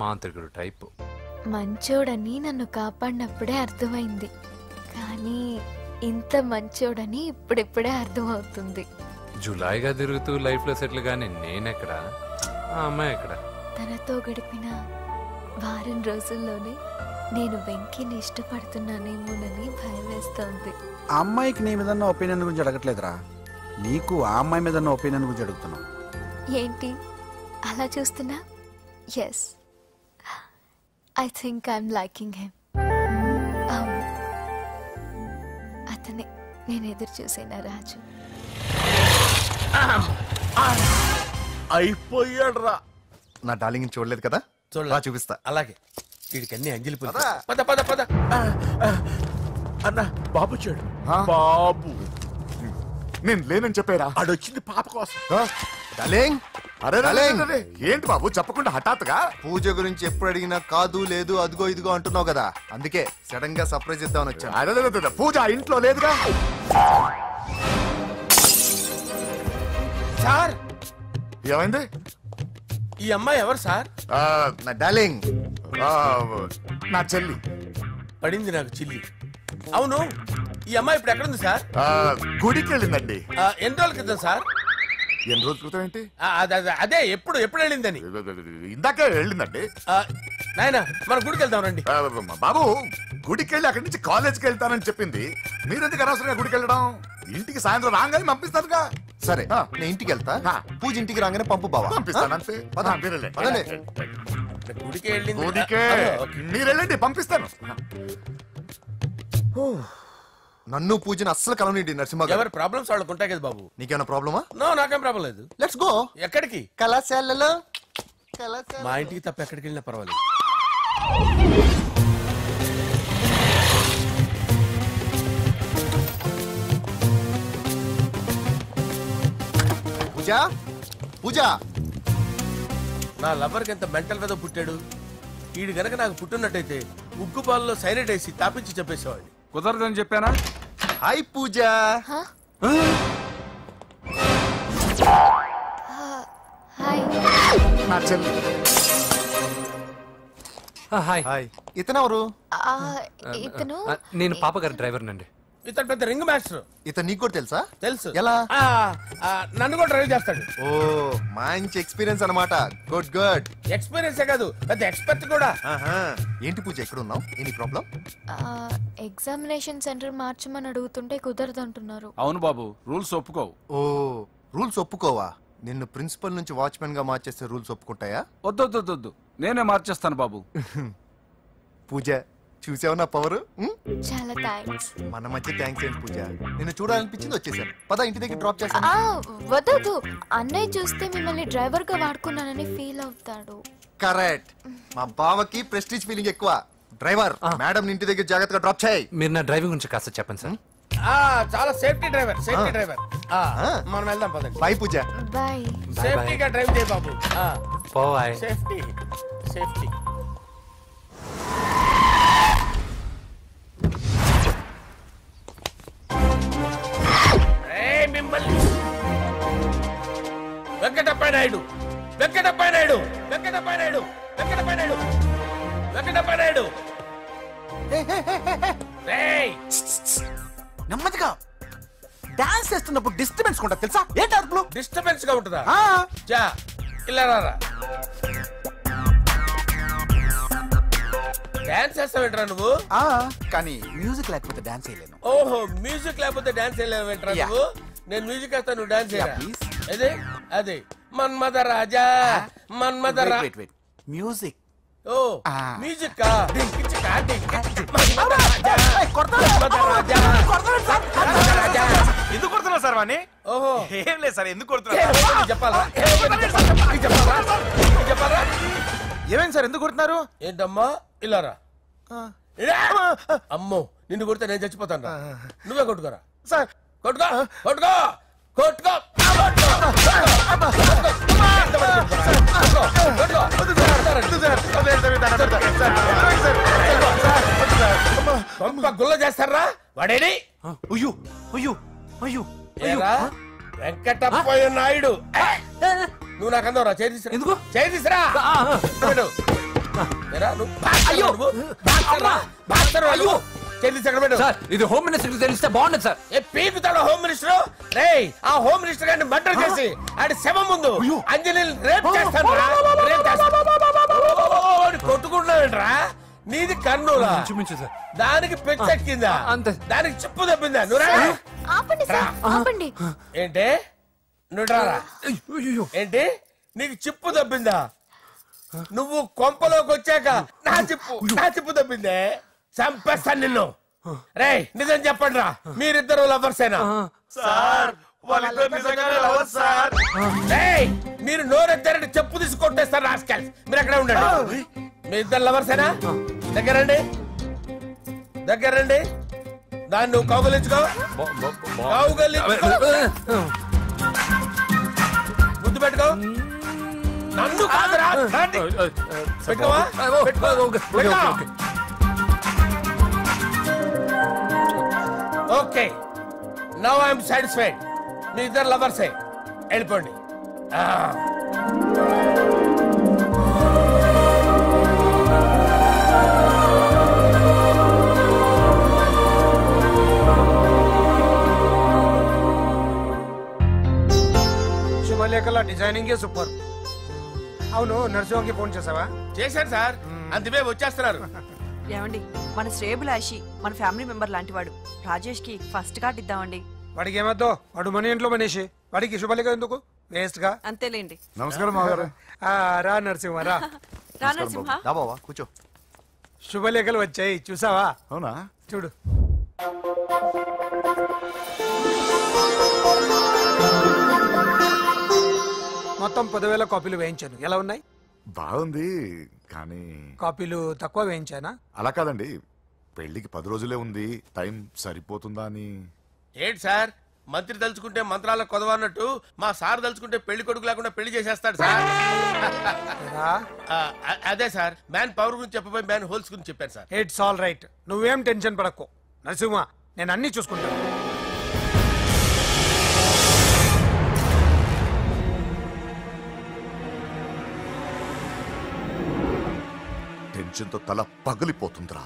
మాంత్రికుడు టైపు. మంచోడని నన్ను కాపాడినప్పుడే అర్థమైంది, కానీ ఇంత మంచోడని ఇప్పుడిప్పుడే అర్థమవుతుంది. జులాయిగా తిరుగుతూ లైఫ్ లో సెటిల్ గానీ నేనెక్కడ, ఆ అమ్మాయి ఎక్కడ? తనతో గడిపిన వారం రోజుల్లోనే నేను వెంకీని ఇష్టపడుతున్నానేమోనని భయం వేస్తోంది. ఆ అమ్మాయికి నీ మీద ఒపీనియన్ గురించి అడగట్లేదురా, నీకు ఆ అమ్మాయి మీద ఒపీనియన్ గురించి అడుగుతున్నావు. ఏంటి అలా చూస్తున్నా? Yes, I think I'm liking him. అవును, అతనే నేను ఎదురు చూసిన రాజు. అయిపోయాడు రా. నా డార్లింగ్ చూడలేదు కదా, చూపిస్తా. అలాగే వీడికి అన్ని అంజలి పద పద పద. అన్న బాబు వచ్చాడు. బాబు నేను లేనని చెప్పారా? ఆడొచ్చింది పాప కోసం. అరే ఏంటి బాబు చెప్పకుండా హఠాత్తుగా? పూజ గురించి ఎప్పుడు అడిగినా కాదు లేదు అదిగో ఇదిగో అంటున్నావు కదా, అందుకే సడన్ గా సర్ప్రైజ్ ఇద్దామని వచ్చాను. అరే పూజ ఇంట్లో లేదుగా. సార్ ఏమైంది? ఈ అమ్మాయి ఎవరు సార్? నా డార్లింగ్, నా చెల్లి. పడింది నాకు చిల్లి. అవును, ఈ అమ్మాయి ఇప్పుడు ఎక్కడుంది సార్? గుడికి వెళ్ళిందండి. ఎన్ని రోజుల క్రితం సార్? ఎన్ని రోజుల క్రితం ఏంటి? అదే ఎప్పుడు వెళ్ళిందని. ఇందాకే వెళ్ళిందండి. నాయన మన గుడికి వెళ్దాం రండి. బాబు గుడికి వెళ్ళి అక్కడి నుంచి కాలేజ్కి వెళ్తానని చెప్పింది. మీరెందుకు అనవసరంగా గుడికి వెళ్ళడం? ఇంటికి సాయంత్రం రాగానే పంపిస్తానుగా. సరే నేను ఇంటికి వెళ్తా, పూజ ఇంటికి రాగానే పంపు బావా. పంపిస్తాను అంతే. గుడికి వెళ్ళింది. గుడికే మీరు వెళ్ళండి, పంపిస్తాను. నన్ను పూజను అస్సలు కలవనిండి నరసింహ గారు. ఎవరి ప్రాబ్లమ్స్ వాళ్ళకు ఉంటాయి కదా బాబు. నీకేమైనా ప్రాబ్లమా? నో, నాకేం ప్రాబ్లం లేదు. Let's go. ఎక్కడికి? కళాశాలలో. మా ఇంటికి తప్ప ఎక్కడికి వెళ్ళినా పర్వాలేదు. పూజ పూజ, నా లవర్కి ఎంత మెంటల్ వెద పుట్టాడు. వీడు గనక నాకు పుట్టున్నట్టయితే ఉగ్గు పాలలో సైనట్ వేసి తాపించి చెప్పేసేవాడిని. కుదరదని చెప్పానా? హాయ్ పూజ. నా చెల్లి. హాయ్. ఇతనెవరు? ఇతను నేను పాప గారి డ్రైవర్ నండి. ఇతను పెద్ద రింగ్ మాస్టర్. ఇతను నీకు కూడా తెలుసా? తెలుసు. ఎలా? నన్ను కూడా డ్రైవ్ చేస్తాడు. ఓ మంచి ఎక్స్పీరియన్స్ అన్నమాట. Good good. ఎక్స్పీరియన్సే కాదు, పెద్ద ఎక్స్పర్ట్ కూడా. ఏంటి పూజ ఎక్కడ ఉన్నావు? Any problem? ఎగ్జామినేషన్ సెంటర్ మార్చమని అడుగుతుంటే కుదరదంటున్నారు. అవును బాబు, రూల్స్ ఒప్పుకోవు. ఓ రూల్స్ ఒప్పుకోవా? నిన్ను ప్రిన్సిపల్ నుంచి వాచ్మెన్ గా మార్చేస్తే రూల్స్ ఒప్పుకుంటాయా? వద్దు, నేనే మార్చేస్తాను బాబు. పూజ చూసావు నా పవర్? చాలా థాంక్స్. మన మధ్య థ్యాంక్స్ ఏంటి పూజ, నిన్ను చూడాలనిపించింది వచ్చేసాను. పద ఇంటి దగ్గర డ్రాప్ చేస్తాను. వద్దు, అన్నయ్య చూస్తే మిమ్మల్ని డ్రైవర్ గా వాడుకున్నానని ఫీల్ అవుతాడు. కరెక్ట్. మా బావకి ప్రెస్టీజ్ ఫీలింగ్ ఎక్కువ. డ్రైవర్, మేడం ఇంటి దగ్గర జాగ్రత్తగా డ్రాప్ చేయి. మీరు నా డ్రైవింగ్ గురించి కాస్త చెప్పండి సార్. చాలా సేఫ్టీ డ్రైవర్. మనం వెళ్దాం పదండి. బై పూజ. బాయ్. సేఫ్టీగా డ్రైవ్ చేయి బాబు. బాయ్. సేఫ్టీ. మిమ్మల్ని వెంకటప్ప నాయుడు. నెమ్మదిగా డాన్స్ చేస్తున్నప్పుడు డిస్టర్బెన్స్ కూడా తెలుసా? ఏంటి అరుపులు? డిస్టర్బెన్స్ గా ఉంటుందా? జా ఇలా రారా. డాన్స్ చేస్తావేంట్రా నువ్వు? కానీ మ్యూజిక్ లేకపోతే డాన్స్ చేయలేను. ఓహో, మ్యూజిక్ లేకపోతే డాన్స్ చేయలేవేంట్రా నువ్వు? నేను మ్యూజిక్ వేస్తా, నువ్వు డాన్స్ చేయరా. అదే మన్మథ రాజా. మ్యూజిక్. ఓ మ్యూజిక్ కా? ఎందుకు కొడుతున్నా సార్ వాణ్ణి? ఓహో ఏం లేదు సార్, ఎందుకు కొడుతున్నా చెప్పాలా? ఏమైంది సార్, ఎందుకు కొడుతున్నారు? ఏంటమ్మా ఇలారా. అమ్మో, నిన్ను కొడితే నేను చచ్చిపోతాను. నువ్వే కొట్టుకోరా సార్. కొట్టుకో. గుల్ల చేస్తారా వాడేని? వెంకటప్పయ్య నాయుడు. నువ్వు నాకు అందవరా? చేతిసిరా. ఇది హోమ్ మినిస్టర్ తెలిస్తే బాగుండదు సార్. పీకుతాడు home minister. ఆ హోమ్ మినిస్టర్ గారిని మర్డర్ చేసి ఆడి శవం ముందు అంజలి రేప్ చేస్తాను. కొట్టుకుంటున్నావేంట్రా? నీది కన్నులా? దానికి పెచ్చెక్కిందా? దానికి చిప్పు తప్పిందా? ఏంటి నువ్వు రారా? ఏంటి నీకు చిప్పు తప్పిందా? నువ్వు కొంపలోకి వచ్చాక నా చిప్పు తప్పిందే. చంపేస్తాను నిన్ను. రేయ్ నిజం చెప్పండి రా, మీరిద్దరు లవర్సేనా? మీరు నోరెత్తారంటే చెప్పు తీసి కొట్టేస్తారు రాస్కల్స్. మీరు అక్కడే ఉండండి. మీ ఇద్దరు లవర్సేనా? దగ్గరండి. దాన్ని నువ్వు కౌగలించుకో. ముద్దు పెట్టుకో. నన్ను కాదురా. పెట్టుకోవా? Okay, now I'm satisfied. మీ ఇద్దరు లవర్సే, వెళ్ళిపోండి. శుభలేఖల డిజైనింగ్ సూపర్. అవును, నరసింహకి ఫోన్ చేసావా? చేశాను సార్, అందుకే వచ్చేస్తున్నారు. ఏమండి, మన శ్రేయబులాషి మన ఫ్యామిలీ మెంబర్ లాంటి వాడు. రాజేష్ కి ఫస్ట్ కార్డ్ ఇద్దామండి. వాడికి ఏమద్దో, వాడు మన ఇంట్లో మనిషి, వాడికి శుభలేఖ ఎందుకు వేస్ట్ గా? అంతేలేండి. నమస్కారం మామగారు. రా నరసింహ రా. రా నరసింహ. కూర్చో. శుభలేఖలు వచ్చాయి, చూసావా? అవునా? చూడు. మొత్తం 10,000 కాపీలు వేయించాను. ఎలా ఉన్నాయి? బాగుంది, కానీ కాపీలు తక్కువ వేయించానా? అలా కాదండి, పెళ్లికి 10 రోజులే ఉంది, టైం సరిపోతుందా అని. ఏంటి సార్, మంత్రి తలుచుకుంటే మంత్రాలకు కొదవన్నట్టు మా సార్ తలుచుకుంటే పెళ్లి కొడుకు లేకుండా పెళ్లి చేసేస్తాడు సార్. అదే సార్, మ్యాన్ పవర్ గురించి చెప్పబోయి మ్యాన్ హోల్స్ గురించి చెప్పాను సార్. ఇట్స్ ఆల్ రైట్, నువ్వేం టెన్షన్ పడకు నరసింహ, నేను అన్ని చూసుకుంటాను. టెన్షన్ తో తల పగిలిపోతుందిరా.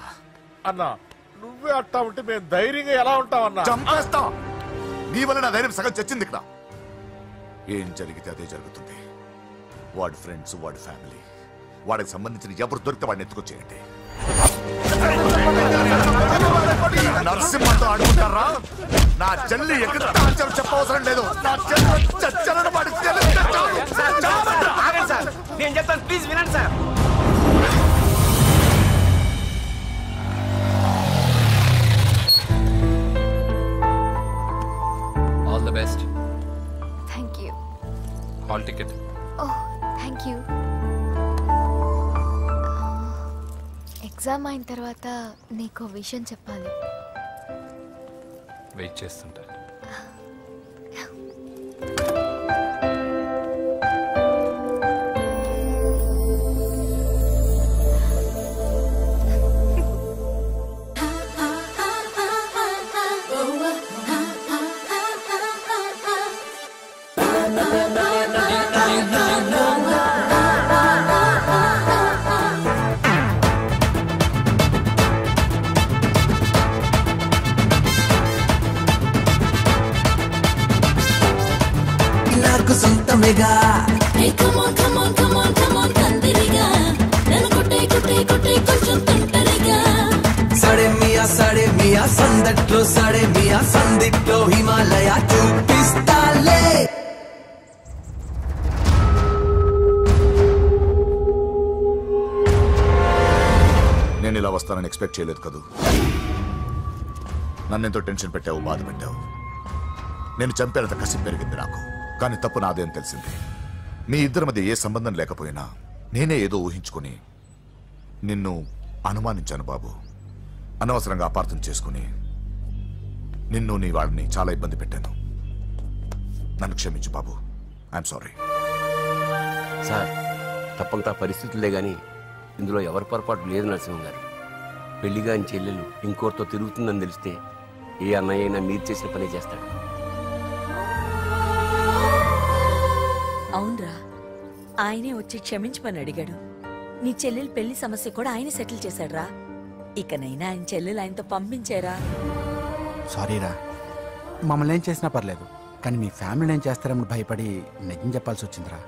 అన్నా, నువ్వే అట్టా ఉంటే మేము ధైర్యంగా ఎలా ఉంటామన్నా? చంపేస్తాం. నీ వల్ల నా ధైర్యం సగం చచ్చింది ఇక్కడ. ఏం జరిగితే అదే జరుగుతుంది. వాడి ఫ్రెండ్స్, వాడి ఫ్యామిలీ, వాడికి సంబంధించిన ఎవరు దొరికితే వాడిని ఎత్తుకొచ్చేయండి. నరసింహతో అడుగుతారా? నా చెల్లి ఎక్కడ చెప్పవసరం లేదు. నా చెల్లి చచ్చలను వాడి నేను చెప్తాను, ప్లీజ్ వినండి sir. All the best. Thank you. Hall ticket. Oh, thank you. Exam అయిన తర్వాత నీకు విషయం చెప్పాలి. వెయిట్ చేస్తుంటా. సొంతమేగా సడే మియా సందట్లో సడే మియా సందిట్లో హిమాలయ చూపిస్తాలే. నేను ఇలా వస్తానని ఎక్స్పెక్ట్ చేయలేదు కదూ. నన్నెంతో టెన్షన్ పెట్టావు, బాధ పెట్టావు. నేను చంపేంత కసి పెరిగింది నాకు, కానీ తప్పు నాదేం తెలిసింది. మీ ఇద్దరి మధ్య ఏ సంబంధం లేకపోయినా నేనే ఏదో ఊహించుకుని నిన్ను అనుమానించాను బాబు. అనవసరంగా అపార్థం చేసుకుని నిన్ను నీ వాళ్ళని చాలా ఇబ్బంది పెట్టాను. నన్ను క్షమించు బాబు. I'm sorry. సార్, తప్పంతా పరిస్థితులే గాని ఇందులో ఎవరి పొరపాటు లేదు నరసింహ గారు. పెళ్లిగాని చెల్లెలు ఇంకోరితో తిరుగుతుందని తెలిస్తే ఏ అన్నయ్య అయినా మీరు చేసిన పని చేస్తాడు. అవునరా, ఆయనే వచ్చి క్షమించమని అడిగాడు. నీ చెల్లెలు పెళ్లి సమస్య కూడా ఆయన సెటిల్ చేశాడురా. ఇకనైనా ఆయన చెల్లెలు ఆయనతో పంపించారా? సారీరా, మమ్మల్ని ఏం చేసినా పర్లేదు, కానీ మీ ఫ్యామిలీని ఏం చేస్తారని భయపడి నిజం చెప్పాల్సి వచ్చిందిరా.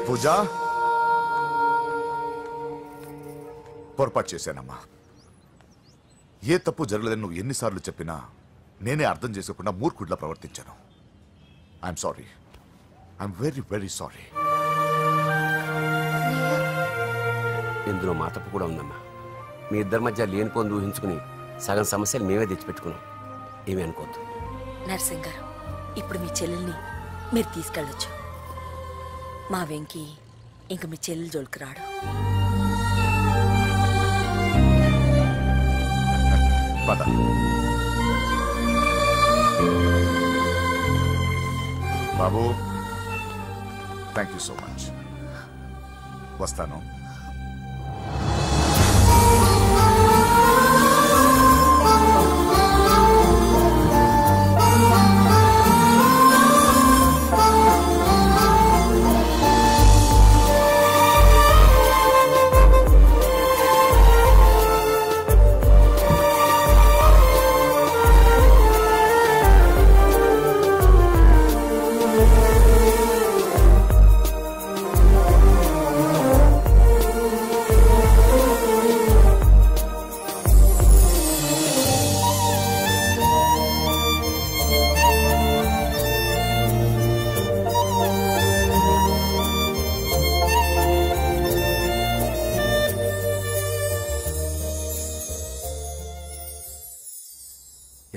పూజా, పొరపాటు చేశానమ్మా. ఏ తప్పు జరగలేదని నువ్వు ఎన్నిసార్లు చెప్పినా నేనే అర్థం చేసుకోకుండా మూర్ఖుడిలా ప్రవర్తించాను. I'm sorry. I'm very very sorry. ఇందులో మా తప్పు కూడా ఉందమ్మా. మీ ఇద్దరి మధ్య లేనిపోని ఊహించుకుని సగం సమస్యలు మేమే తెచ్చిపెట్టుకున్నాం. ఏమీ అనుకోవద్దు. నర్సింగ్ గారు, ఇప్పుడు మీ చెల్లెల్ని మీరు తీసుకెళ్ళొచ్చు. మా వెంకీ ఇంక మీ చెల్లెలు జోలికి రాడు. పద. బాబు, థ్యాంక్ యూ సో మచ్. వస్తాను.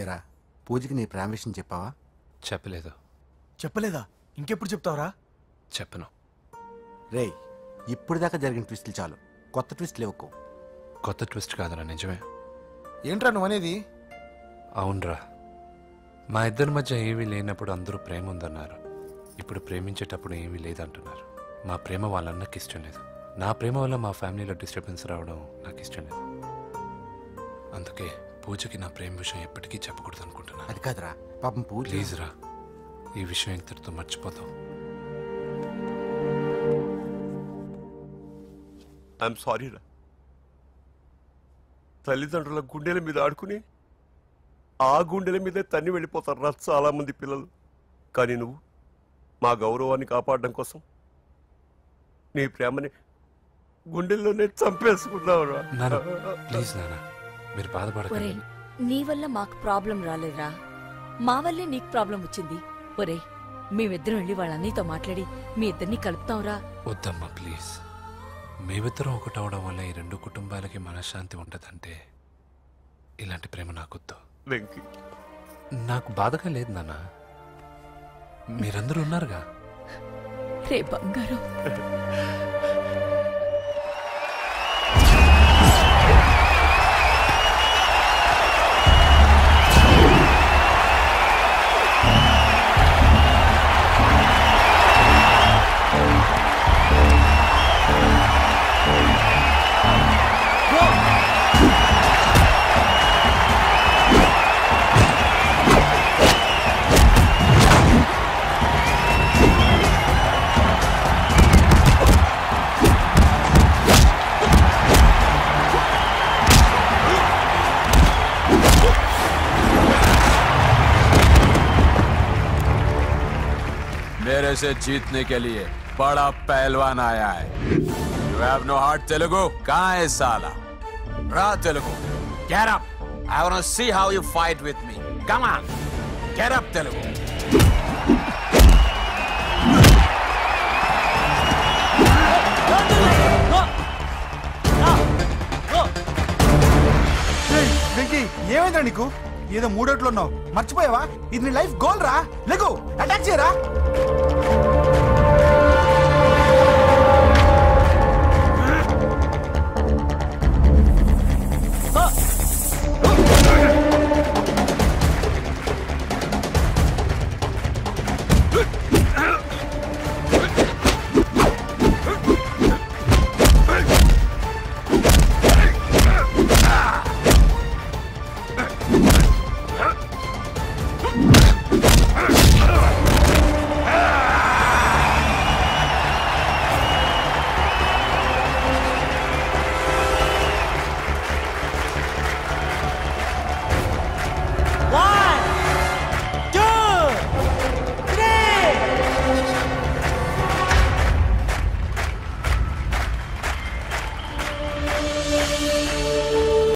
ఎరా పూజకి నీ ప్రేమ విషయం చెప్పావా? చెప్పలేదు. చెప్పలేదా? ఇంకెప్పుడు చెప్తావరా? చెప్పను. రేయ్, ఇప్పుడు దాకా జరిగిన ట్విస్టులు చాలు, కొత్త ట్విస్ట్ లేవుకో. కొత్త ట్విస్ట్ కాదురా, నిజమే. ఏంట్రా నువ్వు అనేది? అవునరా, మా ఇద్దరి మధ్య ఏమీ లేనప్పుడు అందరూ ప్రేమ ఉందన్నారు. ఇప్పుడు ప్రేమించేటప్పుడు ఏమీ లేదంటున్నారు. మా ప్రేమ వాళ్ళన్నకి ఇష్టం లేదు. నా ప్రేమ వల్ల మా ఫ్యామిలీలో డిస్టర్బెన్స్ రావడం నాకు ఇష్టం లేదు. అందుకే పూజకి నా ప్రేమ విషయం ఎప్పటికీ చెప్పకూడదు అనుకుంటున్నా. అది కాదురా, పాపం పూజ. ప్లీజ్ రా, ఈ విషయం ఇంతటితో మర్చిపోతాం. ఐఎమ్ సారీ రా. తల్లిదండ్రుల గుండెల మీద ఆడుకుని ఆ గుండెల మీద తన్ని వెళ్ళిపోతారు రా చాలా మంది పిల్లలు. కానీ నువ్వు మా గౌరవాన్ని కాపాడడం కోసం నీ ప్రేమని గుండెల్లోనే చంపేసుకున్నావు రా. ప్లీజ్ నాన్న, మీరు బాధపడకండి. నీ వల్ల మాకు ప్రాబ్లం రాలేదురా, మా వల్లే నీకు ప్రాబ్లం వచ్చింది. ఒరే, మేమిద్దరం వెళ్ళి వాళ్ళ అన్నయ్యతో మాట్లాడి మీ ఇద్దరిని కలుపుతాంరా. వద్దమ్మా ప్లీజ్. మేమిద్దరం ఒకటవడం వల్ల ఈ రెండు కుటుంబాలకి మనశ్శాంతి ఉండదంటే ఇలాంటి ప్రేమ నాకొద్దు. వెంకీ, నాకు బాధగా లేదు నాన్న, మీరందరూ ఉన్నారుగా. రే బంగారం. मेरे से जीतने के लिए बड़ा पहलवान आया है. You have no heart, Telugu? कहाँ है साला? Ra Telugu. Get up. I want to see how you fight with me. Come on. Get up, Telugu. Venky, ఏమైందా నీకు? ఏదో మూడోట్లో ఉన్నావు, మర్చిపోయావా? ఇది నీ లైఫ్ గోల్ రా. లెగు, అటాక్ చేయరా.